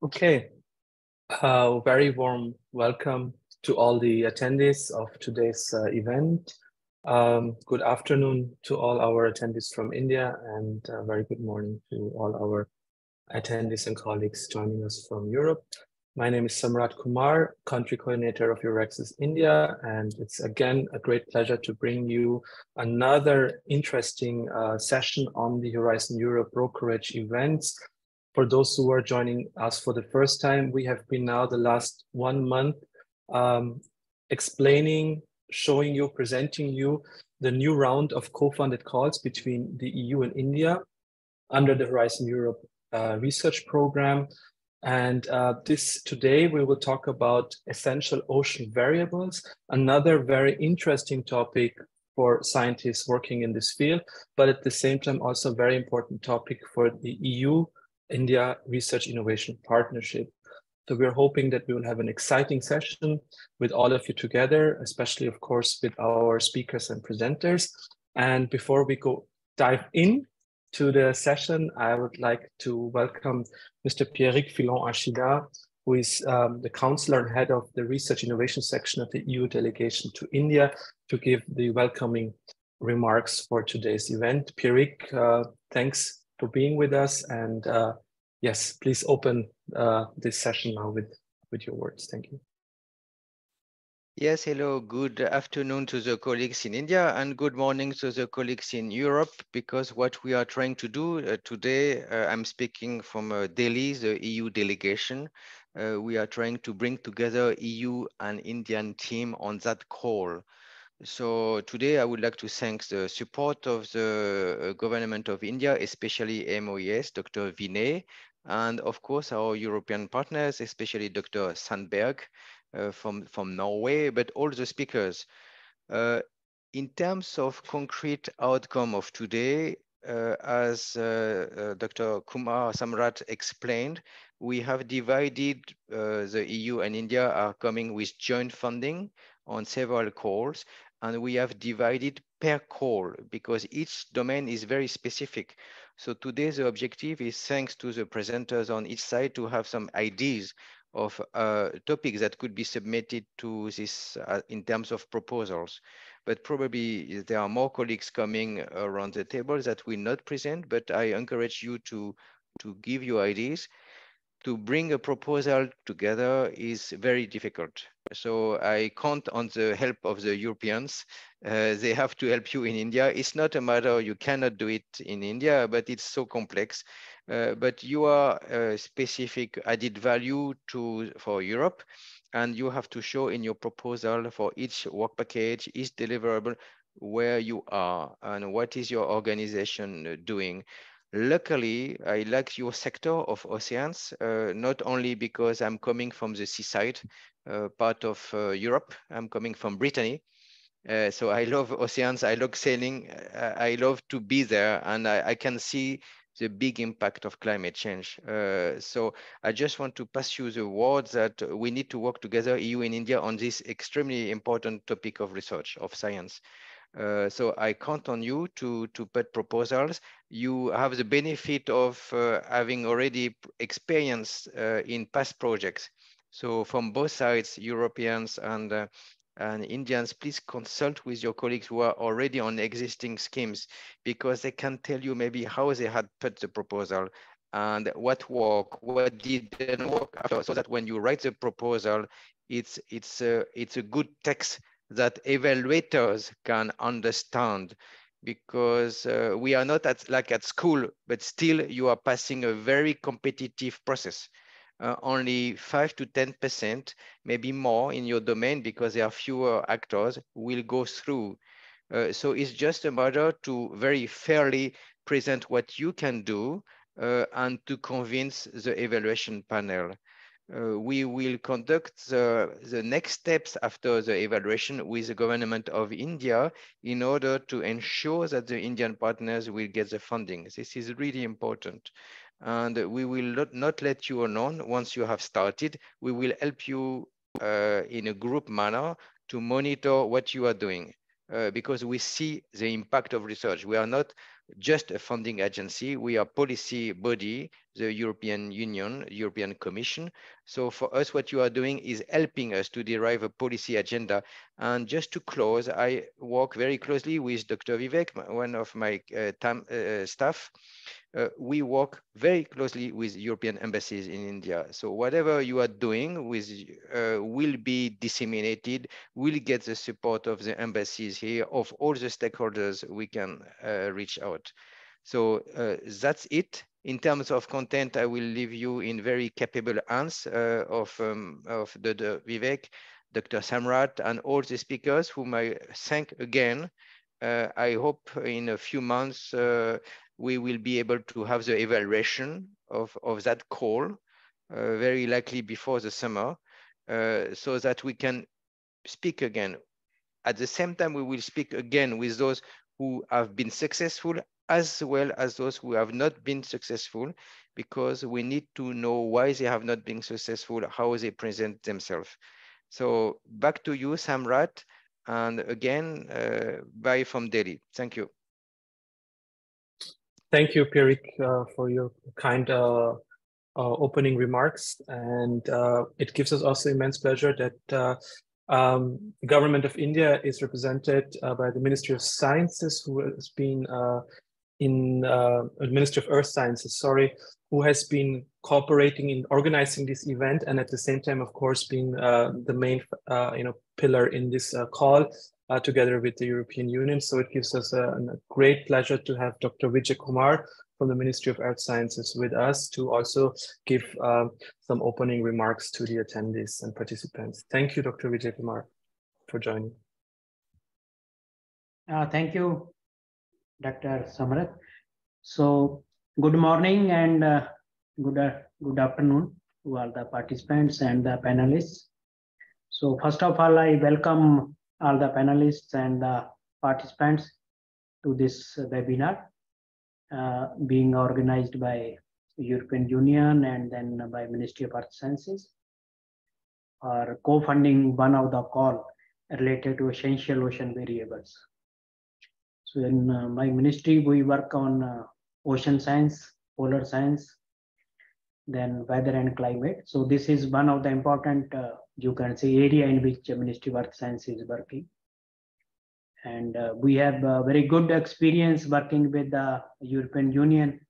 Okay, very warm welcome to all the attendees of today's event. Good afternoon to all our attendees from India, and very good morning to all our attendees and colleagues joining us from Europe. My name is Samrat Kumar, Country Coordinator of EURAXESS India, and it's again a great pleasure to bring you another interesting session on the Horizon Europe Brokerage events. For those who are joining us for the first time, we have been now the last 1 month explaining, showing you, presenting you the new round of co-funded calls between the EU and India under the Horizon Europe research program. And today we will talk about essential ocean variables, another very interesting topic for scientists working in this field, but at the same time also a very important topic for the EU-India Research Innovation Partnership. So we're hoping that we will have an exciting session with all of you together, especially, of course, with our speakers and presenters. And before we dive in to the session, I would like to welcome Mr. Pierrick Filon-Achida, who is the counselor and head of the Research Innovation section of the EU delegation to India, to give the welcoming remarks for today's event. Pierrick, thanks for being with us. And yes, please open this session now with your words. Thank you. Yes, hello, good afternoon to the colleagues in India and good morning to the colleagues in Europe, because what we are trying to do today, I'm speaking from Delhi, the EU delegation. We are trying to bring together EU and Indian team on that call. So today I would like to thank the support of the government of India, especially MOES, Dr. Vinay, and of course our European partners, especially Dr. Sandberg, from Norway, but all the speakers. In terms of concrete outcome of today, as Dr. Kumar Samrat explained, we have divided, the EU and India are coming with joint funding on several calls, and we have divided per call because each domain is very specific. So today the objective is, thanks to the presenters on each side, to have some ideas of topics that could be submitted to this in terms of proposals. But probably there are more colleagues coming around the table that will not present, but I encourage you to give your ideas. To bring a proposal together is very difficult. So I count on the help of the Europeans. They have to help you in India. It's not a matter you cannot do it in India, but it's so complex. But you are a specific added value for Europe, and you have to show in your proposal for each work package, each deliverable, where you are and what is your organization doing. Luckily, I like your sector of oceans, not only because I'm coming from the seaside part of Europe. I'm coming from Brittany. So I love oceans, I love sailing, I love to be there, and I can see the big impact of climate change. So I just want to pass you the word that we need to work together, EU and India, on this extremely important topic of research, of science. So I count on you to put proposals. You have the benefit of having already experience in past projects. So from both sides, Europeans and Indians, please consult with your colleagues who are already on existing schemes, because they can tell you maybe how they had put the proposal and what worked, what didn't work after, so that when you write the proposal, it's a good text that evaluators can understand, because we are not like at school, but still you are passing a very competitive process. Only 5 to 10%, maybe more in your domain, because there are fewer actors, will go through. So it's just a matter to very fairly present what you can do and to convince the evaluation panel. We will conduct the next steps after the evaluation with the government of India in order to ensure that the Indian partners will get the funding. This is really important. And we will not let you alone once you have started. We will help you in a group manner to monitor what you are doing. Because we see the impact of research. We are not just a funding agency, we are a policy body the European Union, European Commission. So for us, what you are doing is helping us to derive a policy agenda. And just to close, I work very closely with Dr. Vivek, one of my staff. We work very closely with European embassies in India. So whatever you are doing will be disseminated, will get the support of the embassies here, of all the stakeholders we can reach out. So that's it. In terms of content, I will leave you in very capable hands of the Vivek, Dr. Samrat, and all the speakers whom I thank again. I hope in a few months we will be able to have the evaluation of that call, very likely before the summer, so that we can speak again. At the same time, we will speak again with those who have been successful as well as those who have not been successful, because we need to know why they have not been successful, how they present themselves. So back to you, Samrat, and again, bye from Delhi. Thank you. Thank you, Pierrick, for your kind opening remarks. And it gives us also immense pleasure that the government of India is represented by the Ministry of Sciences, who has been Ministry of Earth Sciences, sorry, who has been cooperating in organizing this event, and at the same time, of course, being the main pillar in this call, together with the European Union. So it gives us a great pleasure to have Dr. Vijay Kumar from the Ministry of Earth Sciences with us to also give some opening remarks to the attendees and participants. Thank you, Dr. Vijay Kumar, for joining. Thank you, Dr. Samrat. So good morning and good afternoon to all the participants and the panelists. So first of all, I welcome all the panelists and the participants to this webinar being organized by European Union and then by Ministry of Earth Sciences, or co-funding one of the call related to essential ocean variables. So in my ministry, we work on ocean science, polar science, then weather and climate. So this is one of the important, you can say, area in which Ministry of Earth Science is working. And we have very good experience working with the European Union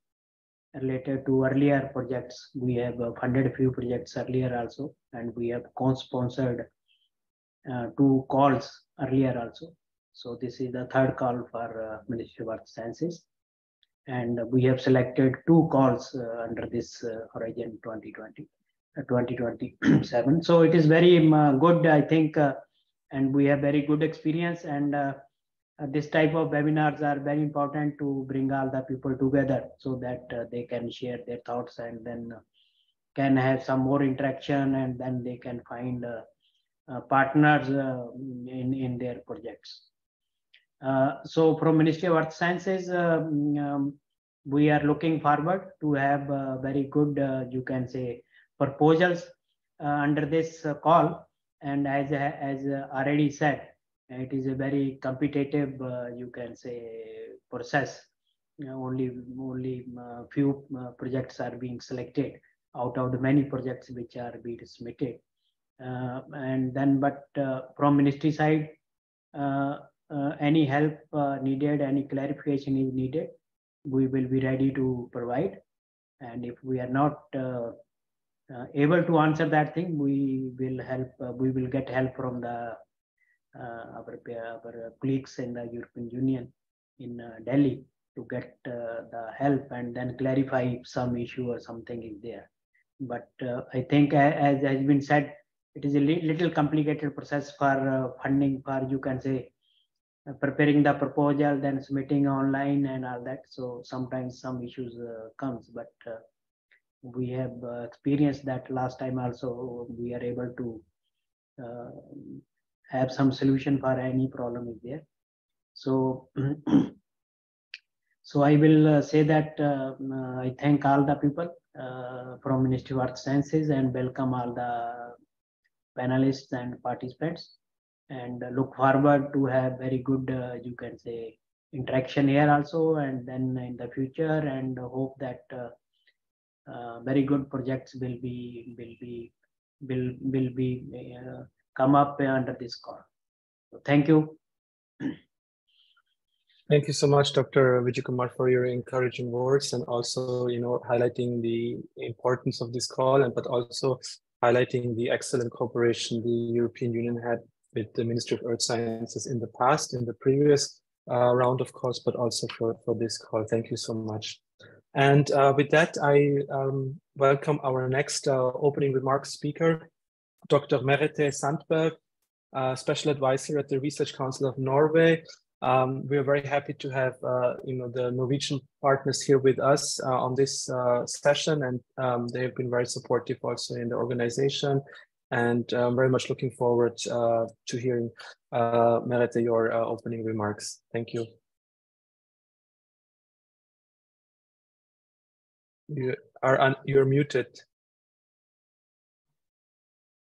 related to earlier projects. We have funded a few projects earlier also, and we have co-sponsored 2 calls earlier also. So this is the 3rd call for Ministry of Earth Sciences. And we have selected 2 calls under this Horizon 2027. So it is very good, I think, and we have very good experience. And this type of webinars are very important to bring all the people together so that they can share their thoughts and then can have some more interaction, and then they can find partners in their projects. So from Ministry of Earth Sciences, we are looking forward to have very good, you can say, proposals under this call. And as already said, it is a very competitive, you can say, process. Only few projects are being selected out of the many projects which are being submitted. And then, but from ministry side, any help needed, any clarification is needed, we will be ready to provide. And if we are not able to answer that thing, we will help. We will get help from the our colleagues in the European Union in Delhi to get the help and then clarify if some issue or something is there. But I think, as has been said, it is a little complicated process for funding, for, you can say, preparing the proposal, then submitting online and all that. So sometimes some issues comes, but we have experienced that last time also. We are able to have some solution for any problem is there. So so I will say that I thank all the people from Ministry of Earth Sciences and welcome all the panelists and participants, and look forward to have very good, you can say, interaction here also, and then in the future, and hope that very good projects will come up under this call. So thank you. Thank you so much, Dr. Vijayakumar, for your encouraging words, and also, highlighting the importance of this call, but also highlighting the excellent cooperation the European Union had with the Ministry of Earth Sciences in the past, in the previous round of calls, but also for this call. Thank you so much. And with that, I welcome our next opening remarks speaker, Dr. Merete Sandberg, Special Advisor at the Research Council of Norway. We are very happy to have the Norwegian partners here with us on this session, and they have been very supportive also in the organization. And I'm very much looking forward to hearing, Merete, your opening remarks. Thank you. You're muted.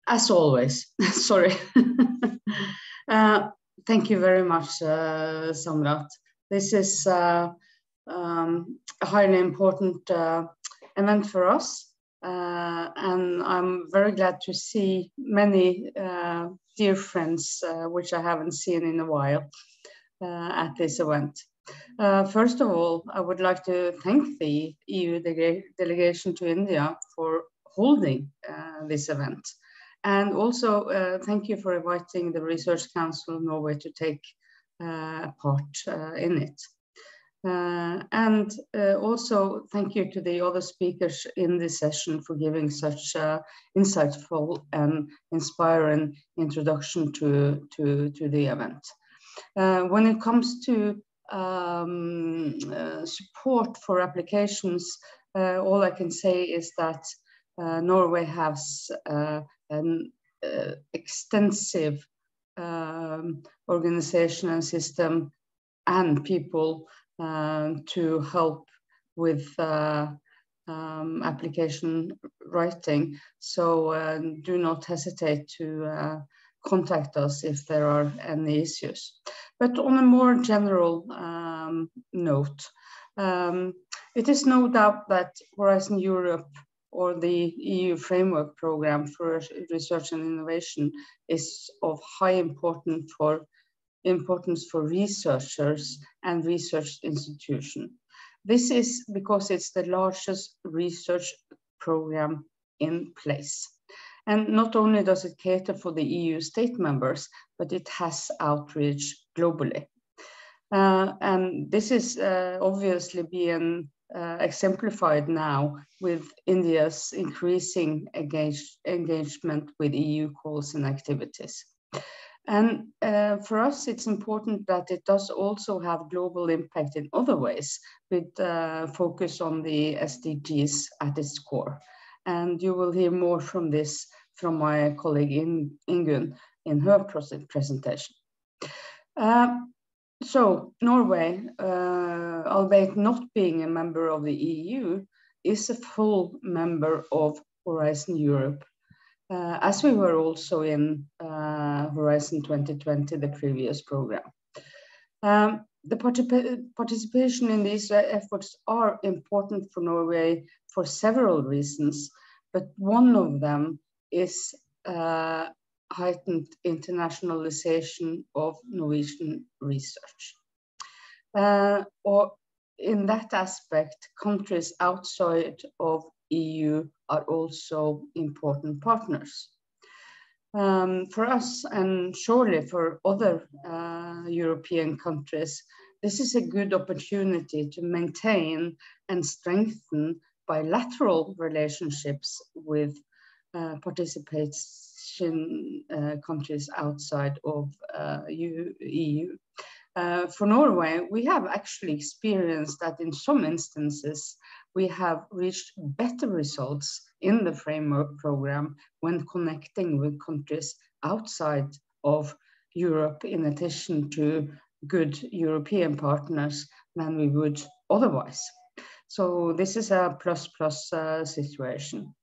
As always, sorry. Thank you very much, Samrat. This is a highly important event for us, and I'm very glad to see many dear friends, which I haven't seen in a while, at this event. First of all, I would like to thank the EU delegation to India for holding this event. And also thank you for inviting the Research Council of Norway to take part in it. And also thank you to the other speakers in this session for giving such insightful and inspiring introduction to the event. When it comes to support for applications, all I can say is that Norway has an extensive organization and system and people to help with application writing. So do not hesitate to contact us if there are any issues. But on a more general note, it is no doubt that Horizon Europe, or the EU Framework Programme for Research and Innovation, is of high importance for researchers and research institutions. This is because it's the largest research program in place. And not only does it cater for the EU state members, but it has outreach globally. And this is obviously being exemplified now with India's increasing engagement with EU calls and activities. And for us, it's important that it does also have global impact in other ways, with focus on the SDGs at its core. And you will hear more from this from my colleague Ingunn in her presentation. So Norway, albeit not being a member of the EU, is a full member of Horizon Europe, as we were also in Horizon 2020, the previous program. The participation in these efforts are important for Norway for several reasons, but one of them is heightened internationalization of Norwegian research. Or in that aspect, countries outside of EU are also important partners. For us, and surely for other European countries, this is a good opportunity to maintain and strengthen bilateral relationships with participation countries outside of EU. For Norway, we have actually experienced that in some instances, we have reached better results in the framework program when connecting with countries outside of Europe, in addition to good European partners, than we would otherwise. So this is a plus-plus situation.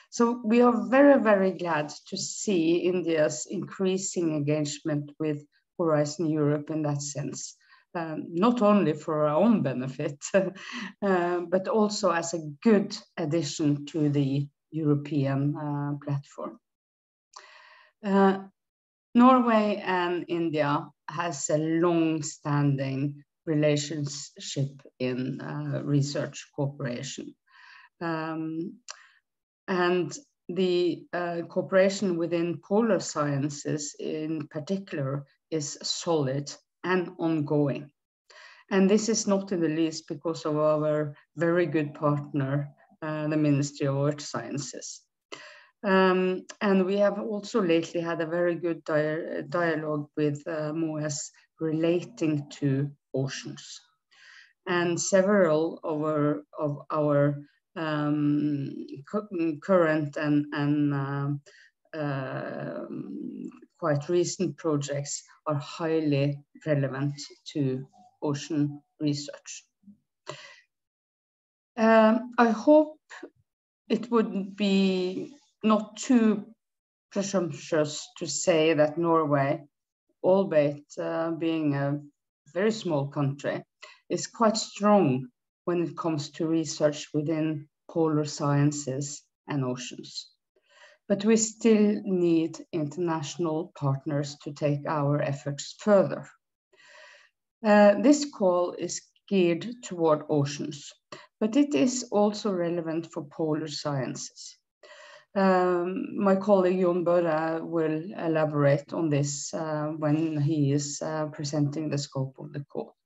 So we are very, very glad to see India's increasing engagement with Horizon Europe in that sense. not only for our own benefit, but also as a good addition to the European platform. Norway and India has a long-standing relationship in research cooperation. And the cooperation within polar sciences in particular is solid and ongoing. And this is not in the least because of our very good partner, the Ministry of Earth Sciences. And we have also lately had a very good dialogue with MOES relating to oceans. And several of our current and quite recent projects are highly relevant to ocean research. I hope it would be not too presumptuous to say that Norway, albeit being a very small country, is quite strong when it comes to research within polar sciences and oceans. But we still need international partners to take our efforts further. This call is geared toward oceans, but it is also relevant for polar sciences. My colleague Jon Børre will elaborate on this when he is presenting the scope of the call.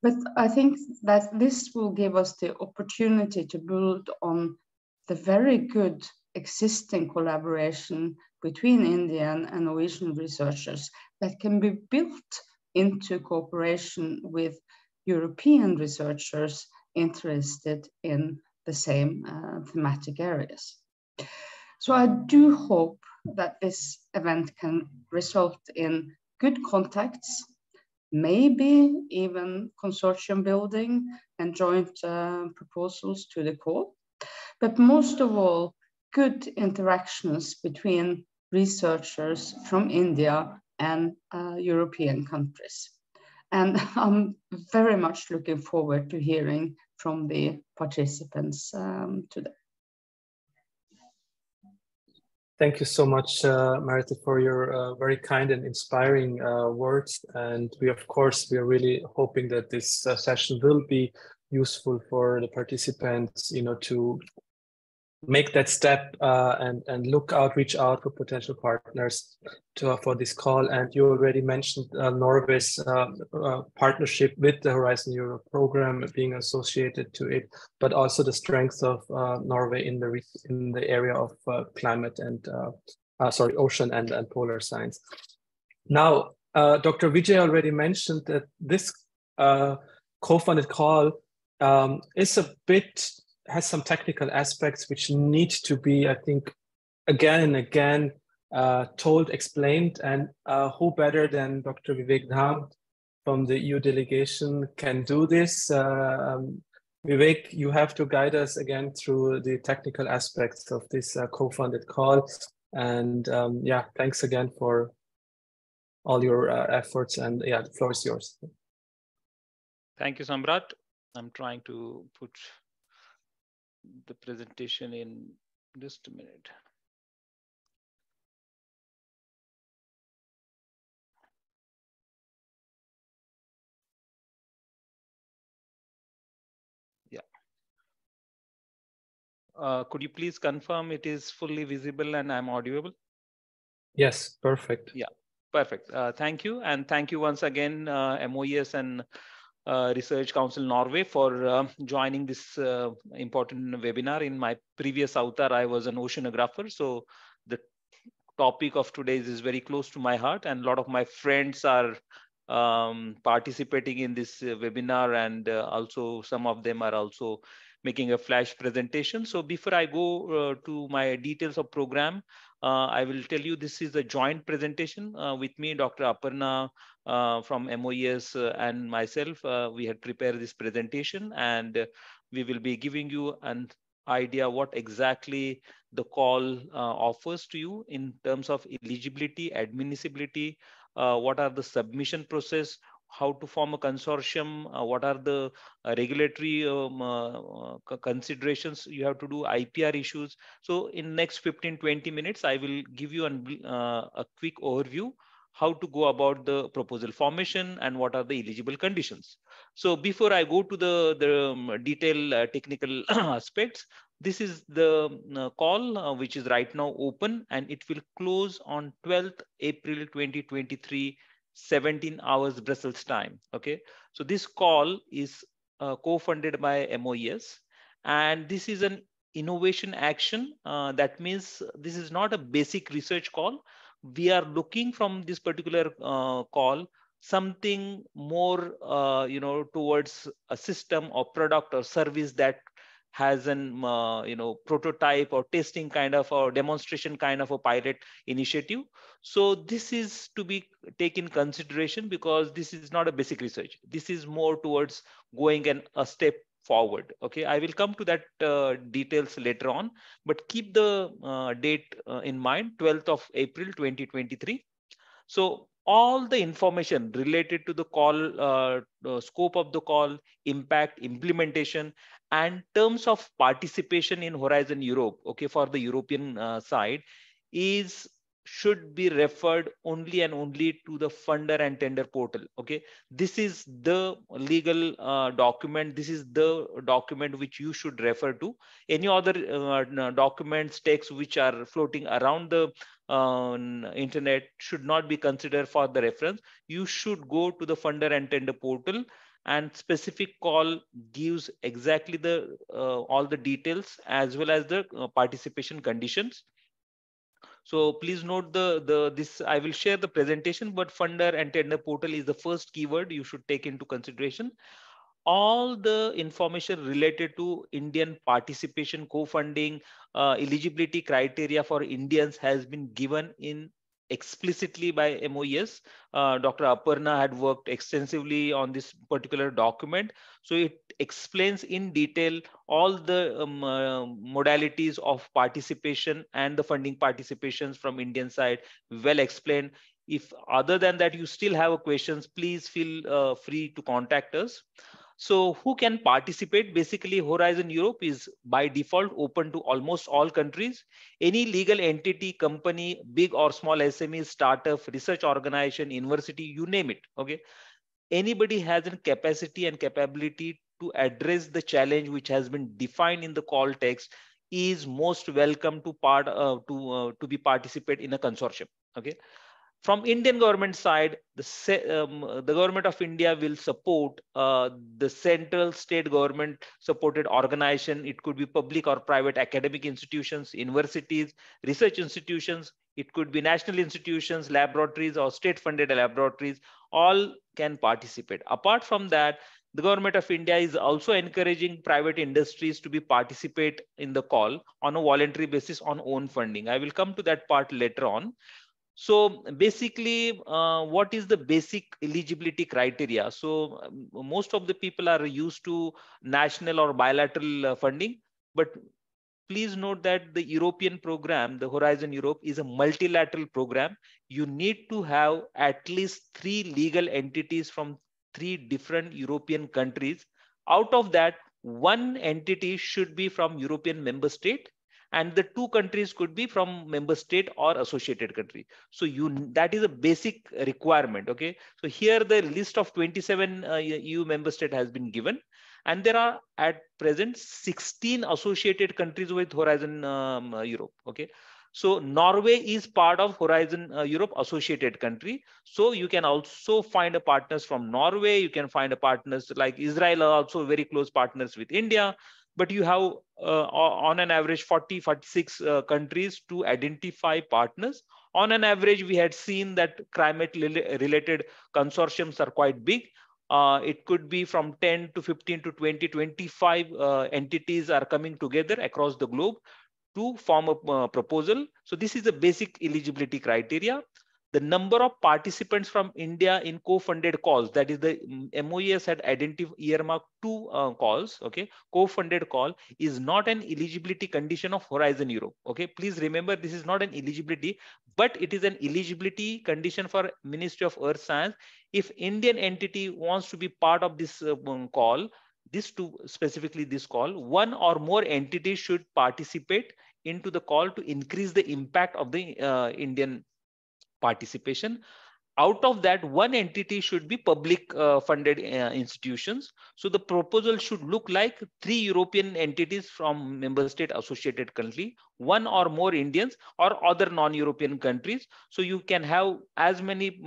But I think that this will give us the opportunity to build on the very good existing collaboration between Indian and Norwegian researchers that can be built into cooperation with European researchers interested in the same thematic areas. So I do hope that this event can result in good contacts, maybe even consortium building and joint proposals to the call, but most of all, good interactions between researchers from India and European countries. And I'm very much looking forward to hearing from the participants today. Thank you so much, Marita, for your very kind and inspiring words. And we, of course, we are really hoping that this session will be useful for the participants, you know, to make that step and reach out for potential partners for this call. And you already mentioned Norway's partnership with the Horizon Europe program being associated to it, but also the strength of Norway in the area of climate and ocean and polar science. Now, Dr. Vijay already mentioned that this co-funded call has some technical aspects which need to be, I think, again and again told, explained, and who better than Dr. Vivek Dham from the EU delegation can do this. Vivek, you have to guide us again through the technical aspects of this co-funded call. And yeah, thanks again for all your efforts, and yeah, the floor is yours. Thank you, Samrat. I'm trying to put the presentation in just a minute. Yeah. Could you please confirm it is fully visible and I'm audible? Yes, perfect. Yeah, perfect. Thank you. And thank you once again, MOES and Research Council Norway for joining this important webinar. In my previous avatar, I was an oceanographer. So the topic of today is very close to my heart, and a lot of my friends are participating in this webinar, and also some of them are also making a flash presentation. So before I go to my details of program, I will tell you this is a joint presentation with me, Dr. Aparna from MOES and myself. We had prepared this presentation, and we will be giving you an idea what exactly the call offers to you in terms of eligibility, admissibility, what are the submission process, how to form a consortium, what are the regulatory considerations you have to do, IPR issues. So in next 15-20 minutes, I will give you a quick overview how to go about the proposal formation and what are the eligible conditions. So before I go to the detailed technical aspects, this is the call which is right now open, and it will close on 12th April 2023, 17 hours Brussels time. Okay, so this call is co-funded by MOES, and this is an innovation action. That means this is not a basic research call. We are looking from this particular call something more, towards a system or product or service that has an prototype or testing kind of or demonstration kind of a pilot initiative. So this is to be taken consideration because this is not a basic research. This is more towards going a step forward. Okay, I will come to that details later on, but keep the date in mind, 12th of April 2023. So all the information related to the call, scope of the call, impact, implementation, and terms of participation in Horizon Europe, okay, for the European side, should be referred only and only to the funder and tender portal. Okay, this is the legal document. This is the document which you should refer to. Any other documents, texts which are floating around the internet should not be considered for the reference. You should go to the funder and tender portal, and specific call gives exactly the all the details as well as the participation conditions. So please note this. I will share the presentation, but funder and tender portal is the first keyword you should take into consideration. All the information related to Indian participation, co-funding, eligibility criteria for Indians has been given in explicitly by MOES. Dr. Aparna had worked extensively on this particular document. So it explains in detail all the modalities of participation and the funding participations from Indian side, well explained. If other than that you still have questions, please feel free to contact us. So who can participate? Basically, Horizon Europe is by default open to almost all countries. Any legal entity, company, big or small SME, startup, research organization, university, you name it. Okay, anybody has a capacity and capability to address the challenge which has been defined in the call text is most welcome to be participate in a consortium. Okay. From Indian government side, the government of India will support the central state government supported organization. It could be public or private academic institutions, universities, research institutions. It could be national institutions, laboratories, or state funded laboratories. All can participate. Apart from that, the government of India is also encouraging private industries to be participate in the call on a voluntary basis on own funding. I will come to that part later on. So basically, what is the basic eligibility criteria? So most of the people are used to national or bilateral funding, but please note that the European program, the Horizon Europe, is a multilateral program. You need to have at least 3 legal entities from 3 different European countries. Out of that, 1 entity should be from European member state, and the 2 countries could be from member state or associated country. So that is a basic requirement. Okay, so here the list of 27 EU member state has been given, and there are at present 16 associated countries with Horizon Europe. Okay, so Norway is part of Horizon Europe associated country. So you can also find a partners from Norway. You can find a partners like Israel are also very close partners with India. But you have on an average 46 countries to identify partners. On an average, we had seen that climate related consortiums are quite big. It could be from 10 to 15 to 20, 25 entities are coming together across the globe to form a proposal. So this is a basic eligibility criteria. the number of participants from India in co-funded calls, that is the MOES had earmarked 2 calls, okay, co-funded call is not an eligibility condition of Horizon Europe, okay. Please remember, this is not an eligibility, but it is an eligibility condition for Ministry of Earth Science. If Indian entity wants to be part of this call, specifically this call, 1 or more entities should participate into the call to increase the impact of the Indian participation. Out of that, 1 entity should be public funded institutions. So the proposal should look like 3 European entities from member state associated country, 1 or more Indians or other non-European countries. So you can have as many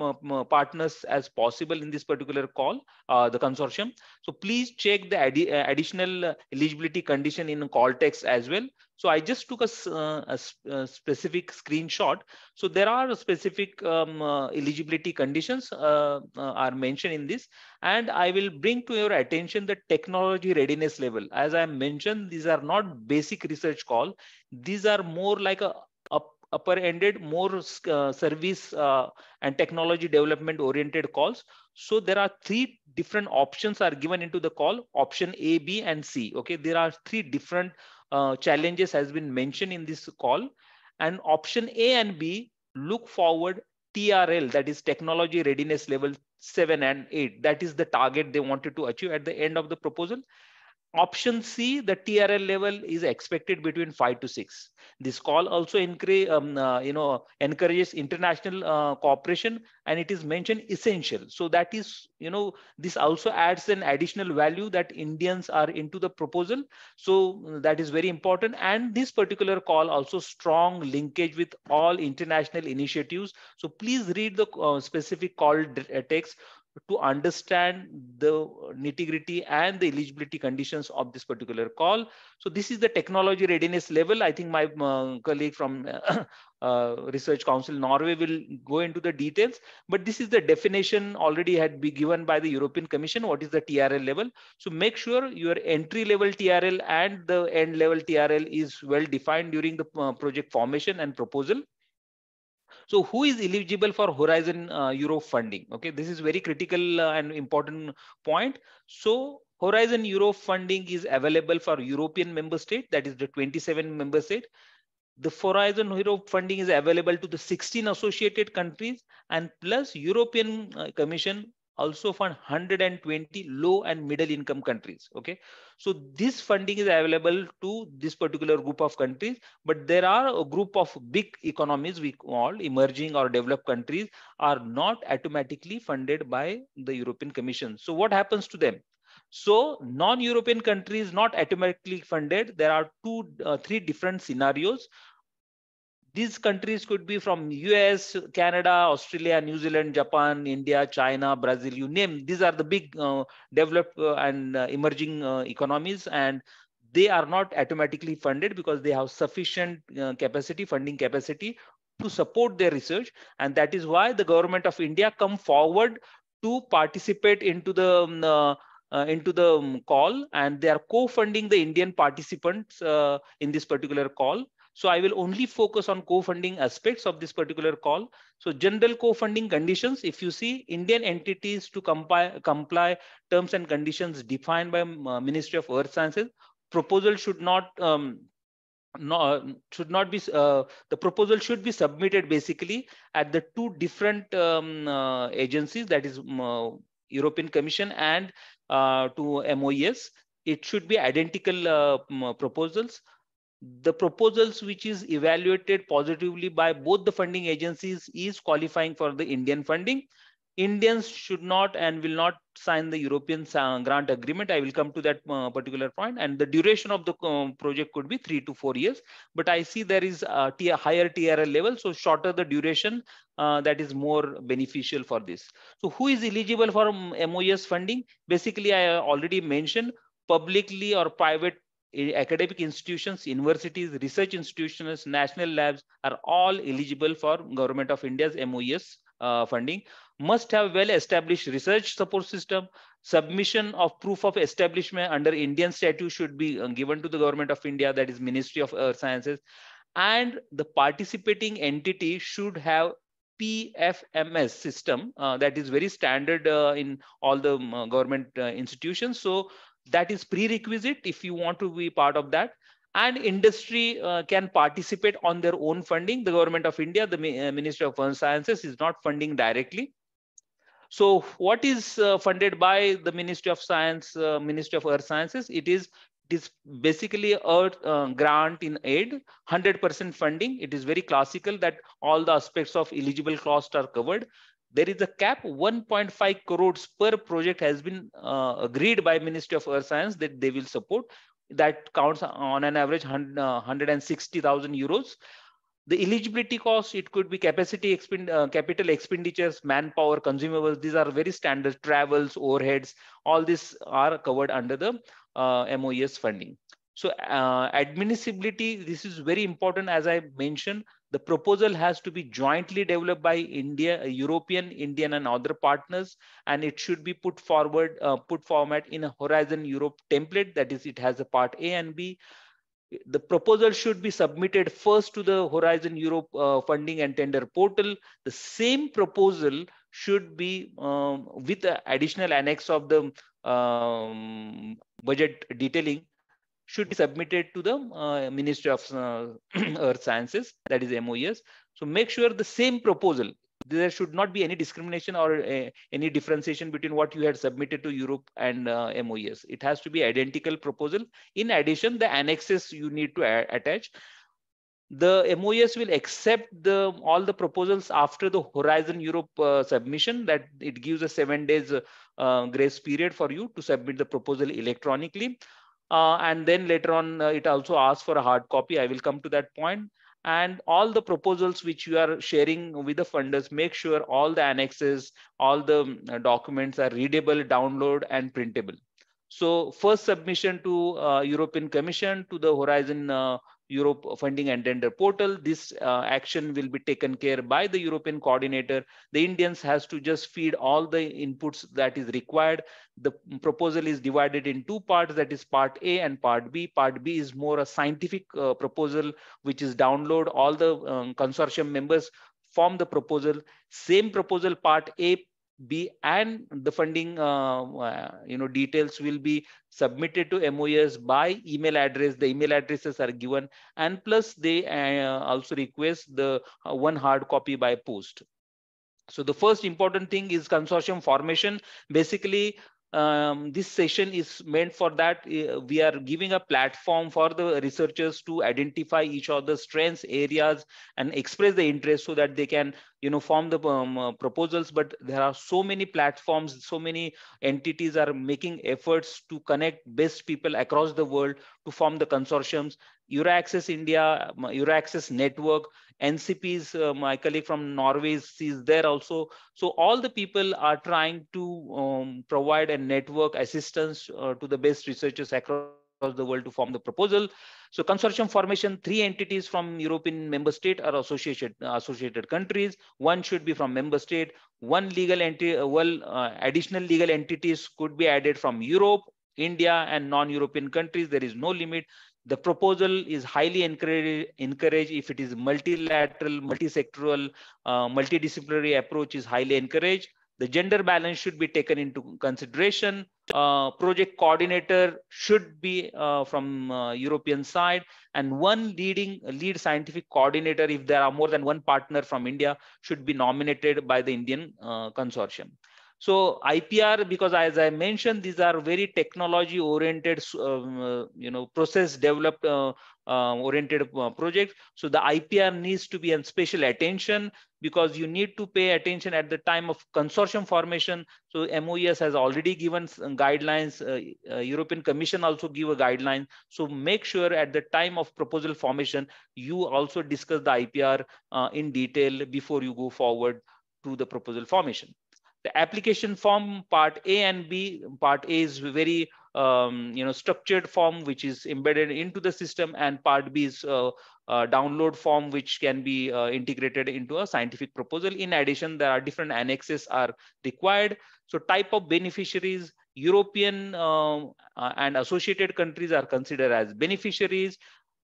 partners as possible in this particular call, the consortium. So please check the additional eligibility condition in call text as well. So I just took a specific screenshot. So there are specific eligibility conditions are mentioned in this, and I will bring to your attention the technology readiness level. As I mentioned, these are not basic research call. These are more like a upper-ended, more service and technology development oriented calls. So there are 3 different options are given into the call, option A, B, and C. Okay, there are 3 different challenges has been mentioned in this call, and option A and B look forward TRL, that is technology readiness level 7 and 8. That is the target they wanted to achieve at the end of the proposal. Option C, the TRL level is expected between 5 to 6. This call also encourages international cooperation, and it is mentioned essential. So that is, this also adds an additional value that Indians are into the proposal. So that is very important. And this particular call also strong linkage with all international initiatives. So please read the specific call text to understand the nitty-gritty and the eligibility conditions of this particular call. So this is the technology readiness level. I think my colleague from Research Council Norway will go into the details, but this is the definition already had been given by the European Commission. What is the TRL level? So make sure your entry level TRL and the end level TRL is well defined during the project formation and proposal. So who is eligible for Horizon Europe funding? Okay, this is very critical and important point. So Horizon Europe funding is available for European member state, that is the 27 member state. The Horizon Europe funding is available to the 16 associated countries, and plus European Commission also fund 120 low and middle income countries. Okay, so this funding is available to this particular group of countries, but there are a group of big economies we call emerging or developed countries are not automatically funded by the European Commission. So what happens to them? So non-European countries not automatically funded. There are 3 different scenarios. These countries could be from US, Canada, Australia, New Zealand, Japan, India, China, Brazil, you name. These are the big developed and emerging economies, and they are not automatically funded because they have sufficient capacity, funding capacity to support their research. And that is why the government of India come forward to participate into the call, and they are co-funding the Indian participants in this particular call. So I will only focus on co-funding aspects of this particular call. So general co-funding conditions, if you see Indian entities to comply terms and conditions defined by Ministry of Earth Sciences, proposal should not be the proposal should be submitted basically at the 2 different agencies, that is European Commission and to MOES. It should be identical proposals. The proposals which is evaluated positively by both the funding agencies is qualifying for the Indian funding. Indians should not and will not sign the European grant agreement. I will come to that particular point. And the duration of the project could be 3 to 4 years. But I see there is a higher TRL level. So shorter the duration, that is more beneficial for this. So who is eligible for MOES funding? Basically, I already mentioned publicly or private academic institutions, universities, research institutions, national labs are all eligible for Government of India's MOES funding. Must have well-established research support system. Submission of proof of establishment under Indian statute should be given to the Government of India, that is Ministry of Earth Sciences. And the participating entity should have PFMS system that is very standard in all the government institutions. So that is prerequisite if you want to be part of that. And industry can participate on their own funding. The Government of India, the Ministry of Earth Sciences is not funding directly. So what is funded by the Ministry of Science, Ministry of Earth Sciences? It is basically a grant in aid, 100% funding. It is very classical that all the aspects of eligible costs are covered. There is a cap, 1.5 crores per project has been agreed by Ministry of Earth Science that they will support. That counts on an average 160,000 euros. The eligibility cost, it could be capital expenditures, manpower, consumables. These are very standard, travels, overheads. All these are covered under the MOES funding. So admissibility, this is very important. As I mentioned, the proposal has to be jointly developed by India, European, Indian, and other partners, and it should be put format in a Horizon Europe template. That is, it has a part A and B. The proposal should be submitted first to the Horizon Europe funding and tender portal. The same proposal should be with the additional annex of the budget detailing should be submitted to the Ministry of Earth Sciences, that is MOES. So make sure the same proposal, there should not be any discrimination or any differentiation between what you had submitted to Europe and MOES. It has to be identical proposal. In addition, the annexes you need to attach. The MOES will accept all the proposals after the Horizon Europe submission, that it gives a 7 days grace period for you to submit the proposal electronically. And then later on, it also asks for a hard copy. I will come to that point. And all the proposals which you are sharing with the funders, make sure all the annexes, all the documents are readable, download, and printable. So first submission to European Commission, to the Horizon Europe funding and tender portal. This action will be taken care by the European coordinator. The Indians has to just feed all the inputs that is required. The proposal is divided in two parts, that is part A and part B. Part B is more a scientific proposal, which is download. All the consortium members form the proposal. Same proposal, part A, B, and the funding details will be submitted to MOES by email address. The email addresses are given, and plus they also request the one hard copy by post. So the first important thing is consortium formation. Basically, this session is meant for that. We are giving a platform for the researchers to identify each other's strengths, areas, and express the interest so that they can form the proposals. But there are so many platforms, so many entities are making efforts to connect best people across the world to form the consortiums. EURAXESS India, EURAXESS network, NCPs, my colleague from Norway is there also. So all the people are trying to provide a network assistance to the best researchers across the world to form the proposal. So consortium formation, 3 entities from European member state or associated countries. 1 should be from member state. 1 legal entity, additional legal entities could be added from Europe, India, and non-European countries. There is no limit. The proposal is highly encouraged if it is multilateral, multi-sectoral, multidisciplinary approach is highly encouraged. The gender balance should be taken into consideration. Project coordinator should be from European side, and 1 lead scientific coordinator, if there are more than 1 partner from India, should be nominated by the Indian consortium. So IPR, because as I mentioned, these are very technology oriented, process developed oriented projects. So the IPR needs to be in special attention, because you need to pay attention at the time of consortium formation. So MOES has already given guidelines. European Commission also give a guideline. So make sure at the time of proposal formation, you also discuss the IPR in detail before you go forward to the proposal formation. The application form, part A and B. Part A is very structured form which is embedded into the system, and part B is download form which can be integrated into a scientific proposal. In addition, there are different annexes are required. So type of beneficiaries, European and associated countries are considered as beneficiaries.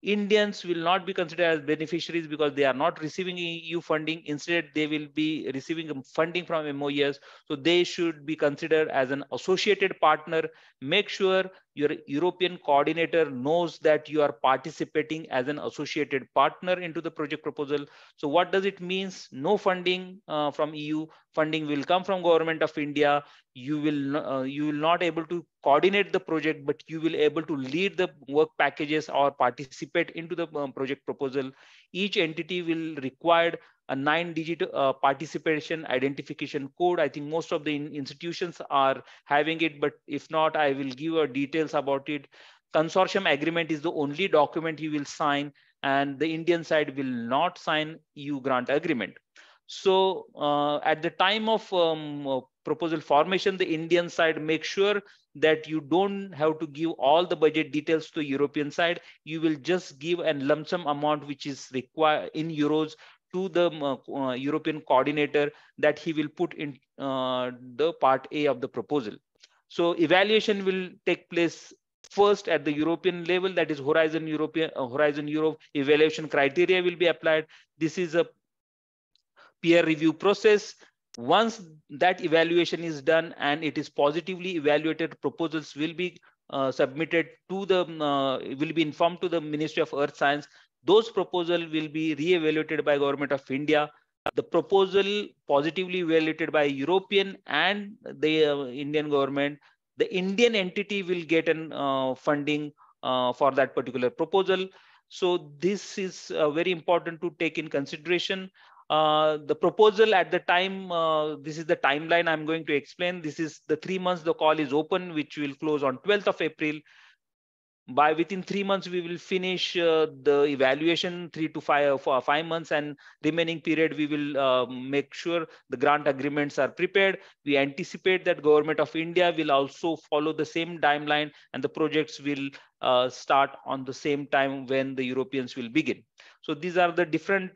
Indians will not be considered as beneficiaries because they are not receiving EU funding. Instead, they will be receiving funding from MOEs. So they should be considered as an associated partner. Make sure your European coordinator knows that you are participating as an associated partner into the project proposal. So what does it mean? No funding from EU, funding will come from Government of India. You will not able to coordinate the project, but you will able to lead the work packages or participate into the project proposal. Each entity will require a 9-digit participation identification code. I think most of the institutions are having it, but if not, I will give you details about it. Consortium agreement is the only document you will sign, and the Indian side will not sign EU grant agreement. So at the time of proposal formation, the Indian side make sure that you don't have to give all the budget details to European side. You will just give a lump sum amount which is required in euros to the European coordinator that he will put in the part A of the proposal. So evaluation will take place first at the European level, that is Horizon Europe evaluation criteria will be applied. This is a peer review process. Once that evaluation is done and it is positively evaluated, proposals will be submitted to the, will be informed to the Ministry of Earth Science. Those proposals will be re-evaluated by Government of India. The proposal positively evaluated by European and the Indian government. The Indian entity will get an funding for that particular proposal. So this is very important to take in consideration. The proposal at the time, this is the timeline I'm going to explain. This is the 3 months the call is open, which will close on 12th of April. By within 3 months, we will finish the evaluation, 3 to 5 months, and remaining period, we will make sure the grant agreements are prepared. We anticipate that Government of India will also follow the same timeline, and the projects will start on the same time when the Europeans will begin. So these are the different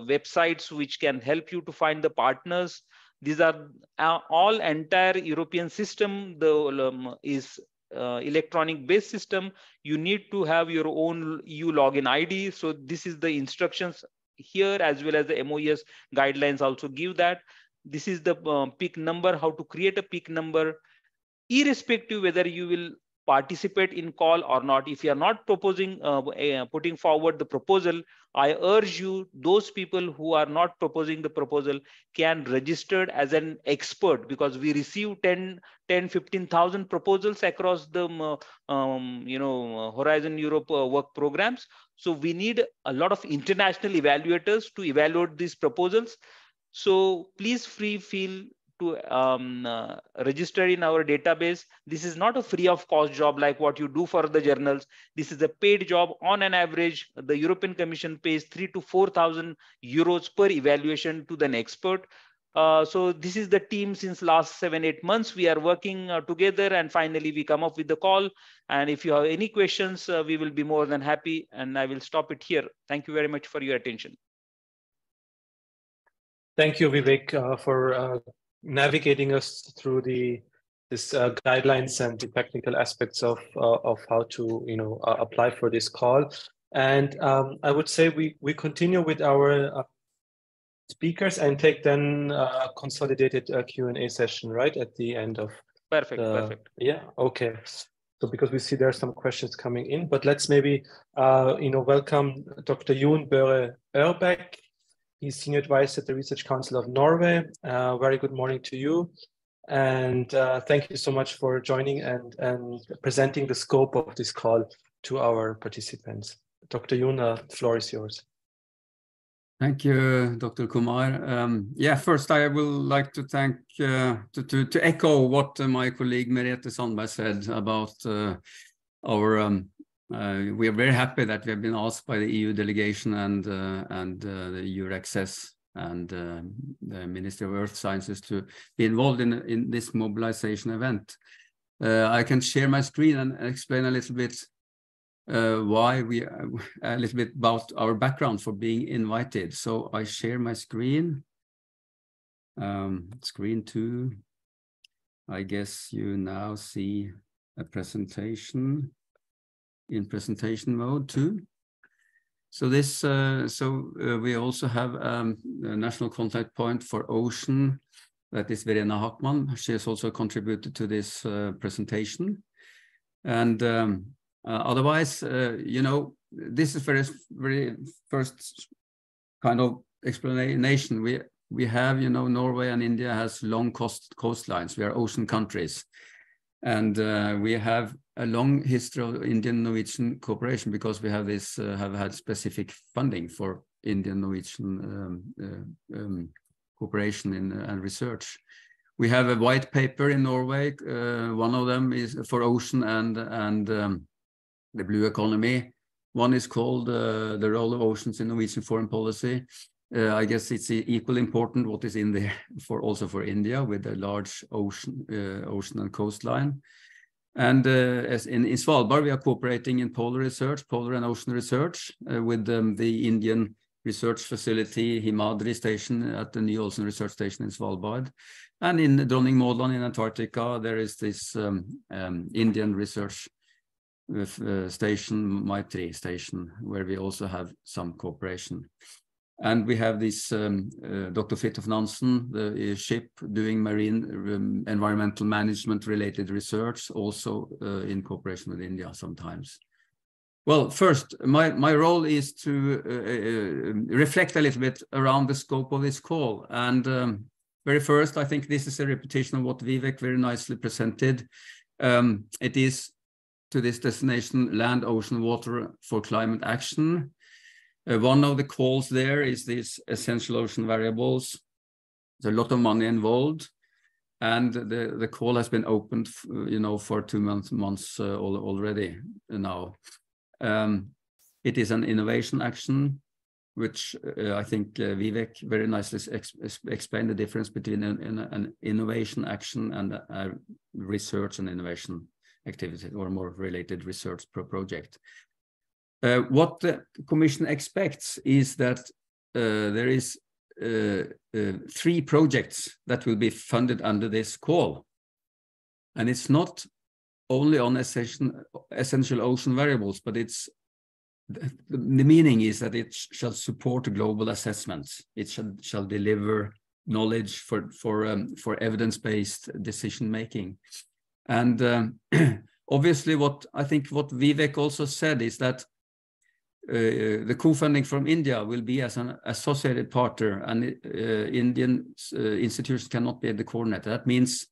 websites which can help you to find the partners. These are all entire European system. The is electronic based system. You need to have your own EU login ID. So this is the instructions here, as well as the MOES guidelines also give that. This is the peak number, how to create a peak number, irrespective whether you will participate in call or not. If you are not proposing, putting forward the proposal, I urge you, those people who are not proposing the proposal can register as an expert, because we receive 15,000 proposals across the Horizon Europe work programs. So we need a lot of international evaluators to evaluate these proposals. So please feel to register in our database. This is not a free of cost job like what you do for the journals. This is a paid job. On an average, the European Commission pays 3,000 to 4,000 euros per evaluation to an expert. So this is the team since last 7-8 months. We are working together, and finally we come up with the call. And if you have any questions, we will be more than happy, and I will stop it here. Thank you very much for your attention. Thank you, Vivek, for navigating us through this guidelines and the technical aspects of how to apply for this call. And I would say we continue with our speakers and take then a consolidated Q&A session right at the end of. Perfect. Yeah. Okay. So because we see there are some questions coming in, but let's maybe welcome Dr. Jon Børre Ørbæk. He's Senior Advisor at the Research Council of Norway. Very good morning to you. And thank you so much for joining and presenting the scope of this call to our participants. Dr. Jon, the floor is yours. Thank you, Dr. Kumar. First I will like to thank, to echo what my colleague Merete Sandberg said about we are very happy that we have been asked by the EU delegation and the EURAXESS and the Ministry of Earth Sciences to be involved in this mobilization event. I can share my screen and explain a little bit why a little bit about our background for being invited. So I share my screen. Screen 2. I guess you now see a presentation. in presentation mode too. So this, we also have a national contact point for ocean. That is Verena Hackman. She has also contributed to this presentation. And otherwise, you know, this is very first kind of explanation. We have, you know, Norway and India has long coastlines. We are ocean countries. And we have a long history of Indian-Norwegian cooperation because we have this have had specific funding for Indian-Norwegian cooperation and research. We have a white paper in Norway. One of them is for ocean and the blue economy. One is called the role of oceans in Norwegian foreign policy. I guess it's equally important what is in there also for India with a large ocean and coastline. And as in Svalbard, we are cooperating in polar research, polar and ocean research with the Indian research facility, Himadri station at the new Ocean Research Station in Svalbard. And in Dronning Maud in Antarctica, there is this Indian research station, Maitri station, where we also have some cooperation. And we have this Dr. Fridtjof Nansen, the ship doing marine environmental management related research, also in cooperation with India sometimes. Well, first, my role is to reflect a little bit around the scope of this call. And very first, I think this is a repetition of what Vivek very nicely presented. It is to this destination, land, ocean, water for climate action. One of the calls there is these essential ocean variables. There's a lot of money involved, and the call has been opened, you know, for 2 months already now. It is an innovation action, which I think Vivek very nicely explained the difference between an innovation action and a research and innovation activity, or more related research project. What the Commission expects is that there is 3 projects that will be funded under this call. And it's not only on essential ocean variables, but it's the meaning is that it shall support global assessments. It shall deliver knowledge for evidence-based decision making. And obviously, what Vivek also said is that the co-funding from India will be as an associated partner, and Indian institutions cannot be the coordinator. That means,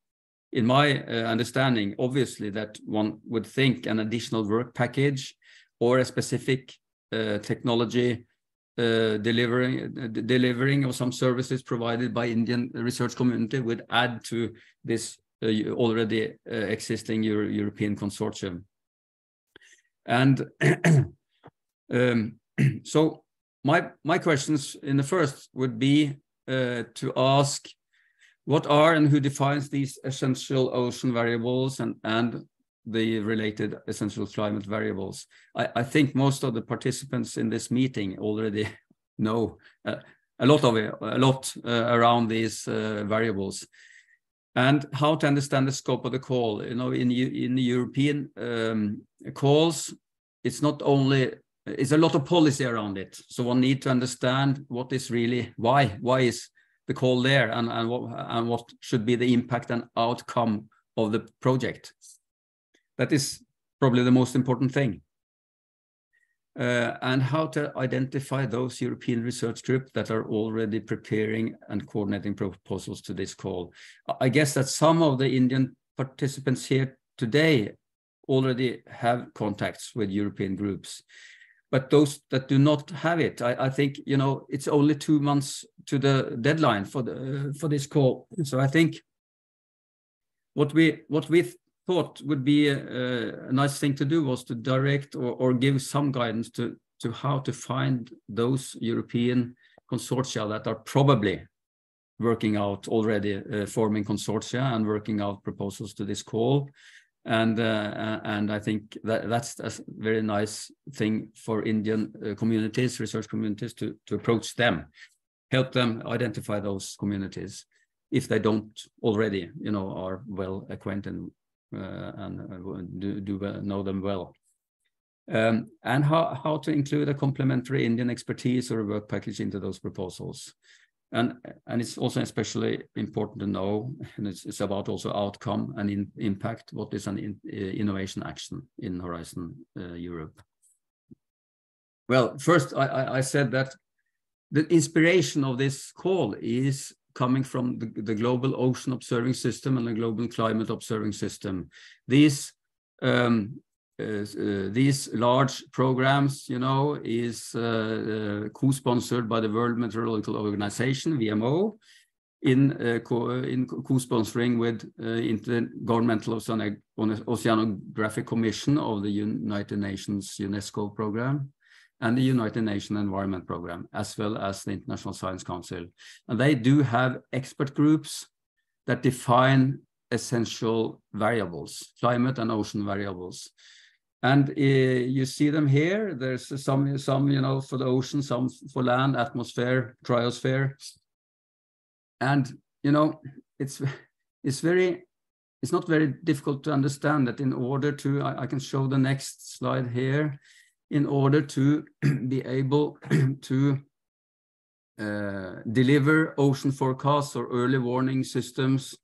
in my understanding, obviously, that one would think an additional work package or a specific technology delivering of some services provided by Indian research community would add to this already existing European consortium. And so my questions in the first would be to ask, what are and who defines these essential ocean variables and the related essential climate variables? I think most of the participants in this meeting already know a lot around these variables. And how to understand the scope of the call. You know, in the European calls, it's not only, it's a lot of policy around it. So one need to understand what is really, why is the call there, and what should be the impact and outcome of the project. That is probably the most important thing. And how to identify those European research groups that are already preparing and coordinating proposals to this call. I guess that some of the Indian participants here today already have contacts with European groups, but those that do not have it, I think, you know, it's only 2 months to the deadline for this call. So I think what we thought would be a nice thing to do was to direct or give some guidance to how to find those European consortia that are probably working out already, forming consortia and working out proposals to this call. And I think that's a very nice thing for Indian communities, research communities, to approach them, help them identify those communities if they don't already, you know, are well acquainted and know them well. and how to include a complementary Indian expertise or a work package into those proposals. And it's also especially important to know, and it's about also outcome and impact, what is an innovation action in Horizon Europe. Well, first I said that the inspiration of this call is coming from the global ocean observing system and the global climate observing system. These large programs, you know, is co-sponsored by the World Meteorological Organization, WMO, in co-sponsoring with Intergovernmental Oceanographic Commission of the United Nations UNESCO program and the United Nations Environment Program, as well as the International Science Council. And they do have expert groups that define essential variables, climate and ocean variables. And you see them here. There's some, you know, for the ocean, some for land, atmosphere, cryosphere. And, you know, it's not very difficult to understand that in order to, I can show the next slide here, in order to be able to deliver ocean forecasts or early warning systems,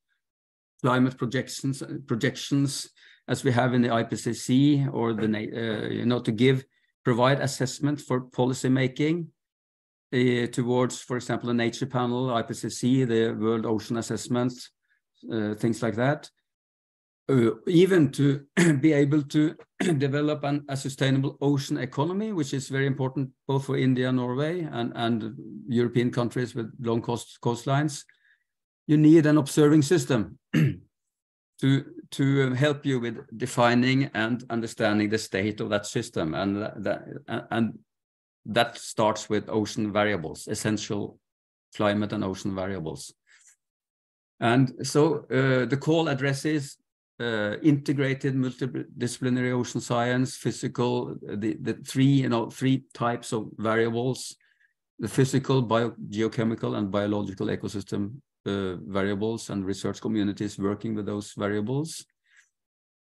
climate projections, as we have in the IPCC, or the you know, to provide assessment for policy making towards, for example, the Nature Panel, IPCC, the World Ocean Assessment, things like that. Even to be able to develop a sustainable ocean economy, which is very important both for India, Norway, and European countries with long coastlines. You need an observing system to help you with defining and understanding the state of that system, and that starts with ocean variables, essential climate and ocean variables. And so the call addresses integrated multidisciplinary ocean science, physical, the three types of variables: the physical, geochemical, and biological ecosystem variables, and research communities working with those variables.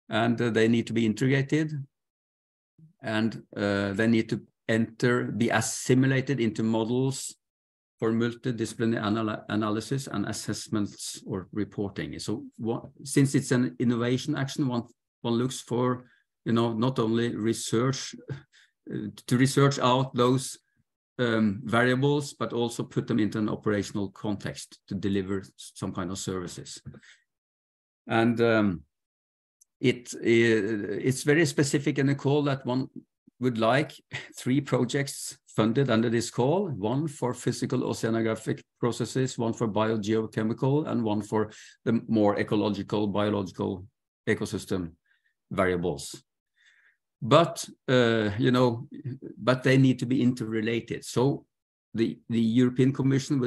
And they need to be integrated, and they need to be assimilated into models for multidisciplinary analysis and assessments or reporting. So since it's an innovation action, one looks for, you know, not only research, to research out those variables, but also put them into an operational context to deliver some kind of services. And it's very specific in the call that one would like 3 projects funded under this call: 1 for physical oceanographic processes, 1 for biogeochemical, and 1 for the more ecological, biological ecosystem variables. But, you know, but they need to be interrelated. So the European Commission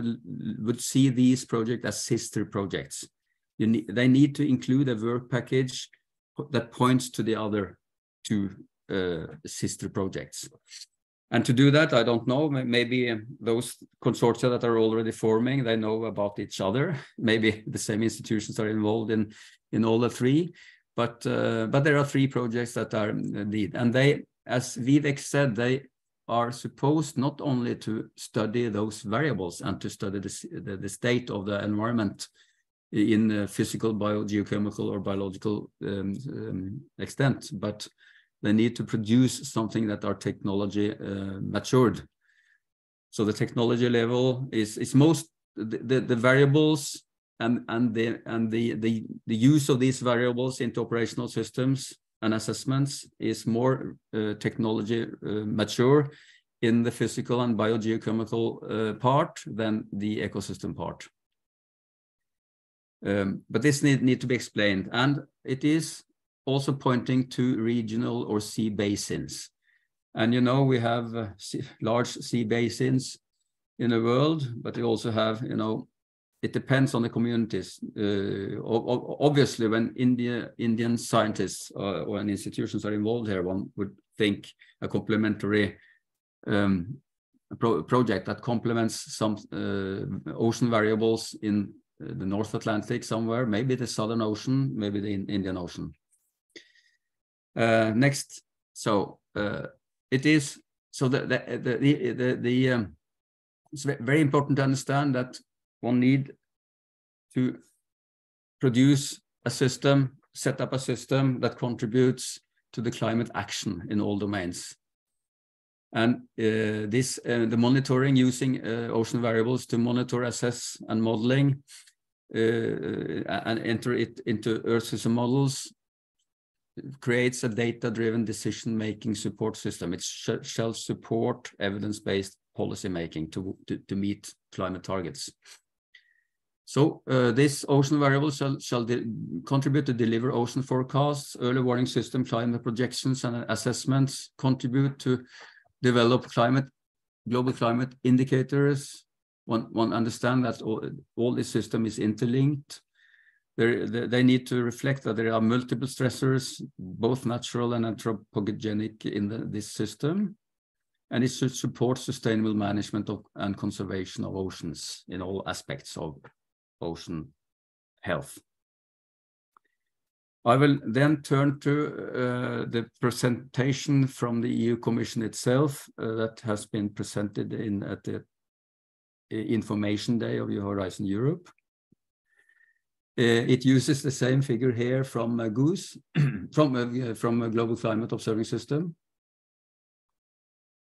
would see these projects as sister projects. They need to include a work package that points to the other 2 sister projects. And to do that, I don't know, maybe those consortia that are already forming, they know about each other. Maybe the same institutions are involved in all the 3. But there are 3 projects that are lead. And they, as Vivek said, they are supposed not only to study those variables and to study the state of the environment in physical, biogeochemical, or biological extent, but they need to produce something that are technology matured. So the technology level is most the variables and the use of these variables into operational systems and assessments is more technology mature in the physical and biogeochemical part than the ecosystem part. But this need to be explained, and it is also pointing to regional or sea basins. And you know, we have large sea basins in the world, but we also have, you know, it depends on the communities. Obviously, when Indian scientists or institutions are involved here, one would think a complementary project that complements some ocean variables in the North Atlantic somewhere, maybe the Southern Ocean, maybe the Indian Ocean. Next So it is so it's very important to understand that one need to produce a system, set up a system that contributes to the climate action in all domains. And the monitoring using ocean variables to monitor, assess, and modeling and enter it into Earth system models creates a data-driven decision-making support system. It shall support evidence-based policy making to meet climate targets. So this ocean variable shall contribute to deliver ocean forecasts, early warning system, climate projections and assessments, contribute to develop global climate indicators. One understand that all this system is interlinked. They need to reflect that there are multiple stressors, both natural and anthropogenic in this system. And it should support sustainable management and conservation of oceans in all aspects of ocean health. I will then turn to the presentation from the EU Commission itself that has been presented at the Information Day of Horizon Europe. It uses the same figure here from GOOS, from a Global Climate Observing System,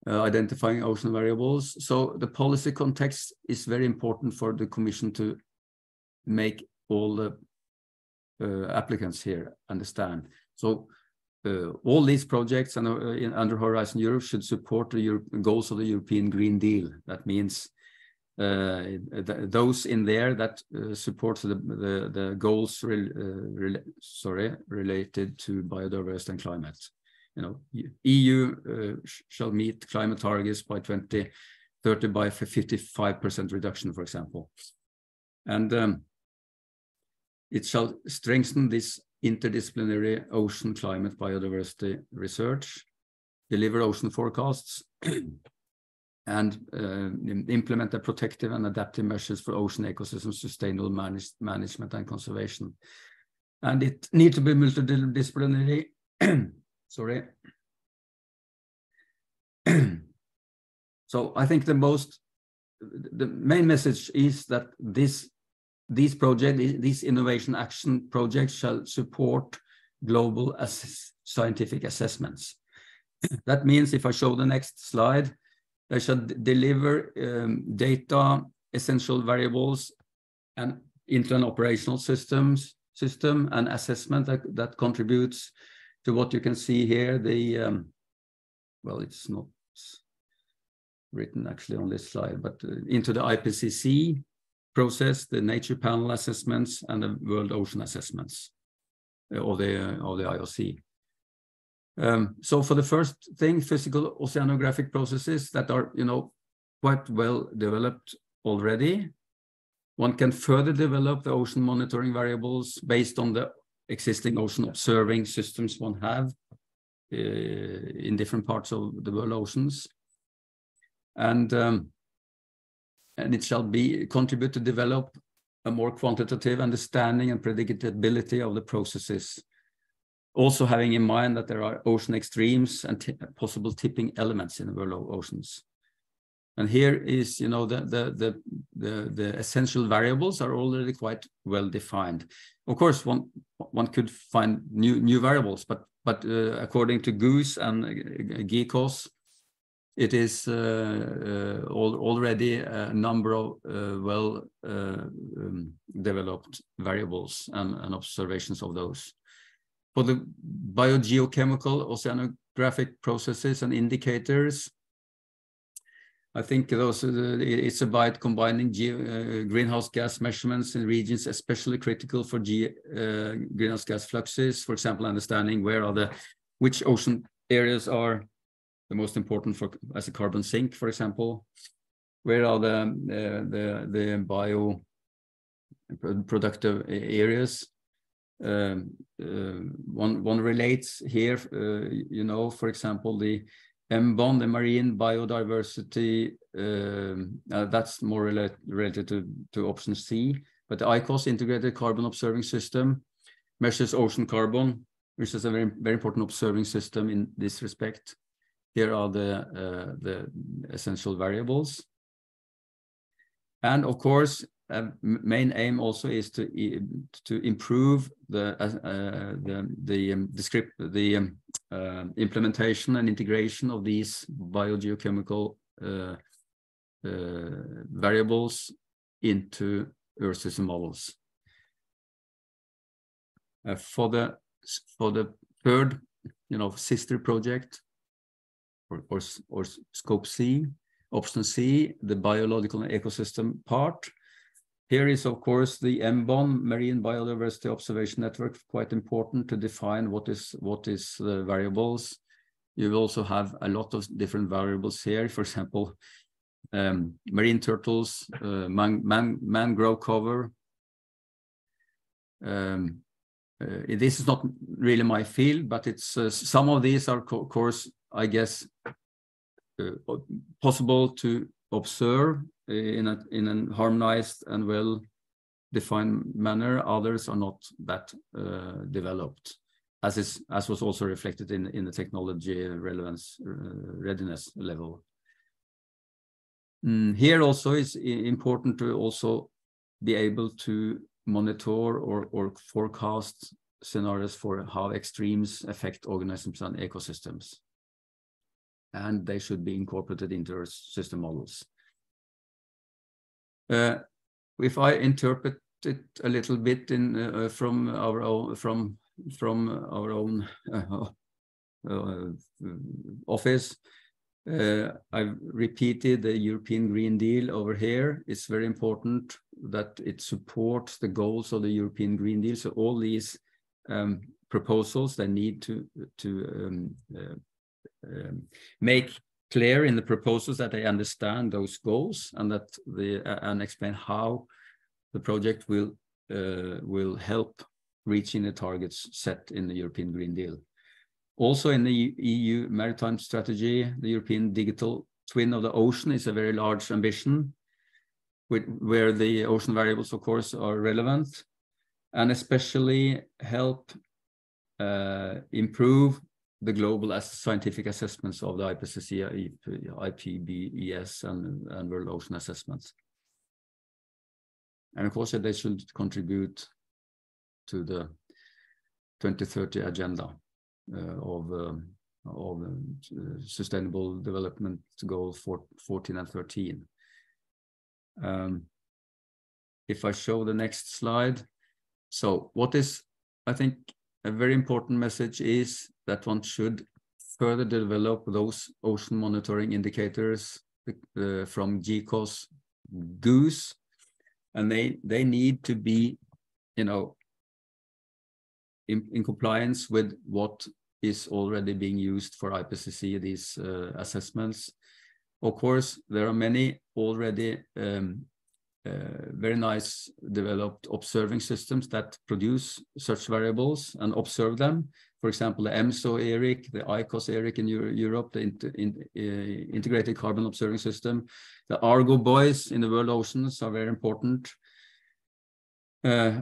identifying ocean variables. So the policy context is very important for the Commission to make all the applicants here understand. So all these projects under Horizon Europe should support the goals of the European Green Deal. That means those in there that supports the goals related to biodiversity and climate. You know, EU shall meet climate targets by 2030 by 55% reduction, for example. And it shall strengthen this interdisciplinary ocean climate biodiversity research, deliver ocean forecasts, and implement the protective and adaptive measures for ocean ecosystem sustainable management and conservation. And it needs to be multidisciplinary. Sorry. So I think the main message is that these innovation action projects shall support global scientific assessments. That means, if I show the next slide, they shall deliver data, essential variables, and into an operational system and assessment that contributes to what you can see here. Well, it's not written actually on this slide, but into the IPCC process, the nature panel assessments, and the world ocean assessments, or the IOC. So for the first thing, physical oceanographic processes that are, quite well developed already. One can further develop the ocean monitoring variables based on the existing ocean observing systems one have in different parts of the world oceans. And it shall contribute to develop a more quantitative understanding and predictability of the processes. Also having in mind that there are ocean extremes and possible tipping elements in the world of oceans. And here is, the essential variables are already quite well defined. Of course, one could find new variables, but according to GOOS and GECOS, it is already a number of well developed variables and observations of those. For the biogeochemical oceanographic processes and indicators, I think it's about combining greenhouse gas measurements in regions especially critical for greenhouse gas fluxes. For example, understanding which ocean areas are the most important as a carbon sink, for example. Where are the bioproductive areas? One relates here, for example, the MBON, the marine biodiversity, that's more related to option C, but the ICOS, integrated carbon observing system, measures ocean carbon which is a very, very important observing system in this respect. Here are the essential variables. And of course, main aim also is to improve the implementation and integration of these biogeochemical variables into Earth system models. For the third, sister project or scope C, option C, the biological and ecosystem part. Here is, of course, the MBON, Marine Biodiversity Observation Network, quite important to define what is the variables. You will also have a lot of different variables here. For example, marine turtles, mangrove cover. This is not really my field, but it's some of these are, of course, I guess, possible to observe in a harmonized and well-defined manner. Others are not that developed, as was also reflected in the technology relevance readiness level. Here also is important to also be able to monitor or forecast scenarios for how extremes affect organisms and ecosystems. And they should be incorporated into Earth system models. If I interpret it a little bit from our own office, I've repeated the European Green Deal over here. It's very important that it supports the goals of the European Green Deal. So all these proposals, they need to make clear in the proposals that they understand those goals, and that and explain how the project will help reaching the targets set in the European Green Deal. Also in the EU Maritime Strategy, the European Digital Twin of the Ocean is a very large ambition, where the ocean variables, of course, are relevant, and especially help improve the global scientific assessments of the IPCC, IPBES, and World Ocean Assessments. And of course, they should contribute to the 2030 agenda of Sustainable Development Goals 14 and 13. If I show the next slide. So what is, I think, a very important message is that one should further develop those ocean monitoring indicators from GCOS, GOOS, and they need to be, in compliance with what is already being used for IPCC, these assessments. Of course, there are many already very nice developed observing systems that produce such variables and observe them. For example, the EMSO ERIC, the ICOS ERIC in Europe, the Integrated Carbon Observing System. The Argo buoys in the world oceans are very important.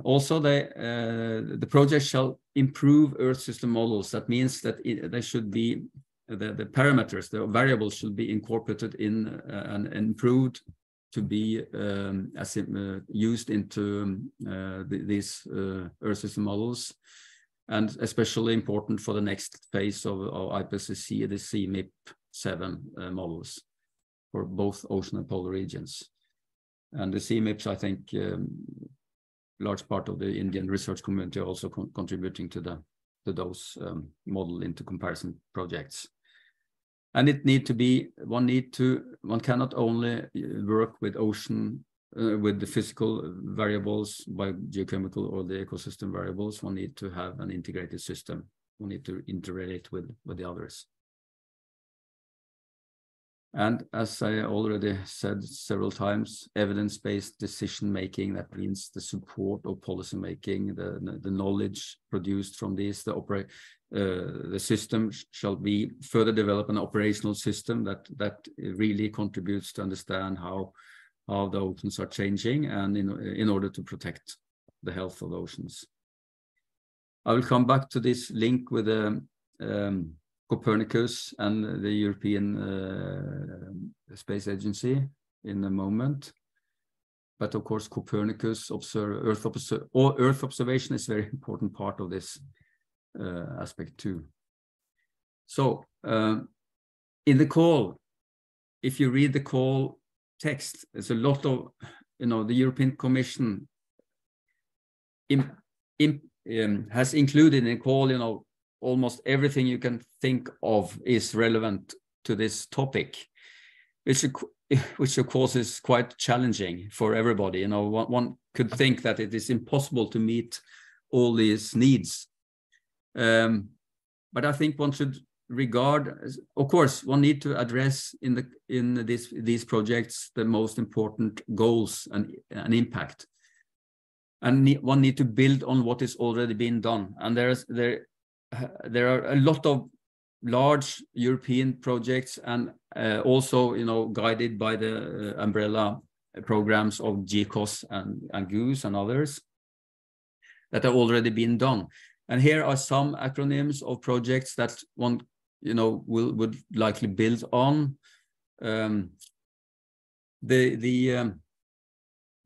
Also, the project shall improve Earth system models. That means that they should be, the parameters, the variables should be incorporated in and improved to be used into these Earth system models, and especially important for the next phase of IPCC, the CMIP-7 models for both ocean and polar regions. And the CMIPs, I think, large part of the Indian research community are also contributing to those model into comparison projects. And it need to be, one cannot only work with ocean, with the physical variables, by geochemical or the ecosystem variables. One need to have an integrated system. One need to interrelate with the others. And as I already said several times, evidence-based decision-making, that means the support of policy-making, the knowledge produced from this, the system shall be further develop an operational system that really contributes to understand how the oceans are changing, and in order to protect the health of the oceans. I will come back to this link with the Copernicus and the European Space Agency in a moment. But of course, Copernicus Earth observation is a very important part of this aspect too. So in the call, if you read the call text, there's a lot of, the European Commission has included in the call, almost everything you can think of is relevant to this topic, which of course is quite challenging for everybody. One could think that it is impossible to meet all these needs. But I think one should regard, of course, one need to address in these projects the most important goals and impact. And one need to build on what is already being done. And there are a lot of large European projects, and also guided by the umbrella programs of GCOS and GOOS and others that have already been done. And here are some acronyms of projects that one would likely build on.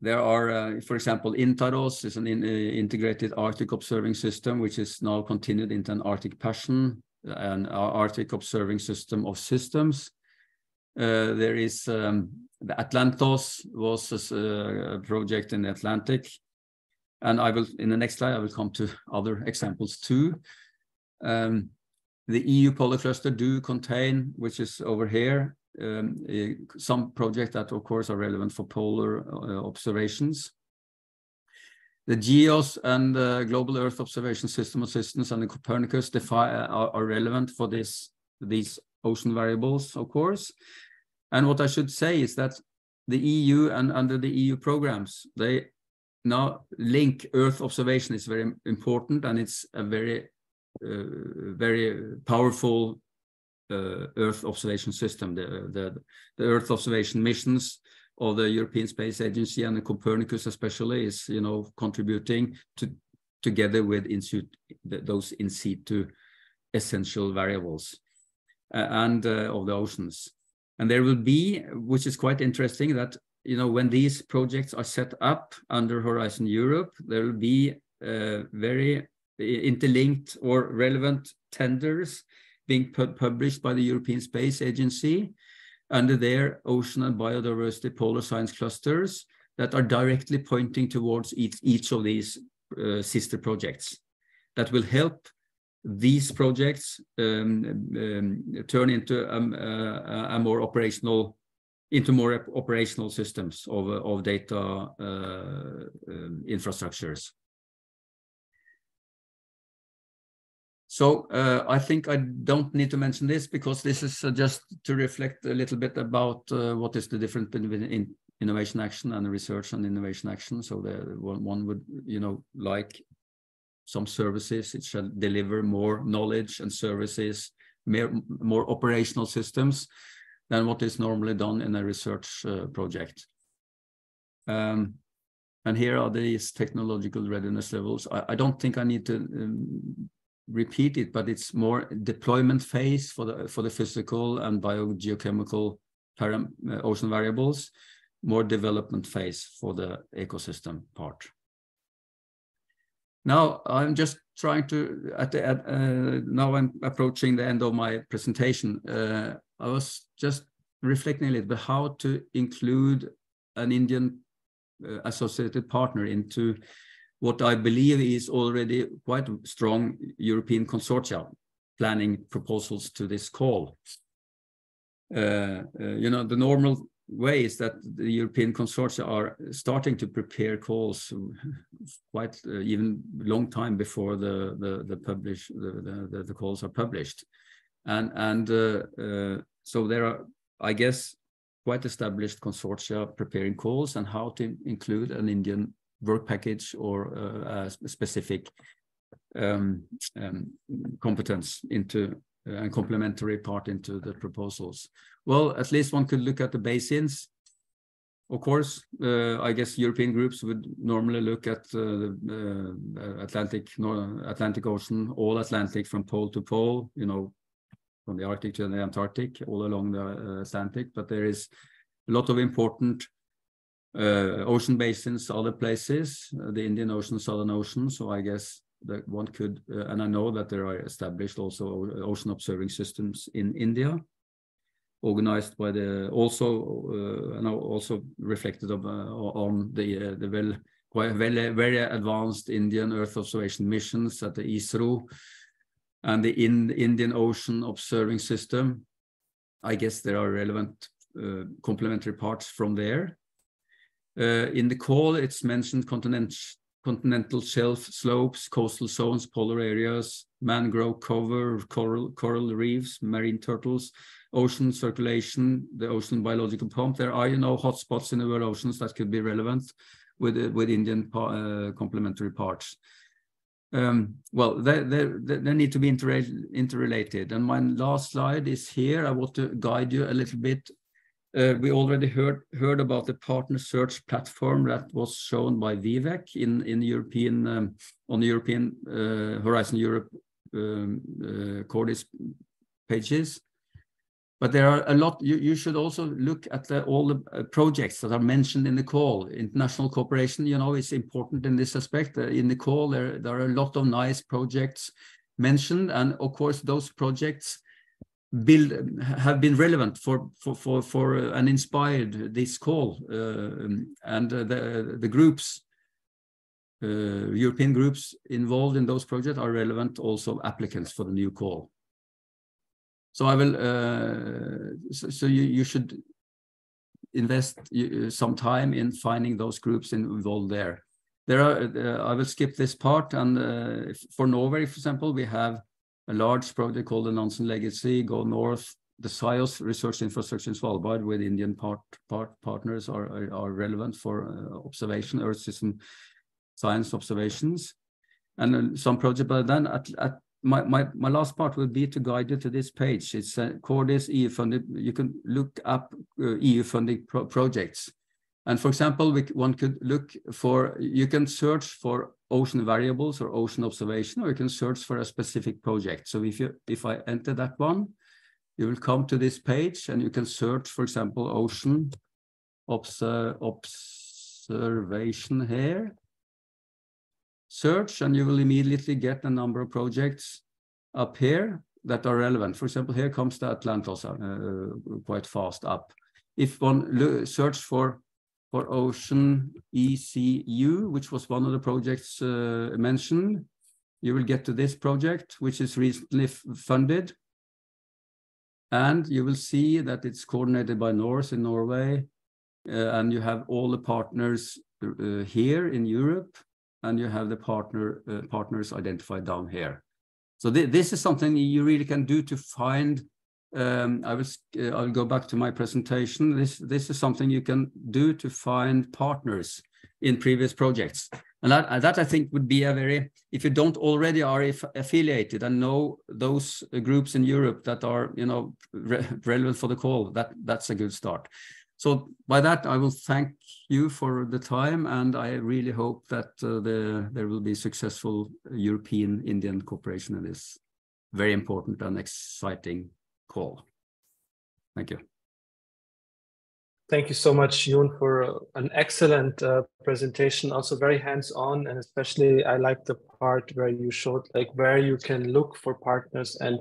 There are, for example, INTAROS is an integrated Arctic observing system, which is now continued into an Arctic Passion, an Arctic observing system of systems. There is the Atlantos, was a project in the Atlantic. And in the next slide, I will come to other examples too. The EU Polar Cluster do contain, which is over here, some projects that of course are relevant for polar observations. The GEOS and the Global Earth Observation System of Systems and the Copernicus are relevant for these ocean variables, of course. And what I should say is that the EU and under the EU programs, they now link Earth observation is very important, and it's a very powerful Earth observation system. The Earth observation missions of the European Space Agency and the Copernicus especially is contributing together with those in situ essential variables and of the oceans. And there will be, which is quite interesting, that when these projects are set up under Horizon Europe, there will be very interlinked or relevant tenders being published by the European Space Agency under their ocean and biodiversity polar science clusters that are directly pointing towards each of these sister projects that will help these projects turn into more operational systems of data infrastructures. So I think I don't need to mention this, because this is just to reflect a little bit about what is the difference between innovation action and research and innovation action. So one would, like some services, it shall deliver more knowledge and services, more operational systems than what is normally done in a research project. And here are these technological readiness levels. I don't think I need to repeat it, but it's more deployment phase for the physical and biogeochemical ocean variables, more development phase for the ecosystem part. Now I'm just trying to now I'm approaching the end of my presentation. I was just reflecting a little bit how to include an Indian associated partner into what I believe is already quite strong European consortia planning proposals to this call. The normal way is that the European consortia are starting to prepare calls quite even long time before the calls are published, and so there are, I guess, quite established consortia preparing calls and how to include an Indian work package or a specific competence into and complementary part into the proposals. Well, at least one could look at the basins Of course, I guess European groups would normally look at the Atlantic Ocean, all Atlantic from pole to pole, you know, from the Arctic to the Antarctic, all along the Atlantic. But there is a lot of important ocean basins, other places, the Indian Ocean, Southern Ocean. So I guess that one could, and I know that there are established also ocean observing systems in India, organized by the and also reflected on the very advanced Indian Earth observation missions at the ISRO and the Indian Ocean Observing System. I guess there are relevant complementary parts from there. In the call, it's mentioned continental shelf slopes, coastal zones, polar areas, mangrove cover, coral reefs, marine turtles, ocean circulation, the ocean biological pump. There are, you know, hotspots in the world oceans that could be relevant with Indian complementary parts. Well, they need to be interrelated. And my last slide is here. I want to guide you a little bit. We already heard about the partner search platform that was shown by Vivek in European on the European Horizon Europe Cordis pages. But there are a lot. You should also look at all the projects that are mentioned in the call. International cooperation, you know, is important in this aspect. In the call, there are a lot of nice projects mentioned, and of course, those projects have been relevant for and inspired this call, and the groups, European groups involved in those projects are relevant also applicants for the new call. So I will. So you should invest some time in finding those groups involved there. There are. I will skip this part, and for Norway, for example, we have a large project called the Nansen Legacy, Go North. The SIOS research infrastructure in Svalbard with Indian partners are relevant for observation, Earth system science observations, and some project. But then my last part will be to guide you to this page. It's Cordis EU funded. You can look up EU funding projects. And for example, one could look for, you can search for ocean variables or ocean observation, or you can search for a specific project. So if I enter that one, you will come to this page and you can search, for example, ocean observation here. Search, and you will immediately get a number of projects up here that are relevant. For example, here comes the Atlantos quite fast up. If one search for Ocean ECU, which was one of the projects mentioned, you will get to this project, which is recently funded. And you will see that it's coordinated by NORS in Norway. And you have all the partners here in Europe, and you have the partners identified down here. So this is something you really can do to find. I'll go back to my presentation. This is something you can do to find partners in previous projects, and that I think would be a very, if you don't already are affiliated and know those groups in Europe that are, you know, relevant for the call, that's a good start. So by that, I will thank you for the time, and I really hope that there will be successful European-Indian cooperation in this very important and exciting call. Thank you. Thank you so much, Jon, for an excellent presentation, also very hands-on, and especially I like the part where you showed like where you can look for partners, and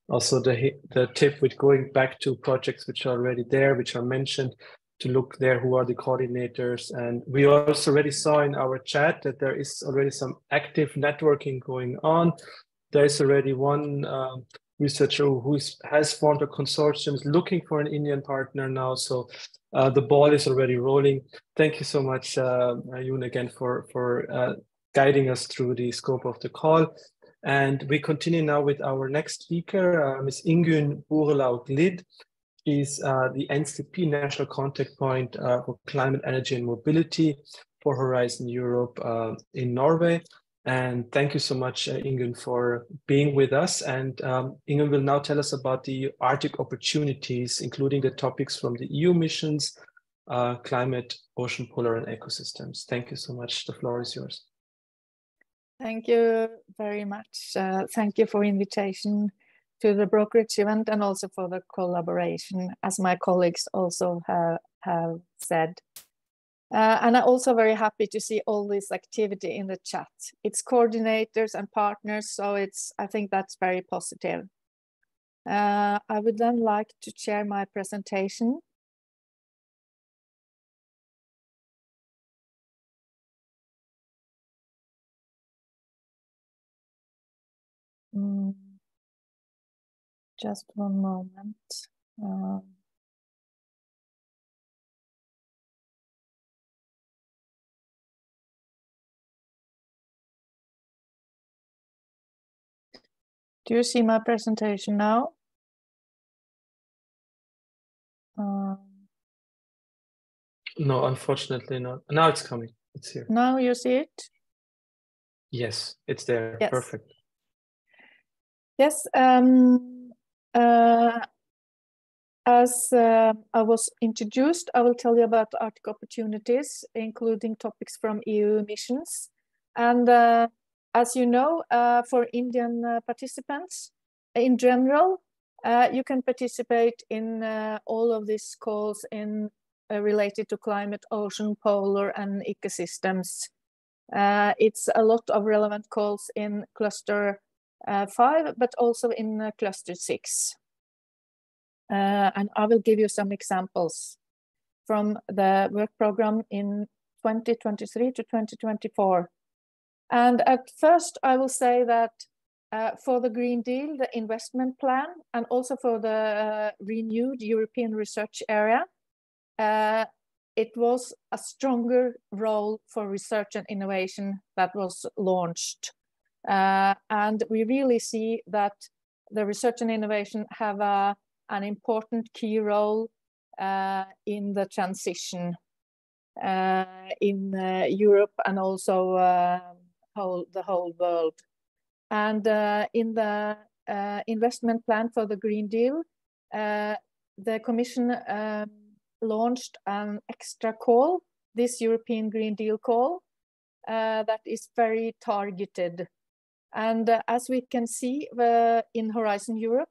also the tip with going back to projects which are already there, which are mentioned, to look there who are the coordinators. And we also already saw in our chat that there is already some active networking going on. There is already one researcher who has formed a consortium, is looking for an Indian partner now. So the ball is already rolling. Thank you so much, Jon, again for guiding us through the scope of the call. And we continue now with our next speaker, Ms. Ingunn Borelaug-Lid. She's the NCP National Contact Point for Climate, Energy and Mobility for Horizon Europe in Norway. And thank you so much, Ingunn, for being with us. And Ingunn will now tell us about the Arctic opportunities, including the topics from the EU missions, climate, ocean, polar, and ecosystems. Thank you so much. The floor is yours. Thank you very much. Thank you for invitation to the Brokerage event and also for the collaboration, as my colleagues also have said. And I'm also very happy to see all this activity in the chat. It's coordinators and partners, so I think that's very positive. I would then like to share my presentation. Just one moment. Do you see my presentation now? No, unfortunately not. Now it's coming. It's here. Now you see it? Yes, it's there. Yes. Perfect. Yes. As I was introduced, I will tell you about Arctic opportunities, including topics from EU missions. And as you know, for Indian participants, in general, you can participate in all of these calls in related to climate, ocean, polar, and ecosystems. It's a lot of relevant calls in cluster 5, but also in cluster 6. And I will give you some examples from the work program in 2023 to 2024. And at first, I will say that for the Green Deal, the investment plan, and also for the renewed European research area, it was a stronger role for research and innovation that was launched. And we really see that the research and innovation have an important key role in the transition in Europe and also the whole world. And in the investment plan for the Green Deal, the Commission launched an extra call, this European Green Deal call, that is very targeted. And as we can see in Horizon Europe,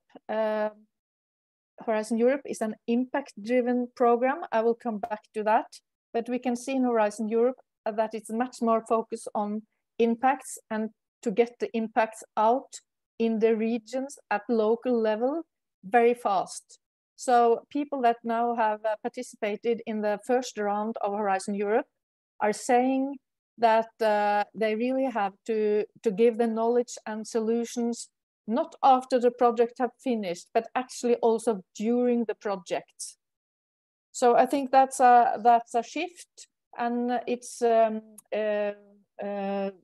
Horizon Europe is an impact-driven program. I will come back to that. But we can see in Horizon Europe that it's much more focused on impacts and to get the impacts out in the regions at local level very fast. So people that now have participated in the first round of Horizon Europe are saying that they really have to give the knowledge and solutions not after the project have finished, but actually also during the project. So I think that's a shift, and it's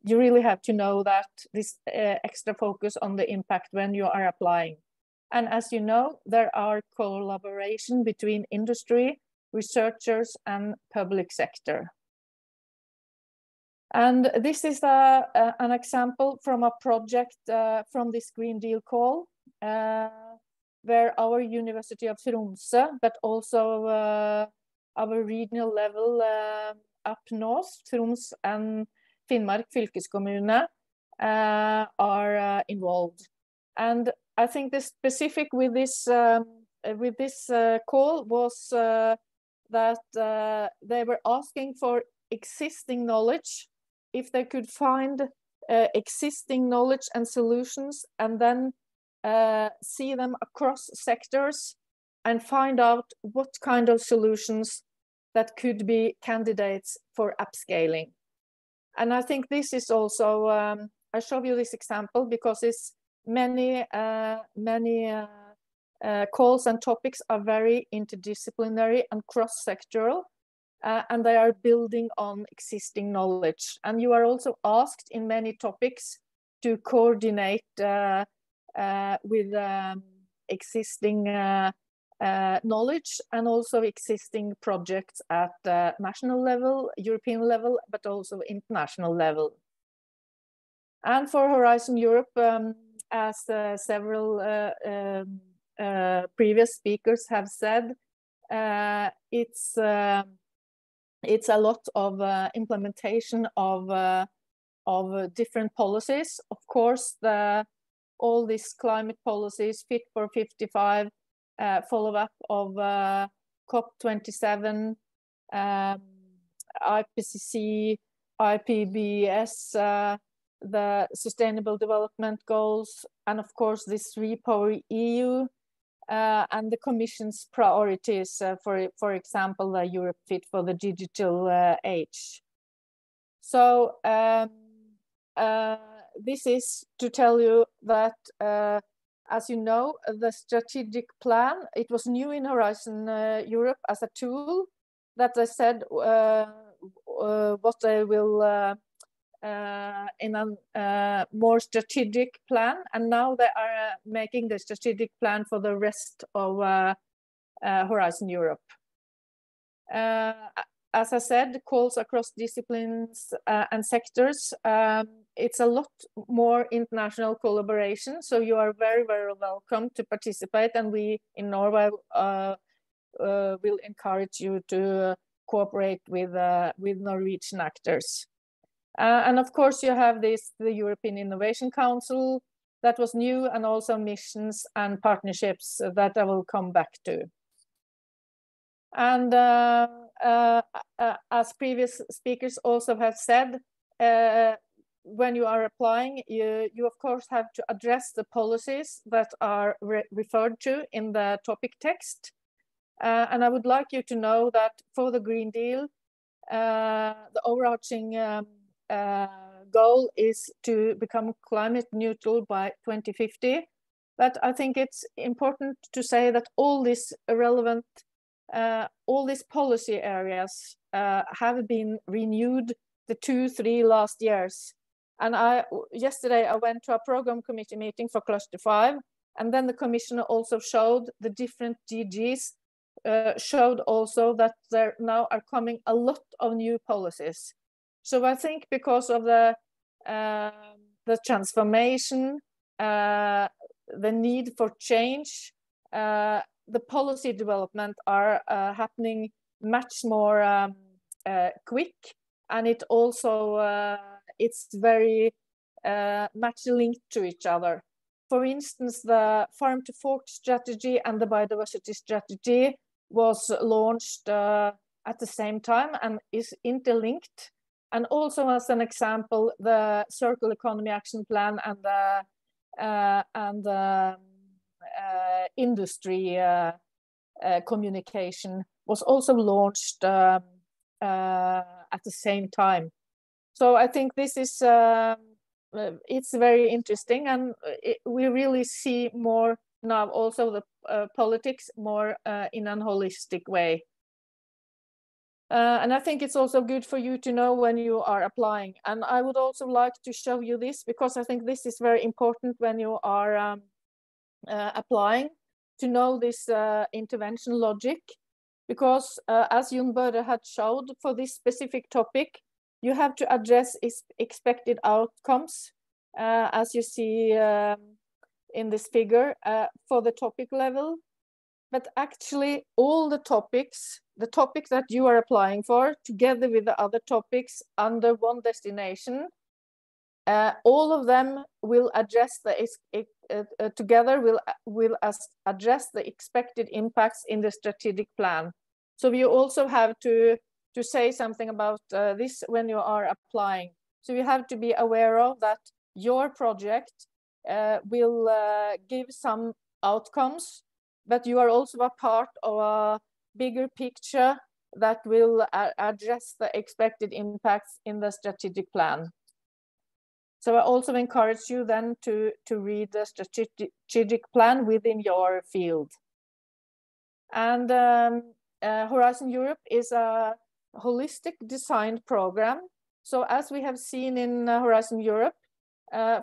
you really have to know that this extra focus on the impact when you are applying. And as you know, there are collaboration between industry, researchers, and public sector. And this is an example from a project from this Green Deal call, where our University of Tromsø, but also our regional level up north, Troms and Finnmark fylkeskommune, are involved. And I think the specific with this call was that they were asking for existing knowledge, if they could find existing knowledge and solutions, and then see them across sectors and find out what kind of solutions that could be candidates for upscaling. And I think this is also, I show you this example because it's many calls and topics are very interdisciplinary and cross-sectoral. And they are building on existing knowledge. And you are also asked in many topics to coordinate with existing knowledge and also existing projects at national level, European level, but also international level. And for Horizon Europe, as several previous speakers have said, it's it's a lot of implementation of different policies. Of course, all these climate policies, Fit for 55, follow-up of COP27, IPCC, IPBES, the Sustainable Development Goals, and of course this Repower EU, and the Commission's priorities, for example, the Europe Fit for the Digital Age. So this is to tell you that, as you know, the strategic plan, it was new in Horizon Europe as a tool that I said what they will in a more strategic plan, and now they are making the strategic plan for the rest of Horizon Europe. As I said, calls across disciplines and sectors. It's a lot more international collaboration, so you are very, very welcome to participate, and we in Norway will encourage you to cooperate with Norwegian actors. And of course, you have the European Innovation Council that was new, and also missions and partnerships that I will come back to. And as previous speakers also have said, when you are applying, you of course have to address the policies that are referred to in the topic text. And I would like you to know that for the Green Deal, the overarching goal is to become climate neutral by 2050. But I think it's important to say that all these relevant, all these policy areas have been renewed the 2-3 last years. And yesterday I went to a program committee meeting for Cluster 5, and then the Commissioner also showed the different DGs, showed also that there now are coming a lot of new policies. So I think because of the transformation, the need for change, the policy development are happening much more quick, and it also it's very much linked to each other. For instance, the farm to fork strategy and the biodiversity strategy was launched at the same time and is interlinked. And also, as an example, the Circular Economy Action Plan and the industry communication was also launched at the same time. So I think this is it's very interesting, and we really see more now also the politics more in a holistic way. And I think it's also good for you to know when you are applying. And I would also like to show you this, because I think this is very important when you are applying, to know this intervention logic. Because as Jon Børre had showed, for this specific topic, you have to address expected outcomes, as you see in this figure, for the topic level. But actually all the topics that you are applying for, together with the other topics under one destination, all of them will address together will address the expected impacts in the strategic plan. So you also have to say something about this when you are applying. So you have to be aware of that your project will give some outcomes, but you are also a part of a bigger picture that will address the expected impacts in the strategic plan. So I also encourage you then to read the strategic plan within your field. And Horizon Europe is a holistic design program. So as we have seen in Horizon Europe,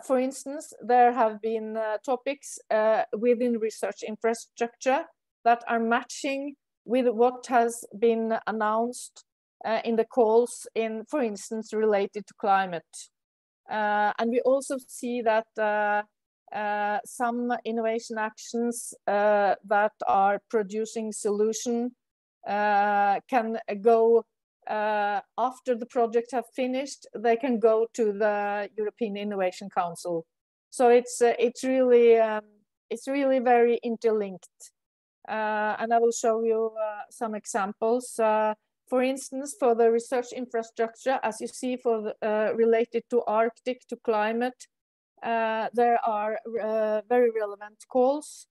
for instance, there have been topics within research infrastructure that are matching with what has been announced in the calls in, for instance, related to climate. And we also see that some innovation actions that are producing solution can go after the project have finished, they can go to the European Innovation Council. So it's really very interlinked. And I will show you some examples. For instance, for the research infrastructure, as you see, for the, related to Arctic, to climate, there are very relevant calls.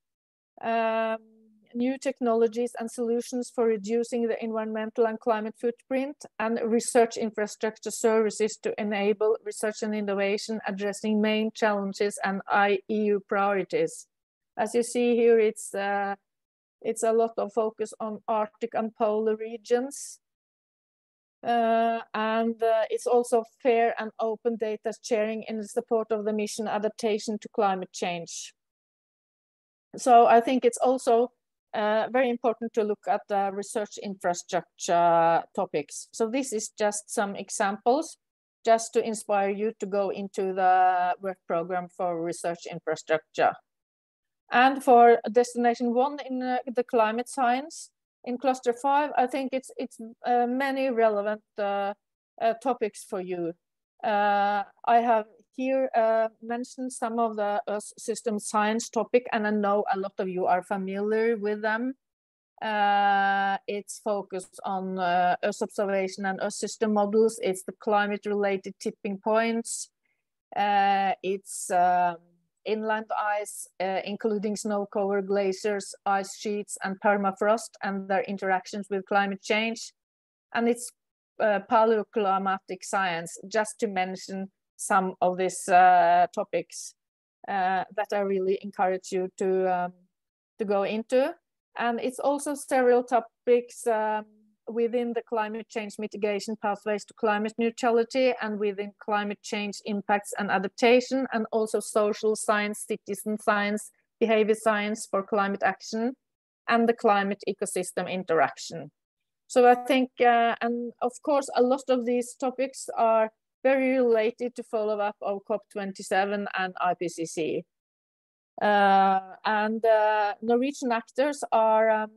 New technologies and solutions for reducing the environmental and climate footprint, and research infrastructure services to enable research and innovation addressing main challenges and EU priorities. As you see here, it's a lot of focus on Arctic and polar regions. And it's also fair and open data sharing in the support of the mission adaptation to climate change. So I think it's also very important to look at the research infrastructure topics. So this is just some examples, just to inspire you to go into the work program for research infrastructure. And for destination 1 in the climate science, in cluster 5, I think it's many relevant topics for you. I have here mentioned some of the Earth system science topic, and I know a lot of you are familiar with them. It's focused on Earth observation and Earth system models. It's the climate-related tipping points. It's inland ice, including snow-covered glaciers, ice sheets, and permafrost, and their interactions with climate change. And it's paleoclimatic science, just to mention some of these topics that I really encourage you to go into. And it's also several topics within the climate change mitigation pathways to climate neutrality, and within climate change impacts and adaptation, and also social science, citizen science, behavior science for climate action, and the climate ecosystem interaction. So I think, and of course, a lot of these topics are very related to follow-up of COP27 and IPCC. And Norwegian actors are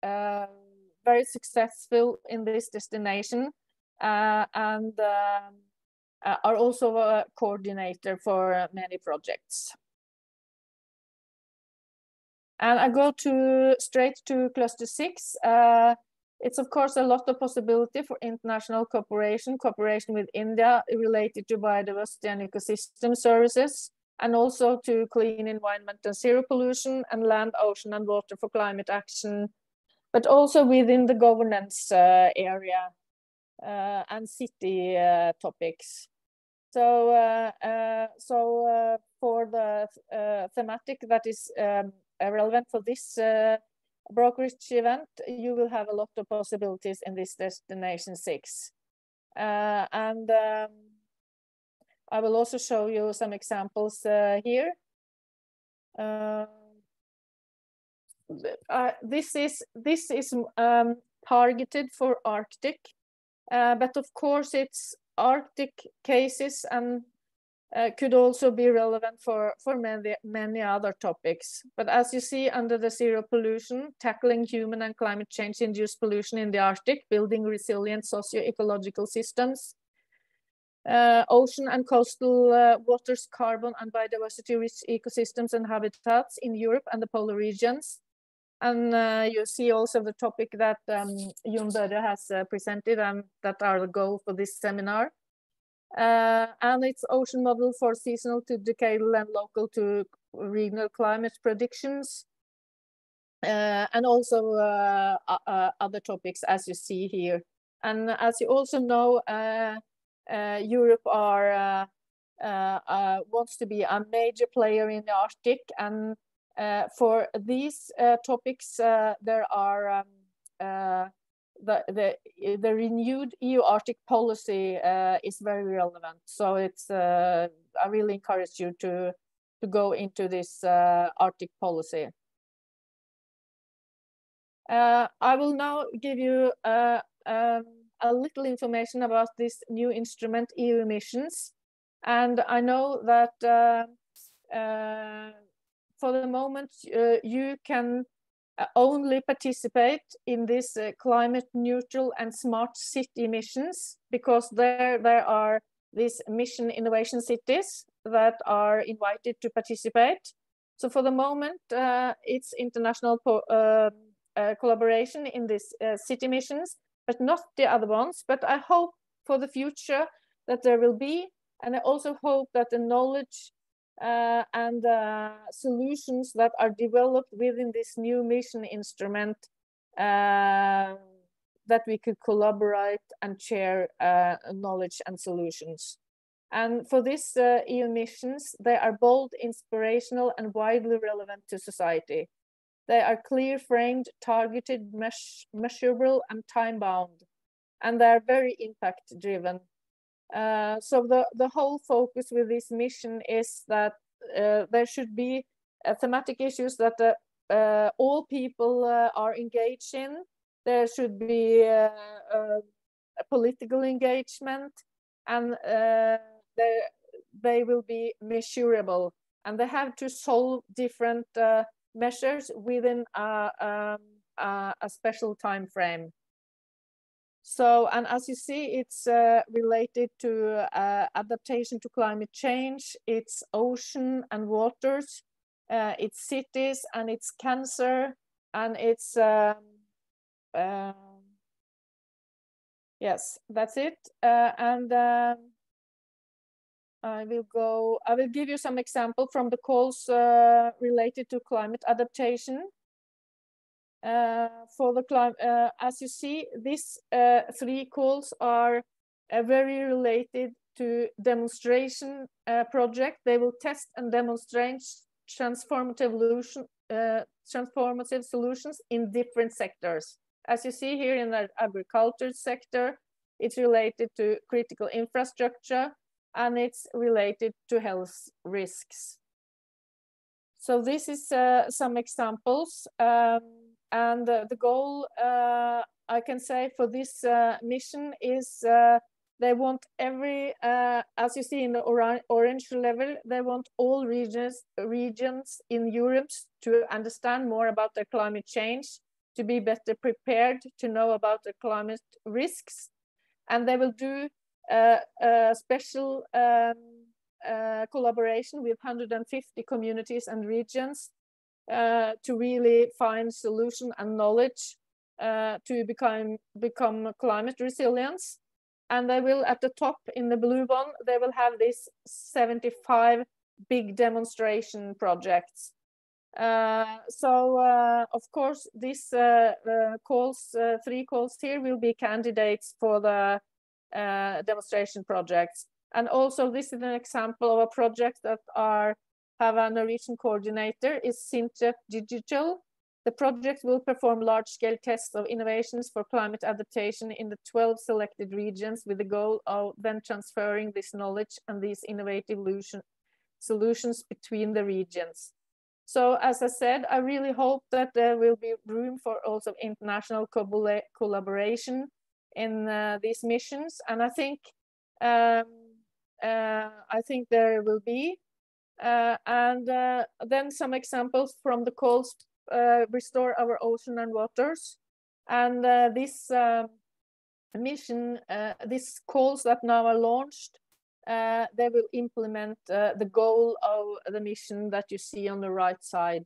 very successful in this destination, and are also a coordinator for many projects. And I go straight to cluster 6. It's of course a lot of possibility for international cooperation with India related to biodiversity and ecosystem services, and also to clean environment and zero pollution, and land, ocean, and water for climate action, but also within the governance area and city topics. So, for the thematic that is relevant for this brokerage event, you will have a lot of possibilities in this destination 6. And I will also show you some examples here. This is targeted for Arctic, but of course it's Arctic cases, and could also be relevant for many other topics. But as you see under the zero pollution, tackling human and climate change induced pollution in the Arctic, building resilient socio-ecological systems, ocean and coastal waters, carbon and biodiversity rich ecosystems and habitats in Europe and the polar regions. And you see also the topic that Jon Børre has presented, and that are the goal for this seminar. And it's ocean model for seasonal to decadal and local to regional climate predictions. And also other topics, as you see here. And as you also know, Europe wants to be a major player in the Arctic, and for these topics, there are the renewed EU Arctic policy is very relevant. So it's I really encourage you to go into this Arctic policy. I will now give you a little information about this new instrument, EU emissions. And I know that for the moment, you can only participate in this climate neutral and smart city missions, because there are these mission innovation cities that are invited to participate. So for the moment, it's international collaboration in these city missions, but not the other ones. But I hope for the future that there will be, and I also hope that the knowledge and solutions that are developed within this new mission instrument, that we could collaborate and share knowledge and solutions. And for these EU missions, they are bold, inspirational, and widely relevant to society. They are clear framed, targeted, measurable, and time-bound, and they are very impact-driven. So the whole focus with this mission is that there should be thematic issues that all people are engaged in. There should be a political engagement, and they will be measurable, and they have to solve different measures within a special time frame. So, and as you see, it's related to adaptation to climate change, it's ocean and waters, it's cities, and it's cancer, and it's yes, that's it. I will give you some example from the calls related to climate adaptation. For the climate, as you see, these 3 calls are very related to demonstration project. They will test and demonstrate transformative solutions in different sectors. As you see here in the agriculture sector, it's related to critical infrastructure, and it's related to health risks. So this is some examples. And the goal, I can say, for this mission is they want every, as you see in the orange level, they want all regions in Europe to understand more about the climate change, to be better prepared, to know about the climate risks. And they will do a special collaboration with 150 communities and regions to really find solution and knowledge to become climate resilience. And they will, at the top in the blue one, they will have these 75 big demonstration projects. Of course, these 3 calls here will be candidates for the demonstration projects. And also this is an example of a project that have a Norwegian coordinator, is Sintef Digital. The project will perform large-scale tests of innovations for climate adaptation in the 12 selected regions, with the goal of then transferring this knowledge and these innovative solutions between the regions. So as I said, I really hope that there will be room for also international collaboration in these missions, and I think there will be. Then some examples from the calls, Restore Our Ocean and Waters. And this mission, these calls that now are launched, they will implement the goal of the mission that you see on the right side.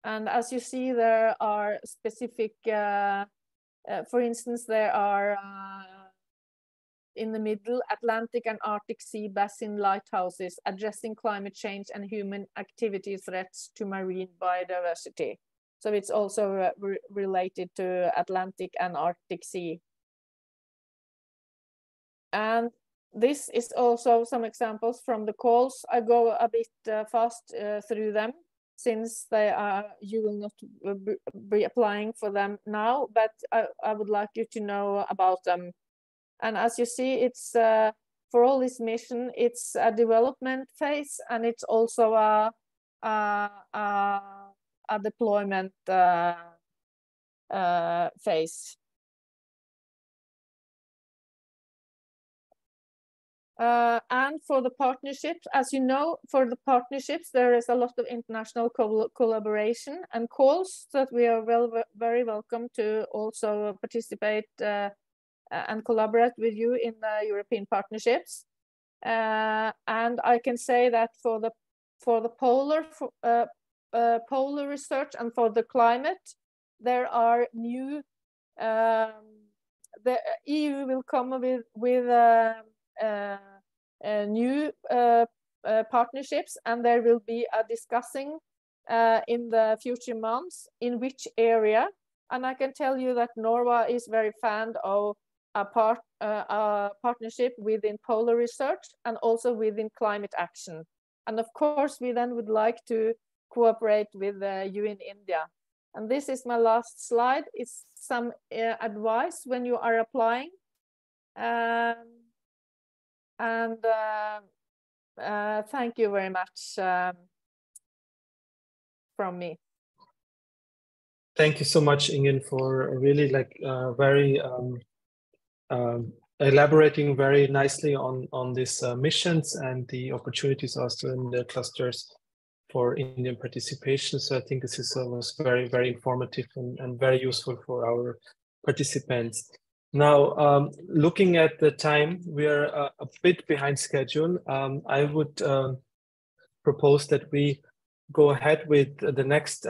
And as you see, there are specific, for instance, there are in the middle, Atlantic and Arctic Sea Basin lighthouses addressing climate change and human activity threats to marine biodiversity. So it's also related to Atlantic and Arctic Sea. And this is also some examples from the calls. I go a bit fast through them, since they are, you will not be applying for them now, but I would like you to know about them. And as you see, it's for all this mission, it's a development phase, and it's also a deployment phase. And for the partnerships, as you know, for the partnerships, there is a lot of international collaboration and calls that we are very welcome to also participate and collaborate with you in the European partnerships. And I can say that for the polar research and for the climate, there are new. The EU will come with new partnerships, and there will be a discussing in the future months in which area. And I can tell you that Norway is very fan of a partnership within polar research and also within climate action. And of course, we then would like to cooperate with you in India. And this is my last slide. It's some advice when you are applying. Thank you very much from me. Thank you so much, Ingen, for really very elaborating very nicely on these missions and the opportunities also in the clusters for Indian participation. So I think this was very, very informative and very useful for our participants. Now, looking at the time, we are a bit behind schedule. I would propose that we go ahead with the next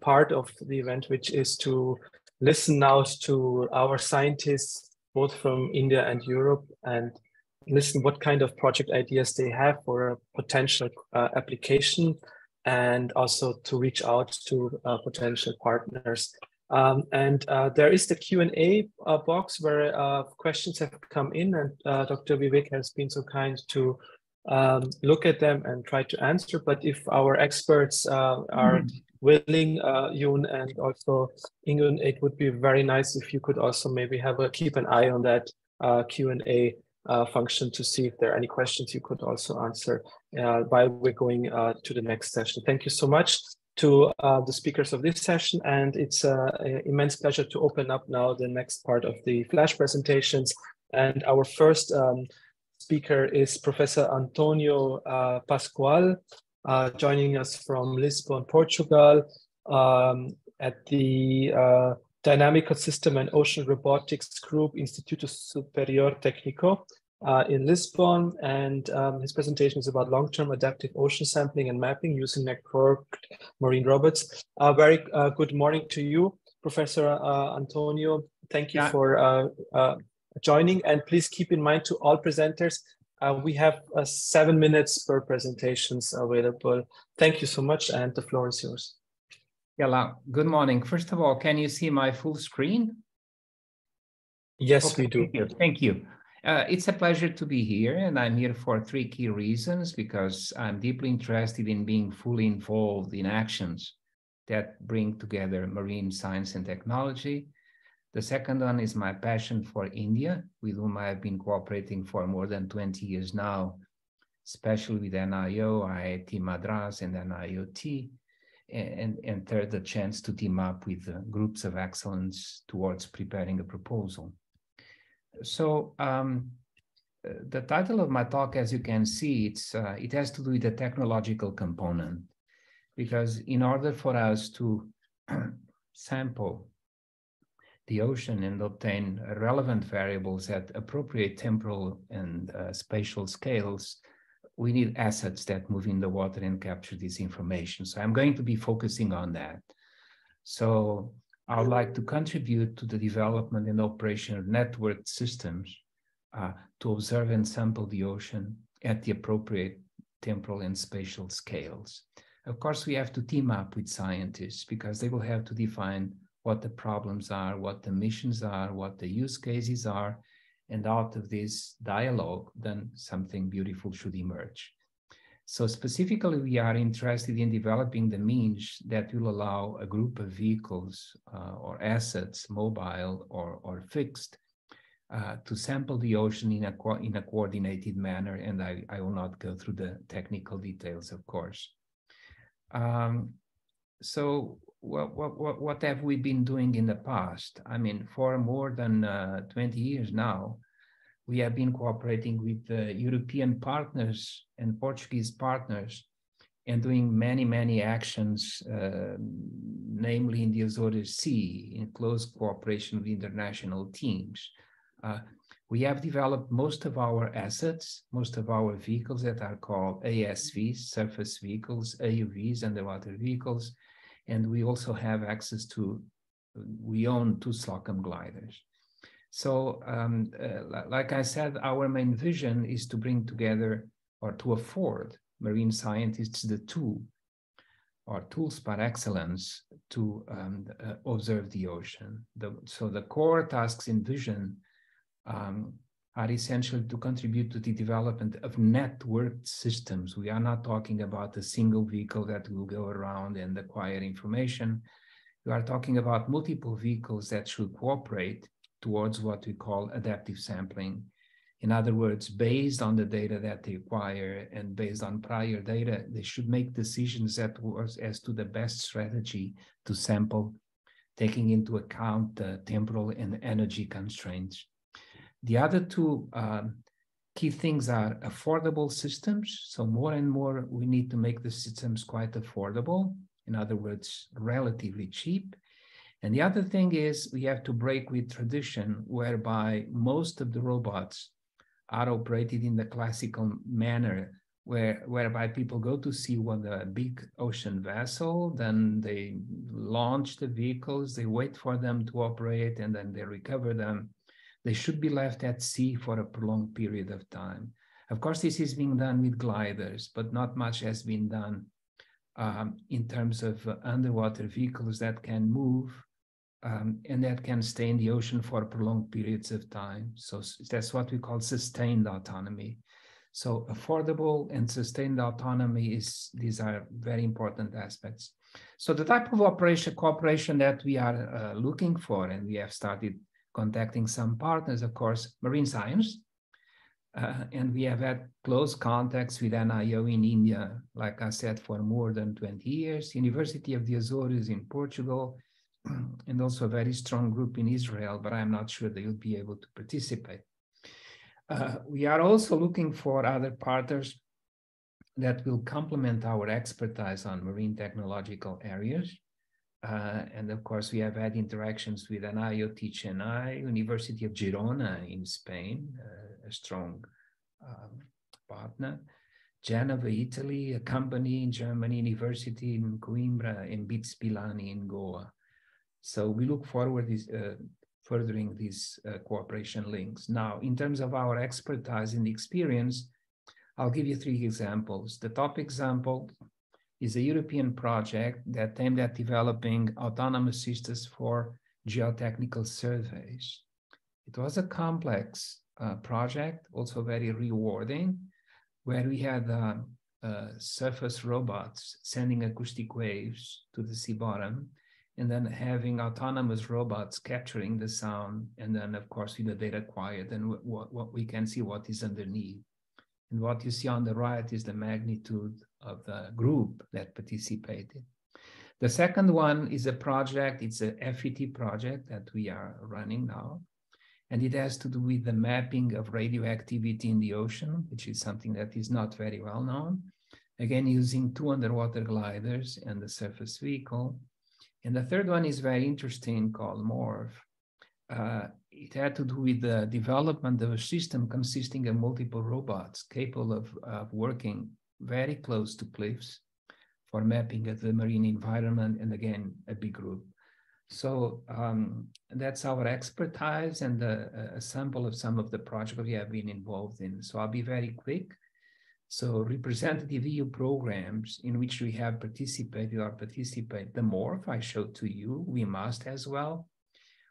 part of the event, which is to listen now to our scientists, both from India and Europe, and listen what kind of project ideas they have for a potential application, and also to reach out to potential partners. There is the Q&A box where questions have come in, and Dr. Vivek has been so kind to look at them and try to answer. But if our experts are willing, Yoon and also Ingun, it would be very nice if you could also maybe keep an eye on that Q&A function to see if there are any questions you could also answer while we're going to the next session. Thank you so much to the speakers of this session, and it's an immense pleasure to open up now the next part of the flash presentations. And our first speaker is Professor Antonio Pascual, joining us from Lisbon, Portugal, at the Dynamical System and Ocean Robotics Group, Instituto Superior Técnico in Lisbon. And his presentation is about long-term adaptive ocean sampling and mapping using networked marine robots. Very good morning to you, Professor Antonio. Thank you for joining, and please keep in mind to all presenters, we have 7 minutes per presentations available. Thank you so much, and the floor is yours. Yala, good morning. First of all, can you see my full screen? Yes, okay, we do. Thank you. It's a pleasure to be here, and I'm here for 3 key reasons, because I'm deeply interested in being fully involved in actions that bring together marine science and technology. The second one is my passion for India, with whom I have been cooperating for more than 20 years now, especially with NIO, IIT Madras, and NIOT. And third, the chance to team up with groups of excellence towards preparing a proposal. So the title of my talk, as you can see, it has to do with the technological component, because in order for us to sample the ocean and obtain relevant variables at appropriate temporal and spatial scales, we need assets that move in the water and capture this information. So I'm going to be focusing on that. So I would like to contribute to the development and operation of networked systems to observe and sample the ocean at the appropriate temporal and spatial scales. Of course, we have to team up with scientists, because they will have to define what the problems are, what the missions are, what the use cases are, and out of this dialogue, then something beautiful should emerge. So specifically, we are interested in developing the means that will allow a group of vehicles or assets, mobile or fixed, to sample the ocean in a coordinated manner. And I will not go through the technical details, of course. So what have we been doing in the past? I mean, for more than 20 years now, we have been cooperating with the European partners and Portuguese partners and doing many, many actions, namely in the Azores Sea, in close cooperation with international teams. We have developed most of our assets, most of our vehicles that are called ASVs, surface vehicles, EUVs, underwater vehicles, and we also have access to, we own 2 Slocum gliders. So, like I said, our main vision is to bring together or to afford marine scientists the tool or tools par excellence to observe the ocean. So the core tasks in vision are essential to contribute to the development of networked systems. We are not talking about a single vehicle that will go around and acquire information. We are talking about multiple vehicles that should cooperate towards what we call adaptive sampling. In other words, based on the data that they acquire and based on prior data, they should make decisions as to the best strategy to sample, taking into account the temporal and energy constraints. The other 2 key things are affordable systems. So more and more, we need to make the systems quite affordable. In other words, relatively cheap. And the other thing is we have to break with tradition whereby most of the robots are operated in the classical manner whereby people go to sea with a big ocean vessel, then they launch the vehicles, they wait for them to operate, and then they recover them. They should be left at sea for a prolonged period of time. Of course, this is being done with gliders, but not much has been done in terms of underwater vehicles that can move and that can stay in the ocean for prolonged periods of time. So that's what we call sustained autonomy. So affordable and sustained autonomy these are very important aspects. So the type of cooperation that we are looking for, and we have started contacting some partners, of course, marine science, and we have had close contacts with NIO in India, like I said, for more than 20 years, University of the Azores in Portugal, and also a very strong group in Israel, but I'm not sure they will be able to participate. We are also looking for other partners that will complement our expertise on marine technological areas. And of course, we have had interactions with NIO Chennai, University of Girona in Spain, a strong partner, Genova, Italy, a company in Germany, University in Coimbra, and BITS Pilani in Goa. So we look forward to furthering these cooperation links. Now, in terms of our expertise and experience, I'll give you 3 examples. The top example is a European project that aimed at developing autonomous systems for geotechnical surveys. It was a complex project, also very rewarding, where we had surface robots sending acoustic waves to the sea bottom, and then having autonomous robots capturing the sound, and then, of course, with the data acquired, and what we can see what is underneath. And what you see on the right is the magnitude of the group that participated. The second one is a project, it's a FET project that we are running now, and it has to do with the mapping of radioactivity in the ocean, which is something that is not very well known. Again, using 2 underwater gliders and the surface vehicle. And the third one is very interesting, called MORPH. It had to do with the development of a system consisting of multiple robots capable of working very close to cliffs for mapping of the marine environment, and again, a big group. So that's our expertise and a sample of some of the projects we have been involved in. So I'll be very quick. So representative EU programs in which we have participated or participate, the MORPH I showed to you, we must as well.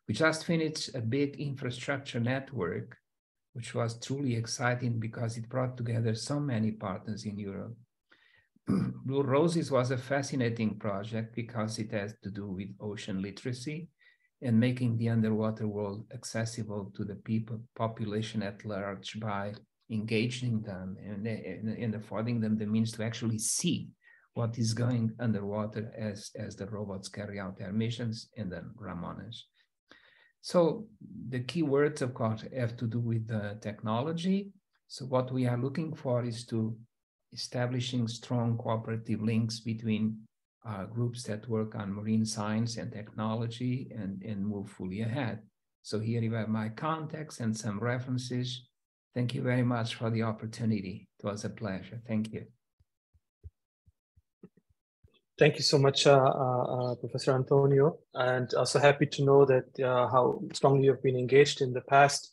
We just finished a big infrastructure network, which was truly exciting because it brought together so many partners in Europe. Blue Roses was a fascinating project because it has to do with ocean literacy and making the underwater world accessible to the population at large by engaging them and affording them the means to actually see what is going underwater as the robots carry out their missions, and then Ramones. So the key words, of course, have to do with technology. So what we are looking for is to establishing strong cooperative links between groups that work on marine science and technology and move fully ahead. So here you have my contacts and some references. Thank you very much for the opportunity. It was a pleasure. Thank you. Thank you so much, Professor Antonio, and also happy to know that how strongly you've been engaged in the past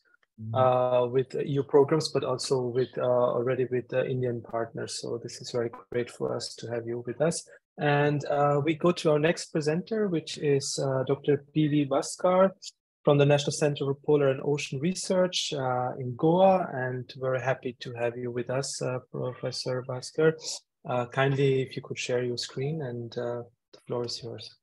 with EU programs, but also with already with Indian partners. So this is very great for us to have you with us. And we go to our next presenter, which is Dr. P.V. Bhaskar from the National Center for Polar and Ocean Research in Goa. And very happy to have you with us, Professor Bhaskar. Kindly, if you could share your screen, and the floor is yours.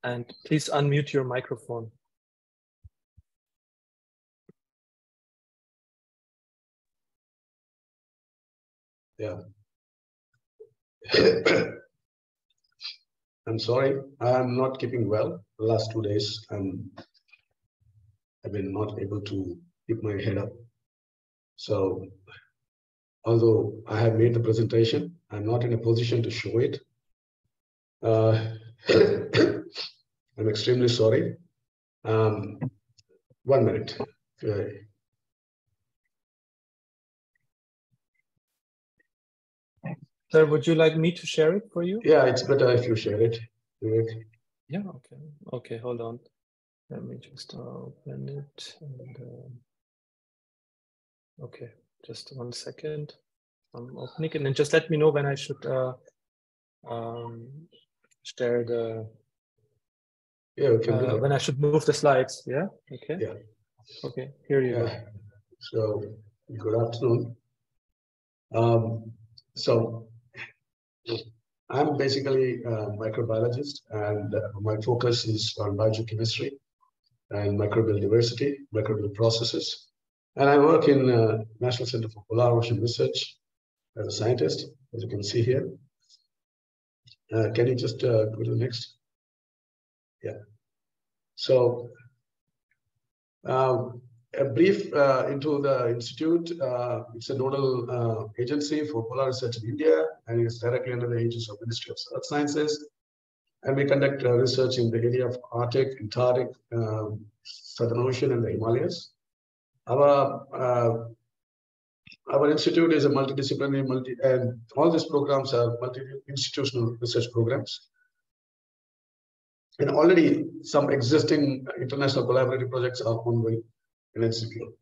And please unmute your microphone. Yeah. I'm sorry, I'm not keeping well the last 2 days. I've been not able to keep my head up. So, although I have made the presentation, I'm not in a position to show it. I'm extremely sorry. 1 minute. Sir, would you like me to share it for you? Yeah, it's better if you share it. Yeah, okay. Okay, hold on. Let me just open it. And, okay, just 1 second. I'm opening it, and then just let me know when I should share the. Yeah, we can do that. When I should move the slides. Yeah. Okay. Yeah. Okay. Here you go. So, good afternoon. So, I'm basically a microbiologist, and my focus is on biogeochemistry and microbial diversity, microbial processes. And I work in National Center for Polar Ocean Research as a scientist, as you can see here. Can you just go to the next? Yeah. So, a brief into the institute. It's a nodal agency for polar research in India, and it's directly under the aegis of Ministry of Earth Sciences. And we conduct research in the area of Arctic, Antarctic, Southern Ocean, and the Himalayas. Our institute is a multidisciplinary, and all these programs are multi-institutional research programs. And already some existing international collaborative projects are ongoing in institute.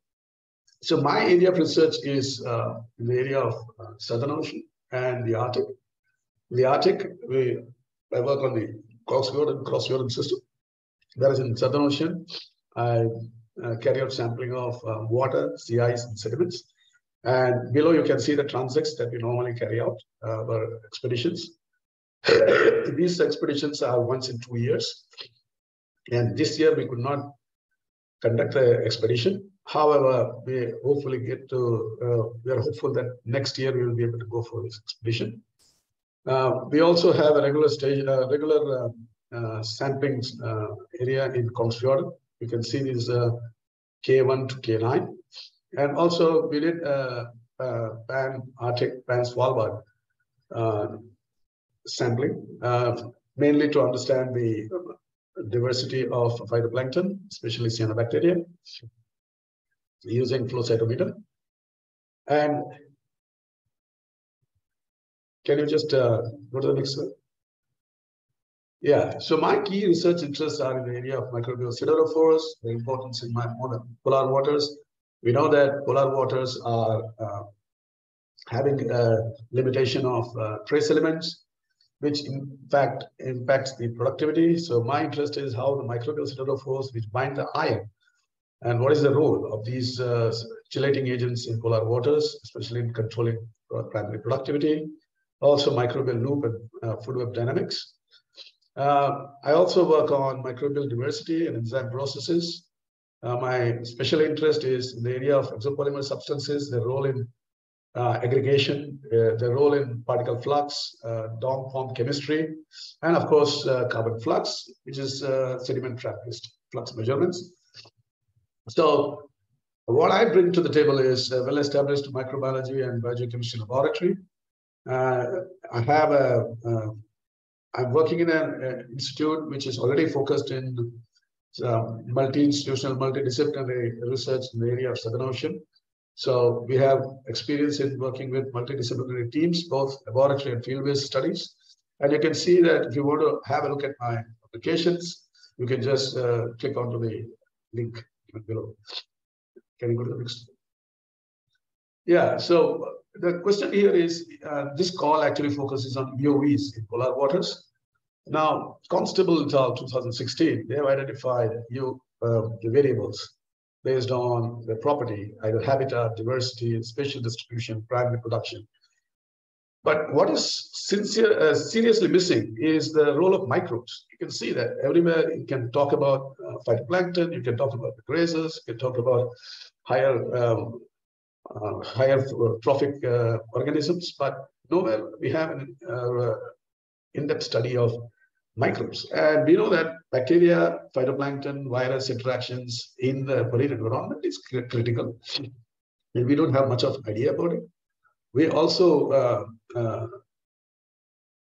So my area of research is in the area of Southern Ocean and the Arctic. The Arctic, I work on the Coxfield and Cross-Europe system. Whereas in Southern Ocean, I carry out sampling of water, sea ice, and sediments. And below you can see the transects that we normally carry out our expeditions. These expeditions are once in 2 years. And this year we could not conduct the expedition. However, we hopefully get to, we are hopeful that next year we will be able to go for this expedition. We also have a regular sampling area in Kongsfjord. You can see this K1 to K9. And also we did Pan-Arctic, Pan-Svalbard sampling, mainly to understand the diversity of phytoplankton, especially cyanobacteria, using flow cytometer. And can you just go to the next slide? Yeah, so my key research interests are in the area of microbial siderophores, the importance in polar waters. We know that polar waters are having a limitation of trace elements, which in fact impacts the productivity. So my interest is how the microbial siderophores which bind the iron, and what is the role of these chelating agents in polar waters, especially in controlling primary productivity, also microbial loop and food web dynamics. I also work on microbial diversity and enzyme processes. My special interest is in the area of exopolymer substances, their role in aggregation, the role in particle flux, DOM form chemistry, and of course, carbon flux, which is sediment trap-based flux measurements. So what I bring to the table is a well-established microbiology and biogeochemistry laboratory. I'm working in an institute which is already focused in multi-institutional, multidisciplinary research in the area of Southern Ocean. So we have experience in working with multidisciplinary teams, both laboratory and field-based studies. And you can see that if you want to have a look at my applications, you can just click onto the link below. Can you go to the next? Yeah, so the question here is, this call actually focuses on EOVs in polar waters. Now, Constable et al. 2016, they have identified the variables based on the property, either habitat, diversity, spatial distribution, primary production. But what is seriously missing is the role of microbes. You can see that everywhere you can talk about phytoplankton, you can talk about the grazers, you can talk about higher trophic organisms, but nowhere we have an in-depth study of microbes. And we know that bacteria, phytoplankton, virus interactions in the marine environment is critical. And we don't have much of an idea about it. We also,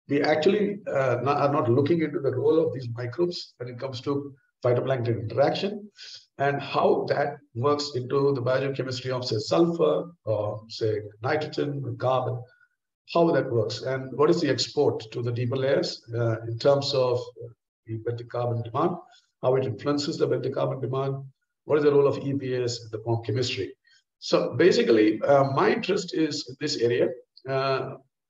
we actually are not looking into the role of these microbes when it comes to phytoplankton interaction and how that works into the biogeochemistry of, say, sulfur or, say, nitrogen, carbon, how that works, and what is the export to the deeper layers in terms of the benthic carbon demand, how it influences the benthic carbon demand, what is the role of EPS in the form chemistry. So basically, my interest is in this area,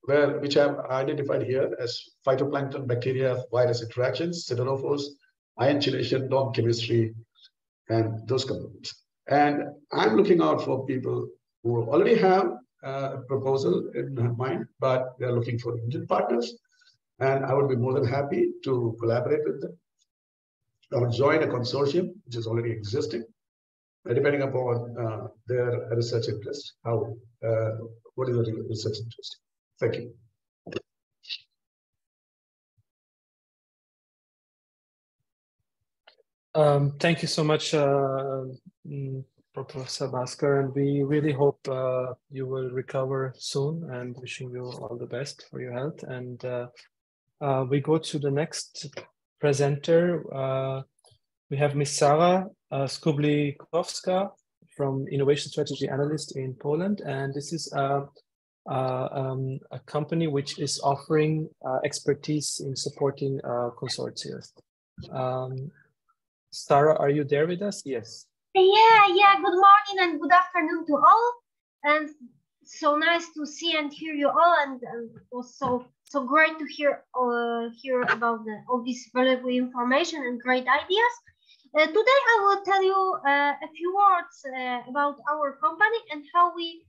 which I've identified here as phytoplankton, bacteria, virus interactions, siderophores, ion chelation, DOM chemistry, and those components. And I'm looking out for people who already have a proposal in mind, but they're looking for engine partners. And I would be more than happy to collaborate with them. I would join a consortium, which is already existing, depending upon their research interest. What is the research interest? Thank you. Thank you so much, Professor Bhaskar, and we really hope you will recover soon, and wishing you all the best for your health. And we go to the next presenter. We have Ms. Sarah Skublikowska from Innovation Strategy Analyst in Poland, and this is a company which is offering expertise in supporting consortia. Sarah, are you there with us? Yes. Yeah. Good morning and good afternoon to all. And so nice to see and hear you all. And it was so great to hear about all this valuable information and great ideas. Today I will tell you a few words about our company and how we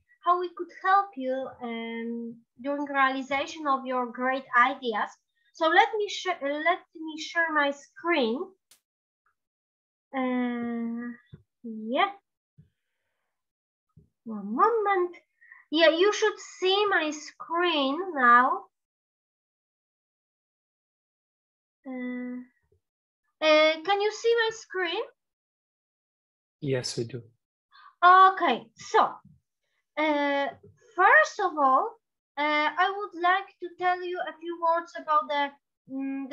could help you during realization of your great ideas. So let me share my screen. Yeah, one moment. Yeah, you should see my screen now. Can you see my screen? Yes, we do. Okay, so first of all, I would like to tell you a few words about the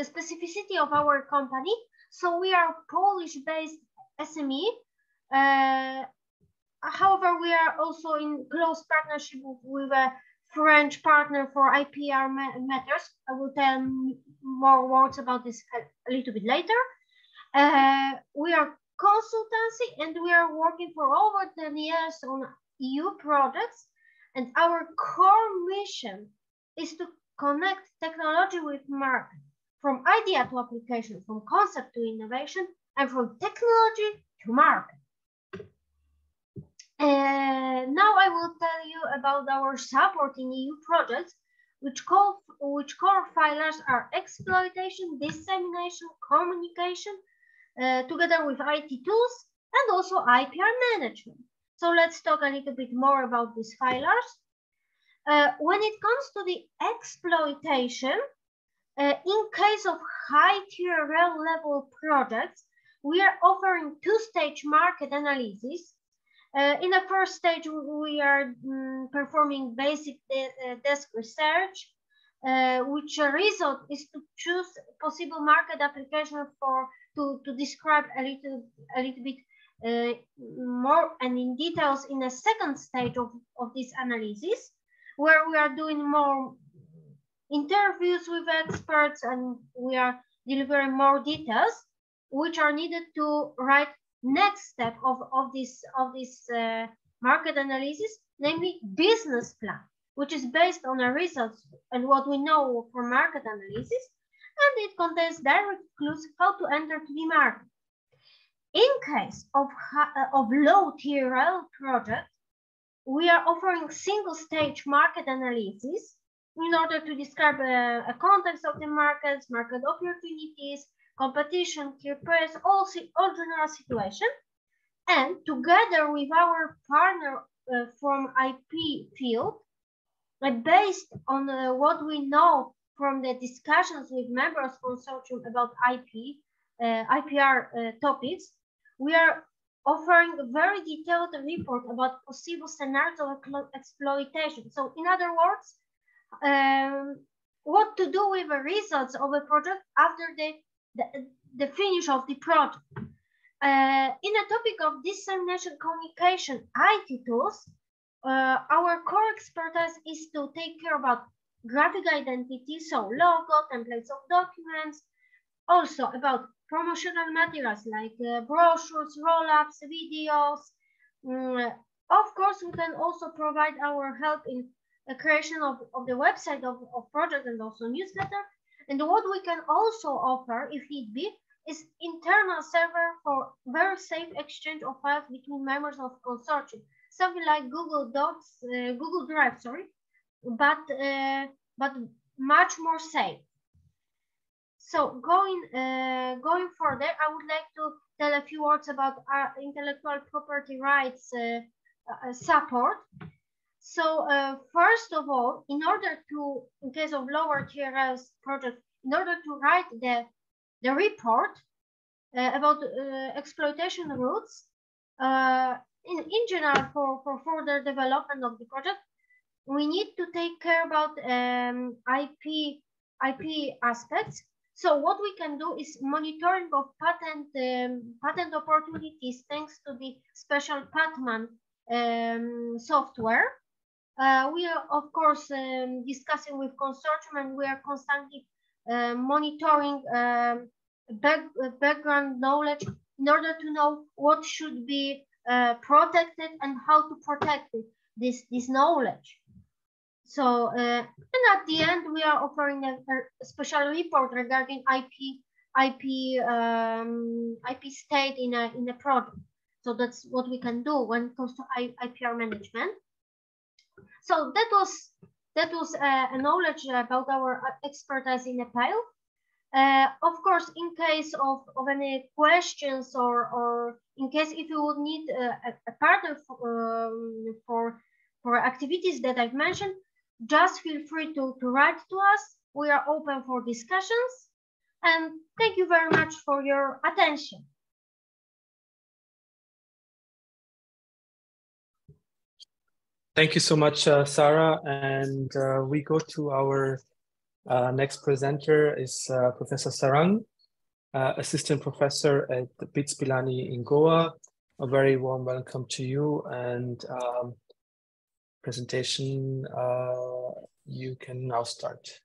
specificity of our company. So we are Polish-based SME. However, we are also in close partnership with a French partner for IPR matters. I will tell more words about this a little bit later. We are consultancy and we are working for over 10 years on EU projects. And our core mission is to connect technology with market, from idea to application, from concept to innovation, and from technology to market. Now I will tell you about our support in EU projects, which core pillars are exploitation, dissemination, communication, together with IT tools, and also IPR management. So let's talk a little bit more about these pillars. When it comes to the exploitation, in case of high TRL level projects, we are offering two-stage market analysis. In the first stage, we are performing basic desk research, which result is to choose possible market application to describe a little bit more and in details in a second stage of this analysis, where we are doing more interviews with experts and we are delivering more details, which are needed to write next step of this market analysis, namely business plan, which is based on the results and what we know from market analysis, and it contains direct clues how to enter to the market. In case of low TRL project, we are offering single stage market analysis in order to describe a context of the markets, market opportunities, competition, key price, all general situation. And together with our partner from IP field, based on what we know from the discussions with members consortium about IPR topics, we are offering a very detailed report about possible scenarios of exploitation. So in other words, what to do with the results of a project after the finish of the project. In the topic of dissemination communication IT tools, our core expertise is to take care about graphic identity, so logo, templates of documents, also about promotional materials like brochures, roll-ups, videos. Of course, we can also provide our help in the creation of the website of project and also newsletter. And what we can also offer, if need be, is internal server for very safe exchange of files between members of consortium, something like Google Docs, Google Drive, sorry, but much more safe. So going further, I would like to tell a few words about our intellectual property rights support. So first of all, in order to, in case of lower TRLs project, in order to write the report about exploitation routes, in general for further development of the project, we need to take care about IP aspects. So what we can do is monitoring of patent opportunities thanks to the special Patman software. We are of course discussing with consortium, and we are constantly monitoring background knowledge in order to know what should be protected and how to protect it, this knowledge. So and at the end, we are offering a special report regarding IP state in a project. So that's what we can do when it comes to IPR management. So that was a knowledge about our expertise in Nepal. Of course, in case of any questions or in case if you would need a partner for activities that I've mentioned, just feel free to write to us. We are open for discussions, and thank you very much for your attention. Thank you so much, Sarah. And we go to our next presenter is Professor Sarang, Assistant Professor at the BITS Pilani in Goa. A very warm welcome to you, and presentation, you can now start.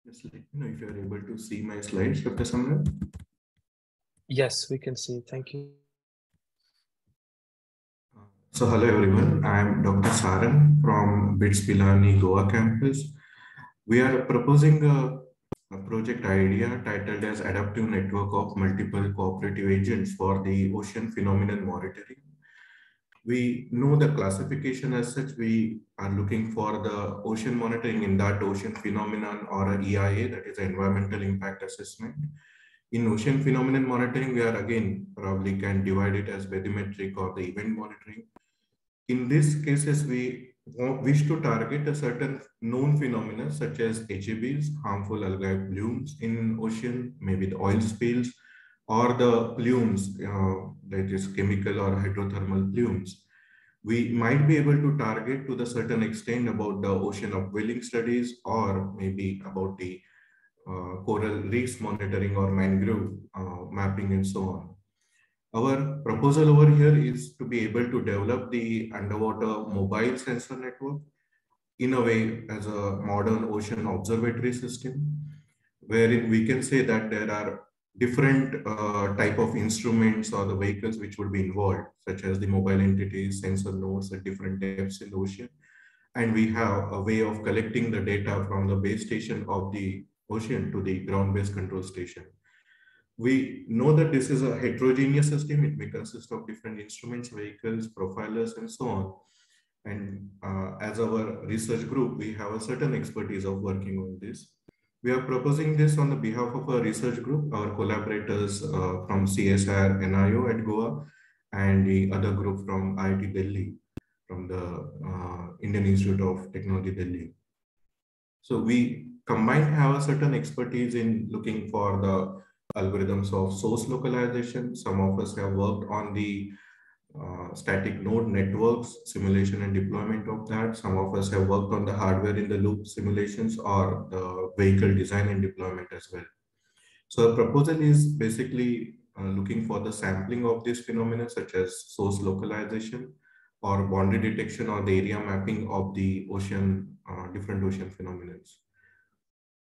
Just let me know if you're able to see my slides, Dr. Samrat. Yes, we can see. Thank you. So hello everyone, I am Dr. Sarang from BITS Pilani Goa campus. We are proposing a project idea titled as Adaptive Network of Multiple Cooperative Agents for the Ocean Phenomenon Monitoring. We know the classification as such. We are looking for the ocean monitoring in that ocean phenomenon, or an EIA, that is Environmental Impact Assessment. In ocean phenomenon monitoring, we are again probably can divide it as bathymetric or the event monitoring. In these cases, we wish to target a certain known phenomena such as EOVs, harmful algae blooms in ocean, maybe the oil spills, or the plumes, that is chemical or hydrothermal plumes. We might be able to target to the certain extent about the ocean upwelling studies, or maybe about the coral reefs monitoring or mangrove mapping and so on. Our proposal over here is to be able to develop the underwater mobile sensor network in a way as a modern ocean observatory system, wherein we can say that there are different type of instruments or the vehicles which would be involved, such as the mobile entities, sensor nodes at different depths in the ocean. And we have a way of collecting the data from the base station of the ocean to the ground-based control station. We know that this is a heterogeneous system. It may consist of different instruments, vehicles, profilers, and so on. And as our research group, we have a certain expertise of working on this. We are proposing this on the behalf of our research group, our collaborators from CSR NIO at Goa, and the other group from IIT Delhi, from the Indian Institute of Technology, Delhi. So we combined have a certain expertise in looking for the algorithms of source localization. Some of us have worked on the static node networks, simulation and deployment of that. Some of us have worked on the hardware in the loop simulations or the vehicle design and deployment as well. So the proposal is basically looking for the sampling of these phenomena such as source localization or boundary detection or the area mapping of the ocean, different ocean phenomena.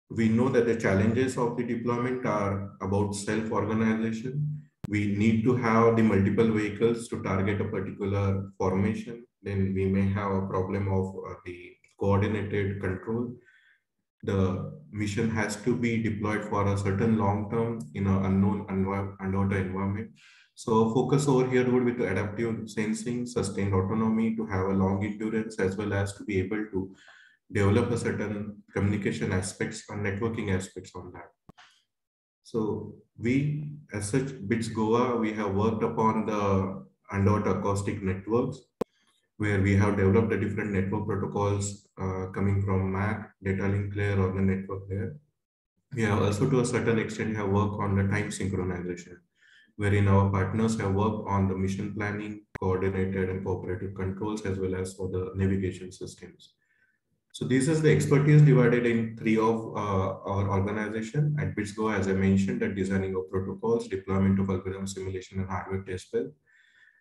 We know that the challenges of the deployment are about self-organization. We need to have the multiple vehicles to target a particular formation. Then we may have a problem of the coordinated control. The mission has to be deployed for a certain long term in an unknown underwater environment. So focus over here would be to adaptive sensing, sustained autonomy, to have a long endurance, as well as to be able to develop a certain communication aspects and networking aspects on that. So we, as such, BITS Goa, we have worked upon the underwater acoustic networks, where we have developed the different network protocols coming from MAC, data link layer, or the network layer. We have also, to a certain extent, have worked on the time synchronization, wherein our partners have worked on the mission planning, coordinated and cooperative controls, as well as for the navigation systems. So this is the expertise divided in three of our organization. At BITS Goa, as I mentioned, that designing of protocols, deployment of algorithm simulation and hardware test bed.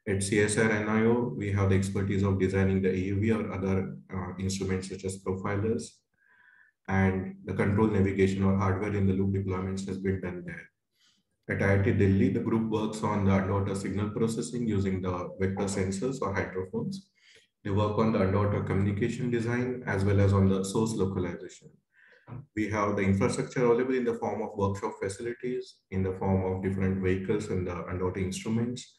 At CSR NIO, we have the expertise of designing the EUV or other instruments such as profilers, and the control navigation or hardware in the loop deployments has been done there. At IIT Delhi, the group works on the underwater signal processing using the vector sensors or hydrophones. They work on the underwater communication design as well as on the source localization. We have the infrastructure available in the form of workshop facilities, in the form of different vehicles and the underwater instruments.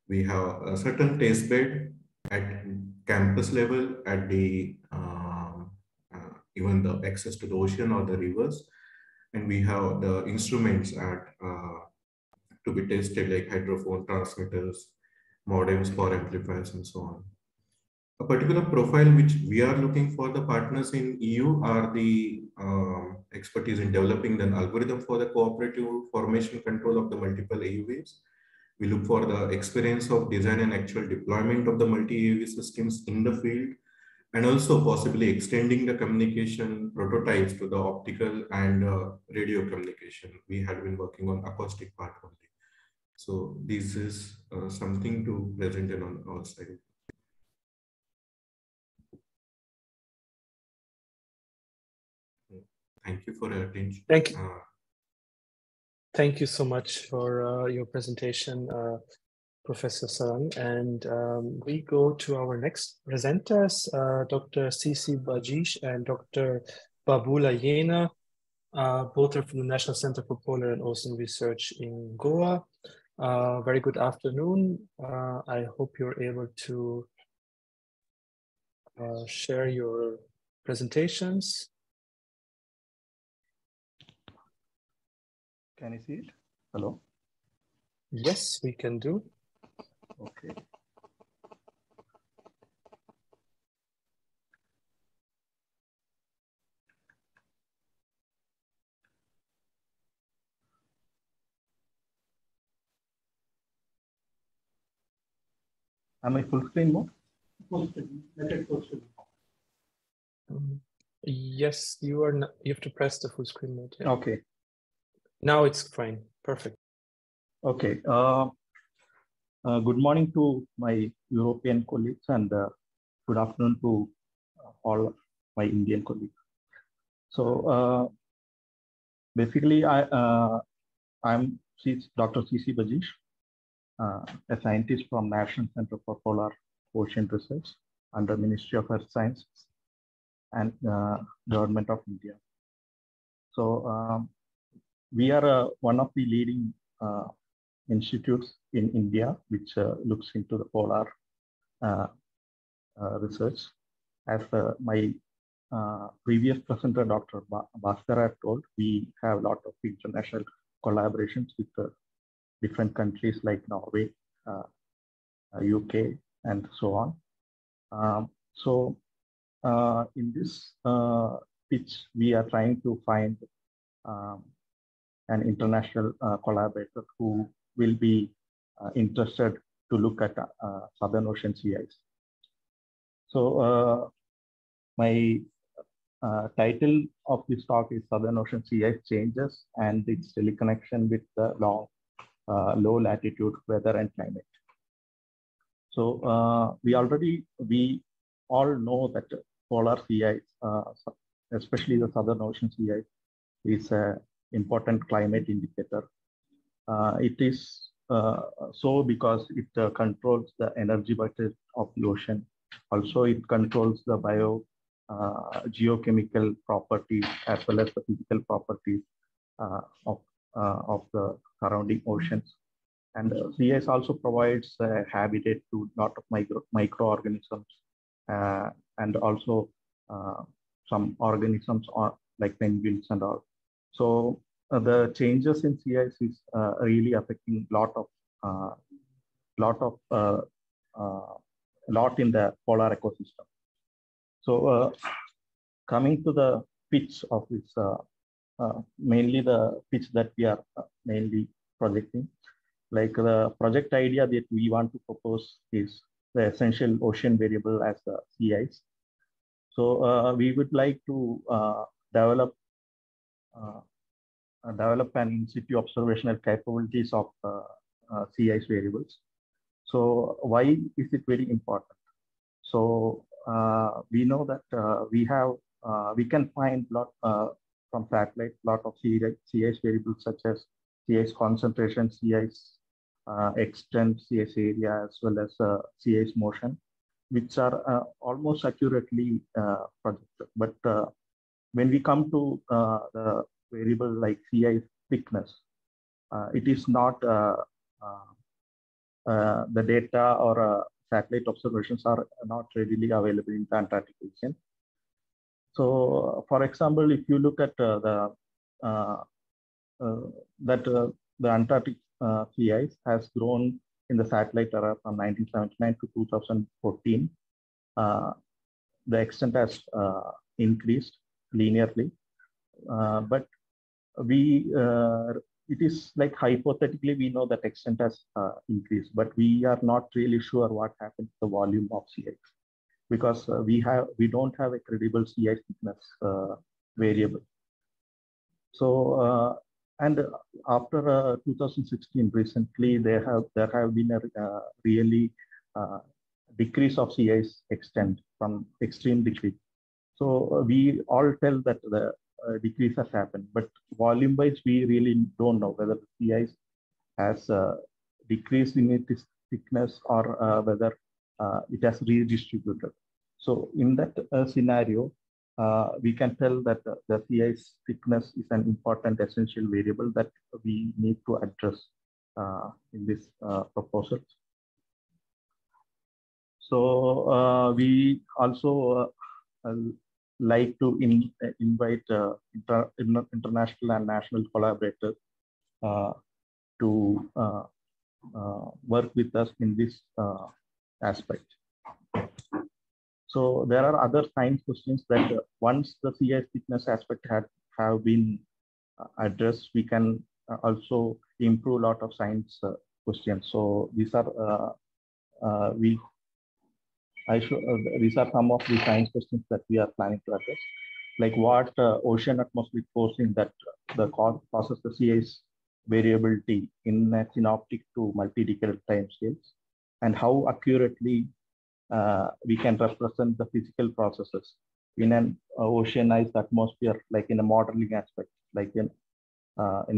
We have a certain test bed at campus level, at the even the access to the ocean or the rivers. And we have the instruments at to be tested, like hydrophone, transmitters, modems, power amplifiers, and so on. A particular profile which we are looking for the partners in EU are the expertise in developing an algorithm for the cooperative formation control of the multiple EUVs. We look for the experience of design and actual deployment of the multi-EUV systems in the field, and also possibly extending the communication prototypes to the optical and radio communication. We had been working on acoustic part only. So this is something to present on our side. Thank you for your attention. Thank you. Thank you so much for your presentation, Professor Sarang. And we go to our next presenters, Dr. Sisi Bajish and Dr. Babula Yena. Both are from the National Center for Polar and Ocean Research in Goa. Very good afternoon. I hope you're able to share your presentations. Can you see it? Hello? Yes, we can do. Okay. Am I full screen mode? Full screen. Let it full screen. Yes, you are. Not, you have to press the full screen mode. Yeah. Okay. Now it's fine. Perfect. Okay. Good morning to my European colleagues and good afternoon to all my Indian colleagues. So basically, I'm Dr. C.C. Bajish, a scientist from National Center for Polar Ocean Research under Ministry of Earth Sciences and Government of India. So we are one of the leading institutes in India which looks into the polar research. As my previous presenter, Dr. Bhaskar, told, we have a lot of international collaborations with different countries like Norway, UK, and so on. So in this pitch, we are trying to find an international collaborator who will be interested to look at Southern Ocean sea ice. So my title of this talk is Southern Ocean sea ice changes and its teleconnection with the low latitude weather and climate. So we all know that polar sea ice, especially the Southern Ocean sea ice, is an important climate indicator. It is so because it controls the energy budget of the ocean. Also, it controls the geochemical properties as well as the physical properties of the surrounding oceans. And sea ice also provides a habitat to a lot of microorganisms and also some organisms like penguins and all. So the changes in sea ice is really affecting lot in the polar ecosystem. So coming to the pitch of this, mainly the pitch that we are mainly projecting, like the project idea that we want to propose is the essential ocean variable as the sea ice. So we would like to develop an in-situ observational capabilities of sea ice variables. So why is it very important? So we know that we can find from satellite lot of sea ice variables such as sea ice concentration, sea ice extent, sea ice area, as well as sea ice motion, which are almost accurately projected. But when we come to the variable like sea ice thickness, it is not the data or satellite observations are not readily available in the Antarctic region. So, for example, if you look at the Antarctic sea ice has grown in the satellite era from 1979 to 2014. The extent has increased linearly, but it is like hypothetically we know that extent has increased, but we are not really sure what happened to the volume of sea ice because we don't have a credible sea ice thickness variable. So and after 2016, recently there have been a really decrease of sea ice extent from extreme decrease. So we all tell that the decrease has happened, but volume-wise, we really don't know whether the sea ice has decreased in its thickness or whether it has redistributed. So in that scenario, we can tell that the sea ice thickness is an important essential variable that we need to address in this proposal. So we also like to invite international and national collaborators to work with us in this aspect. So there are other science questions that once the CI thickness aspect have been addressed, we can also improve a lot of science questions. So these are these are some of the science questions that we are planning to address, like what ocean atmospheric forcing that causes the CI's variability in synoptic to multi-decadal timescales, and how accurately we can represent the physical processes in an oceanized atmosphere, like in a modeling aspect, like in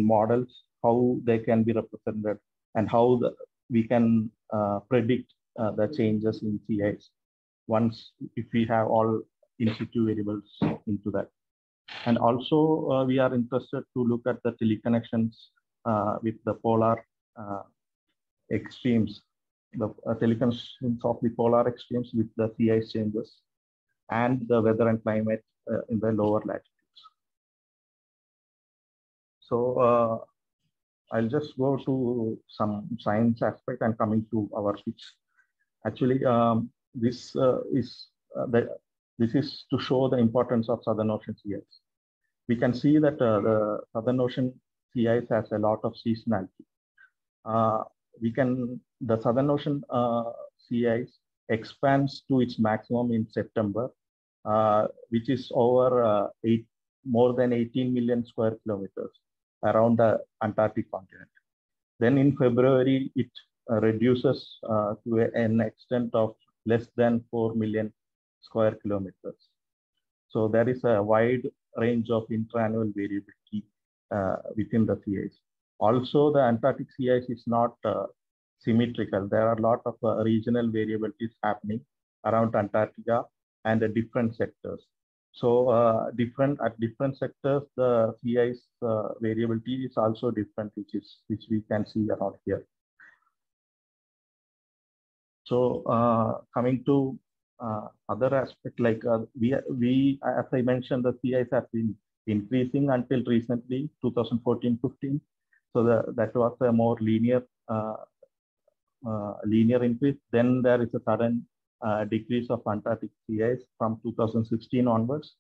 models, how they can be represented, and how we can predict the changes in CIs once if we have all in situ variables into that. And also we are interested to look at the teleconnections with the polar extremes, the teleconnections of the polar extremes with the CI changes and the weather and climate in the lower latitudes. So I'll just go to some science aspect and coming to our pitch. Actually, this is to show the importance of Southern Ocean CIs. We can see that the Southern Ocean CIs has a lot of seasonality. The Southern Ocean CIs expands to its maximum in September, which is over more than 18 million square kilometers around the Antarctic continent. Then in February, it reduces to an extent of less than 4 million square kilometers. So there is a wide range of intra-annual variability within the CIs. Also, the Antarctic CIs is not symmetrical. There are a lot of regional variabilities happening around Antarctica and the different sectors. So at different sectors, the CIs variability is also different, which we can see around here. So coming to other aspect, like we, as I mentioned, the CIs have been increasing until recently, 2014-15. So that was a more linear increase. Then there is a sudden decrease of Antarctic CIs from 2016 onwards.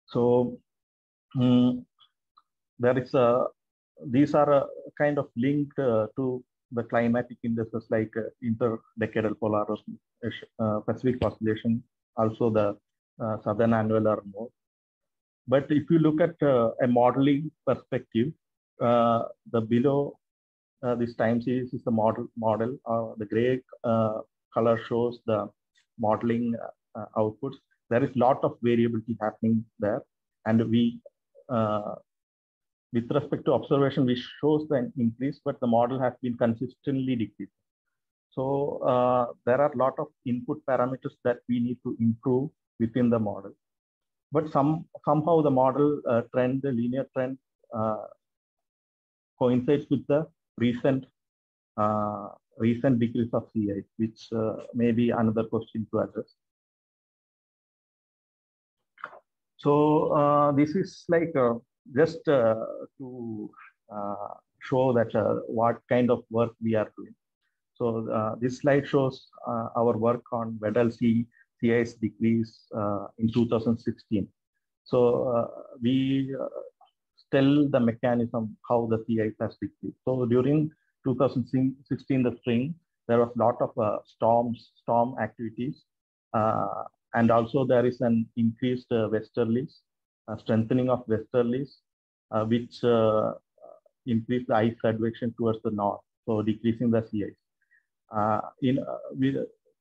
So there is these are kind of linked to the climatic indices like interdecadal polar Pacific oscillation, also the southern annual or more. But if you look at a modeling perspective, the below this time series is the model. The gray color shows the modeling outputs. There is a lot of variability happening there, and we with respect to observation, which shows the increase, but the model has been consistently decreasing. So there are a lot of input parameters that we need to improve within the model. But somehow the model trend, the linear trend, coincides with the recent decrease of CI, which may be another question to address. So this is like just to show that what kind of work we are doing. So this slide shows our work on Weddell CI's decrease in 2016. So we tell the mechanism how the CIs has decreased. So during 2016, the spring, there was a lot of storm activities. And also there is an increased westerlies, strengthening of westerlies, which increased the ice advection towards the north, so decreasing the CIs.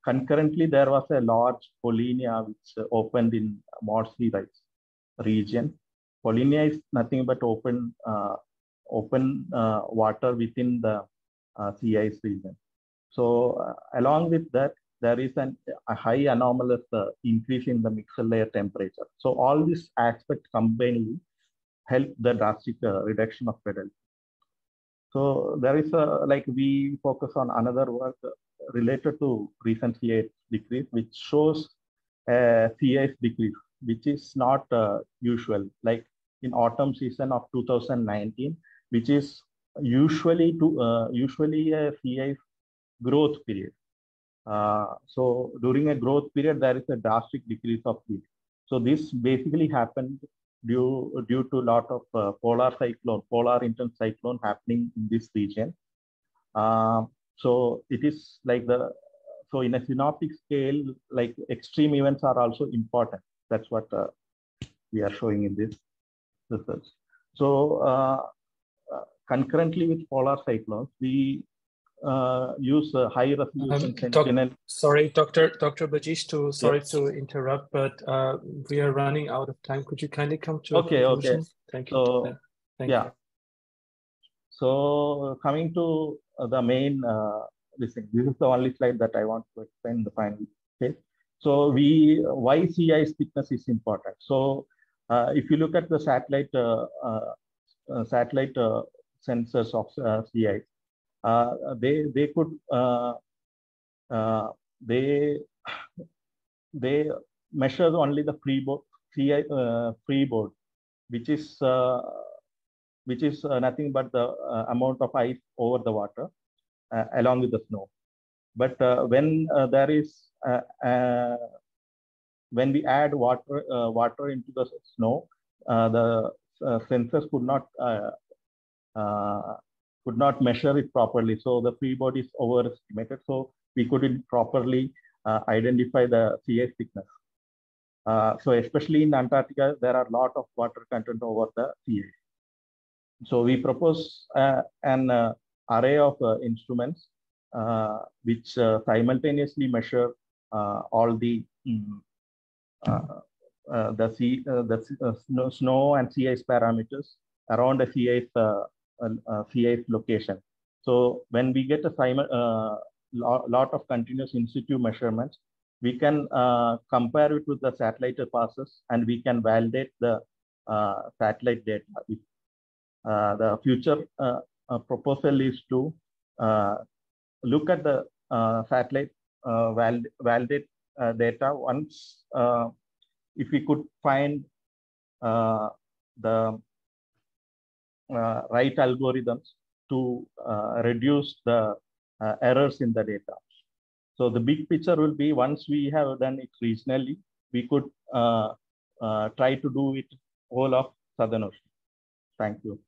Concurrently, there was a large polynya which opened in Morse Rise region. Polynya is nothing but open water within the CIS region. So along with that, there is a high anomalous increase in the mixer layer temperature. So all these aspects combinedly help the drastic reduction of Weddell. So there is like we focus on another work related to recent CI decrease, which shows CI's decrease, which is not usual. Like in autumn season of 2019, which is usually a CI's growth period. So during a growth period, there is a drastic decrease of heat. So this basically happened due to a lot of polar intense cyclone happening in this region. So it is like so in a synoptic scale, like extreme events are also important. That's what we are showing in this research. So concurrently with polar cyclones, we use high resolution sentinel. Sorry, Dr. Bajish, sorry to interrupt, but we are running out of time. Could you kindly come to a conclusion? Okay. Thank you. So, Thank you. So coming to the main this is the only slide that I want to explain the final phase. So why CI thickness is important. So if you look at the satellite sensors of CI, they could they measure only the freeboard CI freeboard, which is nothing but the amount of ice over the water along with the snow. But when there is when we add water into the snow, the sensors could not measure it properly. So the freeboard is overestimated. So we couldn't properly identify the CI thickness. So especially in Antarctica, there are a lot of water content over the CI. So we propose an array of instruments which simultaneously measure all the snow and sea ice parameters around a sea ice location. So when we get a lot of continuous in situ measurements, we can compare it with the satellite passes, and we can validate the satellite data. The future proposal is to look at the satellite validate data once if we could find the right algorithms to reduce the errors in the data. So the big picture will be, once we have done it regionally, we could try to do it whole of Southern Ocean. Thank you.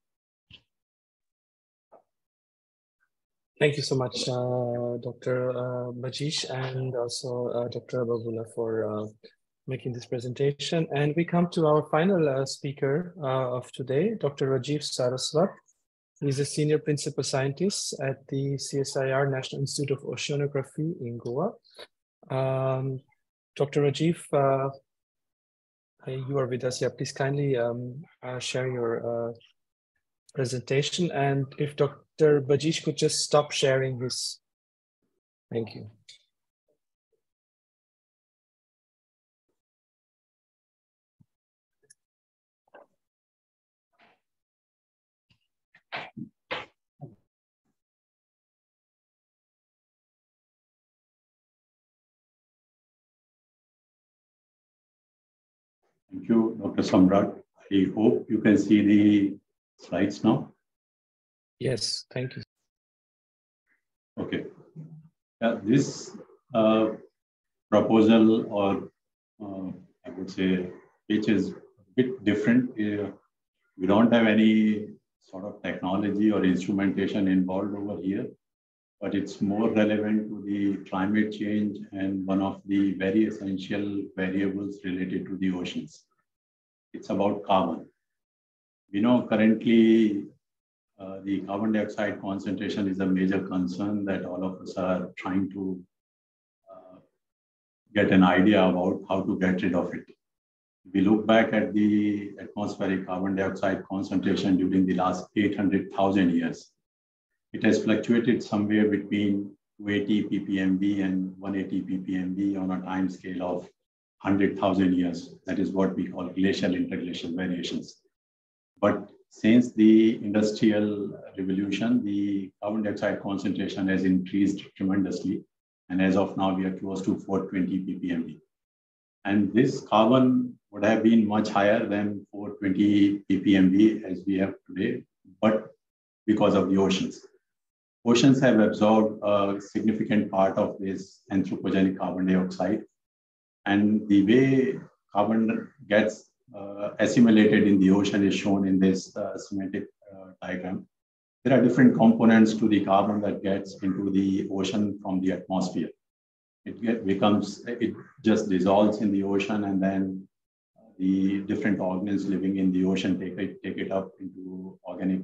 Thank you so much, Dr. Bajish, and also Dr. Babula for making this presentation. And we come to our final speaker of today, Dr. Rajiv Saraswat. He's a senior principal scientist at the CSIR National Institute of Oceanography in Goa. Dr. Rajiv, you are with us. Yeah, please kindly share your presentation. And if Dr. Bajish could just stop sharing his. Thank you. Thank you, Dr. Samrat. I hope you can see the slides now. Yes, thank you. Okay. This proposal, or I would say, which is a bit different. We don't have any sort of technology or instrumentation involved over here, but it's more relevant to the climate change and one of the very essential variables related to the oceans. It's about carbon. We know currently the carbon dioxide concentration is a major concern that all of us are trying to get an idea about how to get rid of it. We look back at the atmospheric carbon dioxide concentration during the last 800,000 years. It has fluctuated somewhere between 280 ppmb and 180 ppmb on a time scale of 100,000 years. That is what we call glacial interglacial variations. But since the industrial revolution, the carbon dioxide concentration has increased tremendously. And as of now, we are close to 420 ppmb. And this carbon would have been much higher than 420 ppmb as we have today. But because of the oceans. Oceans have absorbed a significant part of this anthropogenic carbon dioxide. And the way carbon gets assimilated in the ocean is shown in this schematic diagram. There are different components to the carbon that gets into the ocean from the atmosphere. It just dissolves in the ocean, and then the different organisms living in the ocean take it up into organic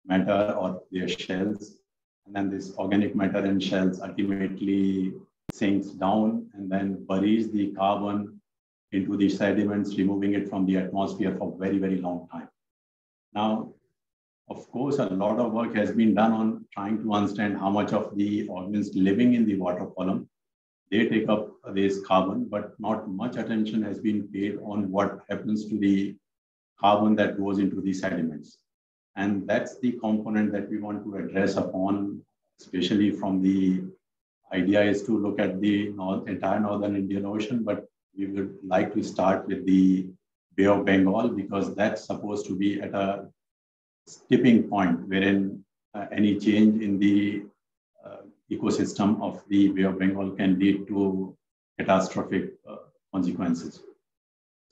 matter or their shells. And then this organic matter and shells ultimately sinks down and then buries the carbon into the sediments, removing it from the atmosphere for a very, very long time. Now, of course, a lot of work has been done on trying to understand how much of the organisms living in the water column, they take up this carbon, but not much attention has been paid on what happens to the carbon that goes into the sediments. And that's the component that we want to address upon, especially from the idea is to look at the entire Northern Indian Ocean, but we would like to start with the Bay of Bengal, because that's supposed to be at a tipping point wherein any change in the ecosystem of the Bay of Bengal can lead to catastrophic consequences.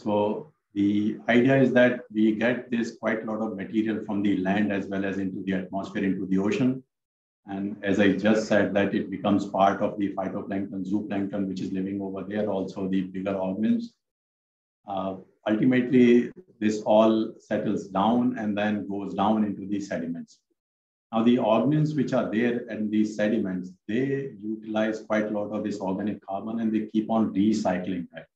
So the idea is that we get this quite a lot of material from the land as well as into the atmosphere, into the ocean. And as I just said, that it becomes part of the phytoplankton, zooplankton, which is living over there, also the bigger organisms. Ultimately, this all settles down and then goes down into the sediments. Now, the organisms which are there in these sediments, they utilize quite a lot of this organic carbon and they keep on recycling that.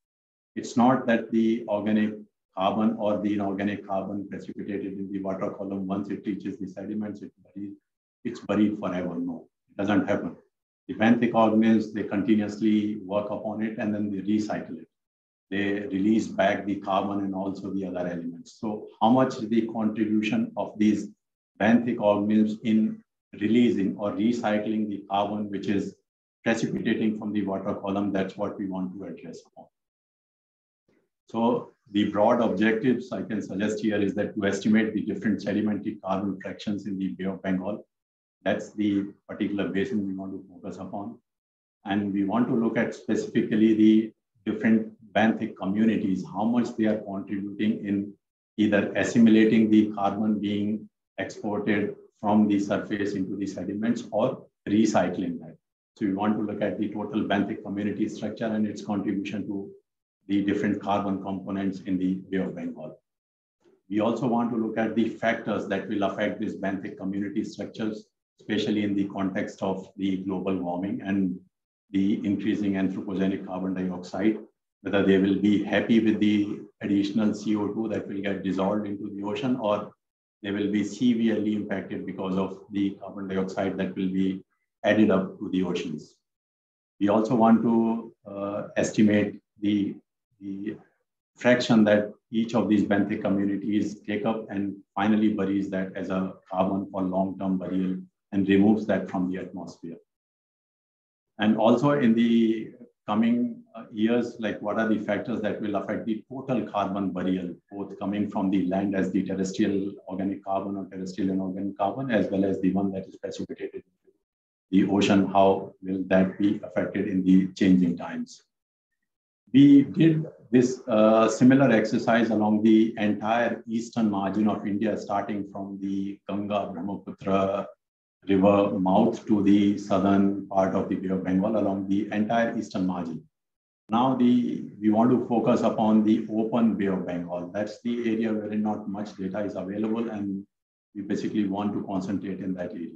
It's not that the organic carbon or the inorganic carbon precipitated in the water column, once it reaches the sediments, it's buried forever. No, it doesn't happen. The benthic organisms, they continuously work upon it and then they recycle it. They release back the carbon and also the other elements. So how much is the contribution of these benthic organisms in releasing or recycling the carbon which is precipitating from the water column? That's what we want to address upon. So the broad objectives I can suggest here is that to estimate the different sedimentary carbon fractions in the Bay of Bengal. That's the particular basin we want to focus upon. And we want to look at specifically the different benthic communities, how much they are contributing in either assimilating the carbon being exported from the surface into the sediments or recycling that. So we want to look at the total benthic community structure and its contribution to the different carbon components in the Bay of Bengal. We also want to look at the factors that will affect these benthic community structures, especially in the context of the global warming and the increasing anthropogenic carbon dioxide, whether they will be happy with the additional CO2 that will get dissolved into the ocean, or they will be severely impacted because of the carbon dioxide that will be added up to the oceans. We also want to estimate the fraction that each of these benthic communities take up and finally buries that as a carbon for long-term burial and removes that from the atmosphere. And also in the coming years, like what are the factors that will affect the total carbon burial, both coming from the land as the terrestrial organic carbon or terrestrial inorganic carbon, as well as the one that is precipitated into the ocean, how will that be affected in the changing times? We did this similar exercise along the entire eastern margin of India, starting from the Ganga Brahmaputra river mouth to the southern part of the Bay of Bengal along the entire eastern margin. Now we want to focus upon the open Bay of Bengal. That's the area where not much data is available, and we basically want to concentrate in that area.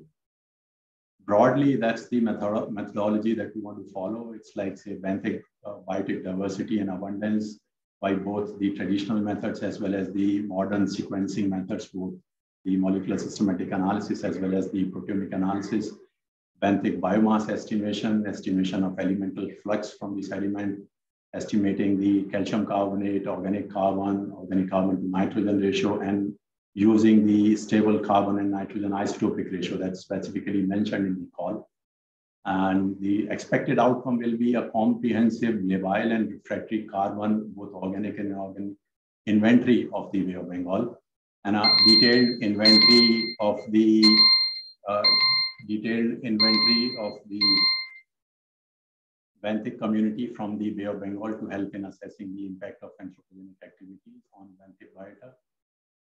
Broadly, that's the methodology that we want to follow. It's like, say, benthic biotic diversity and abundance by both the traditional methods as well as the modern sequencing methods, both the molecular systematic analysis as well as the proteomic analysis, benthic biomass estimation, estimation of elemental flux from the sediment, estimating the calcium carbonate, organic carbon to nitrogen ratio, and using the stable carbon and nitrogen isotopic ratio that's specifically mentioned in the call. And the expected outcome will be a comprehensive labile and refractory carbon, both organic and inorganic, inventory of the Bay of Bengal, and a detailed inventory of the detailed inventory of the benthic community from the Bay of Bengal to help in assessing the impact of anthropogenic activities on benthic biota.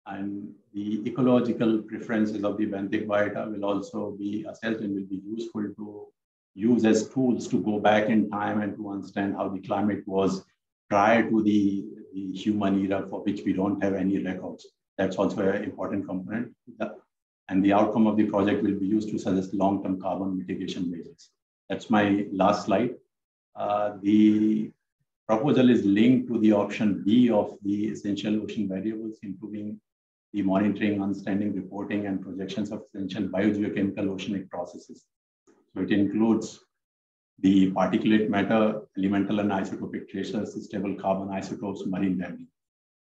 And the ecological preferences of the benthic biota will also be assessed and will be useful to use as tools to go back in time and to understand how the climate was prior to the human era, for which we don't have any records. That's also an important component. And the outcome of the project will be used to suggest long-term carbon mitigation measures. That's my last slide. The proposal is linked to the option B of the essential ocean variables, improving the monitoring, understanding, reporting, and projections of essential biogeochemical oceanic processes. So it includes the particulate matter, elemental and isotopic traces, stable carbon isotopes, marine debris,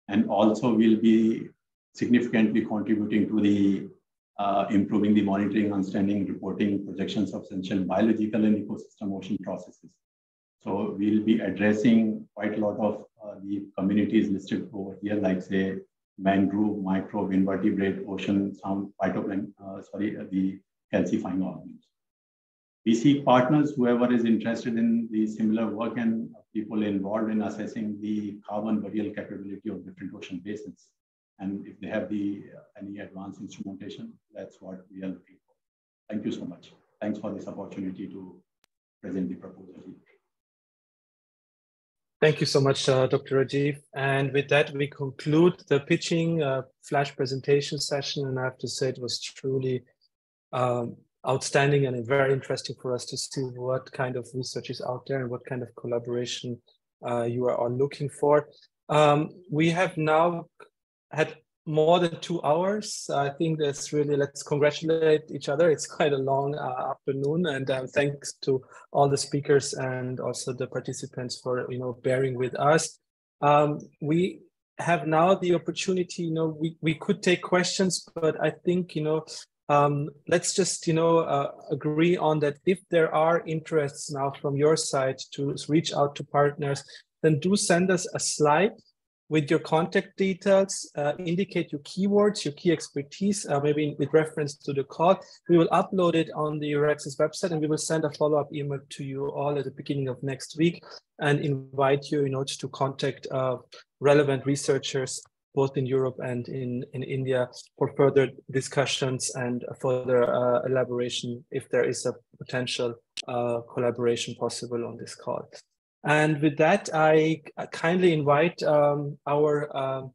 and also will be significantly contributing to the improving the monitoring, understanding, reporting, projections of essential biological and ecosystem ocean processes. So we'll be addressing quite a lot of the communities listed over here, like say mangrove, microbe, invertebrate, ocean, sound, phytoplankton, the calcifying organisms. We seek partners, whoever is interested in the similar work and people involved in assessing the carbon burial capability of different ocean basins. And if they have any advanced instrumentation, that's what we are looking for. Thank you so much. Thanks for this opportunity to present the proposal. Thank you so much, Dr. Rajiv. And with that, we conclude the pitching flash presentation session. And I have to say it was truly outstanding and very interesting for us to see what kind of research is out there and what kind of collaboration you are all looking for. We have now had more than 2 hours. I think that's really, let's congratulate each other. It's quite a long afternoon, and thanks to all the speakers and also the participants for bearing with us. We have now the opportunity, we could take questions, but I think let's just agree on that. If there are interests now from your side to reach out to partners, then do send us a slide with your contact details, indicate your keywords, your key expertise, maybe with reference to the call. We will upload it on the EURAXESS website, and we will send a follow-up email to you all at the beginning of next week and invite you to contact relevant researchers, both in Europe and in India, for further discussions and further elaboration if there is a potential collaboration possible on this call. And with that, I kindly invite our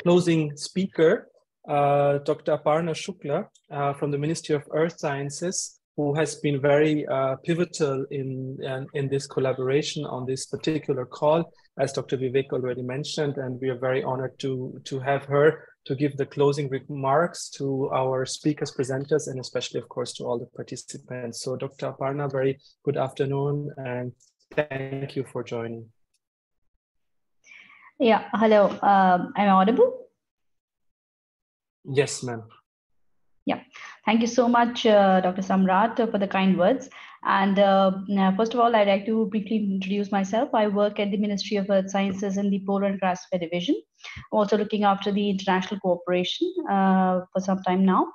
closing speaker, Dr. Aparna Shukla from the Ministry of Earth Sciences, who has been very pivotal in this collaboration on this particular call, as Dr. Vivek already mentioned, and we are very honored to have her to give the closing remarks to our speakers, presenters, and especially, of course, to all the participants. So Dr. Aparna, very good afternoon, and thank you for joining. Yeah, hello. Am I audible? Yes, ma'am. Yeah, thank you so much, Dr. Samrat, for the kind words. And first of all, I'd like to briefly introduce myself. I work at the Ministry of Earth Sciences in the Polar and Crassphere Division, also looking after the international cooperation for some time now.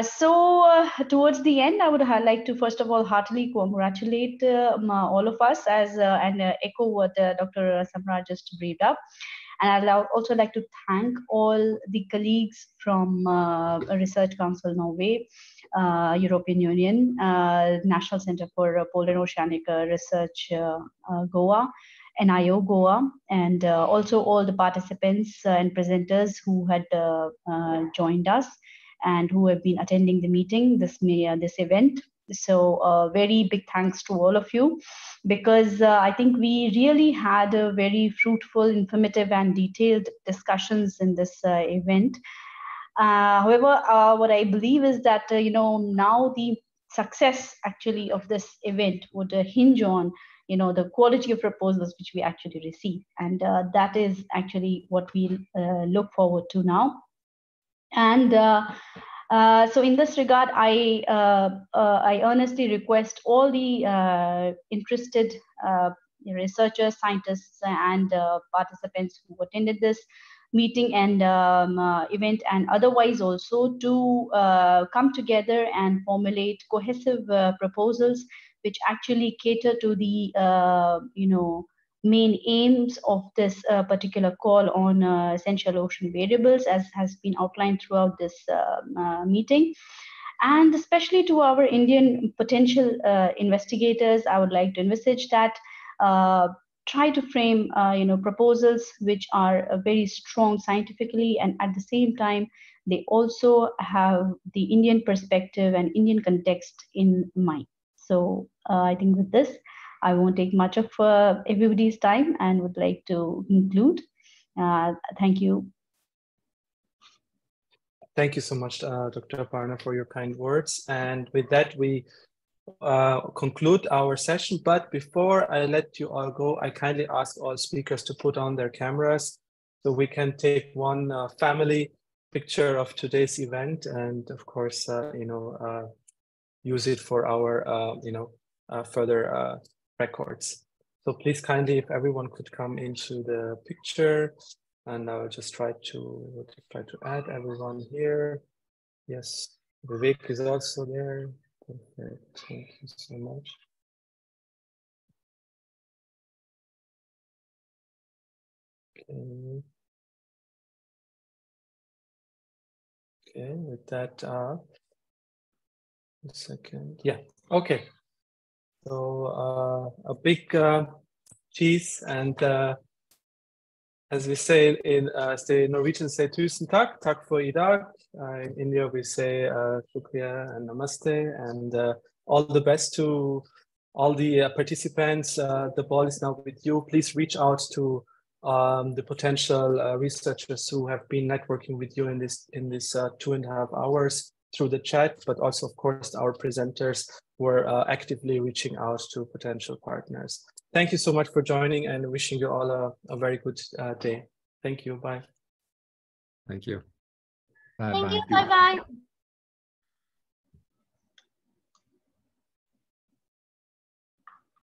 So towards the end, I would like to first of all heartily congratulate all of us and echo what Dr. Samrat just briefed up. And I'd also like to thank all the colleagues from Research Council Norway, European Union, National Center for Polar and Oceanic Research Goa, NIO Goa, and also all the participants and presenters who had joined us and who have been attending the meeting, this event. So very big thanks to all of you, because I think we really had a very fruitful, informative, and detailed discussions in this event. However, what I believe is that now the success actually of this event would hinge on the quality of proposals which we actually receive, and that is actually what we look forward to now. And so in this regard, I earnestly request all the interested researchers, scientists, and participants who attended this meeting and event, and otherwise also to come together and formulate cohesive proposals which actually cater to the main aims of this particular call on essential ocean variables, as has been outlined throughout this meeting. And especially to our Indian potential investigators, I would like to envisage that try to frame proposals which are very strong scientifically, and at the same time they also have the Indian perspective and Indian context in mind. So I think with this, I won't take much of everybody's time and would like to conclude. Thank you. Thank you so much, Dr. Aparna, for your kind words. And with that, we conclude our session. But before I let you all go, I kindly ask all speakers to put on their cameras so we can take one family picture of today's event, and of course, use it for our, further records. So please kindly, if everyone could come into the picture, and I'll just try to add everyone here. Yes, Vivek is also there. Perfect. Thank you so much. Okay. Okay, with that, a second. Yeah, okay. So a big cheese, and as we say in Norwegian, say tusen takk, takk for I dag. In India, we say shukriya and namaste, and all the best to all the participants. The ball is now with you. Please reach out to the potential researchers who have been networking with you in this 2.5 hours through the chat, but also, of course, our presenters were actively reaching out to potential partners. Thank you so much for joining, and wishing you all a very good day. Thank you. Bye. Thank you. Thank you. Bye-bye.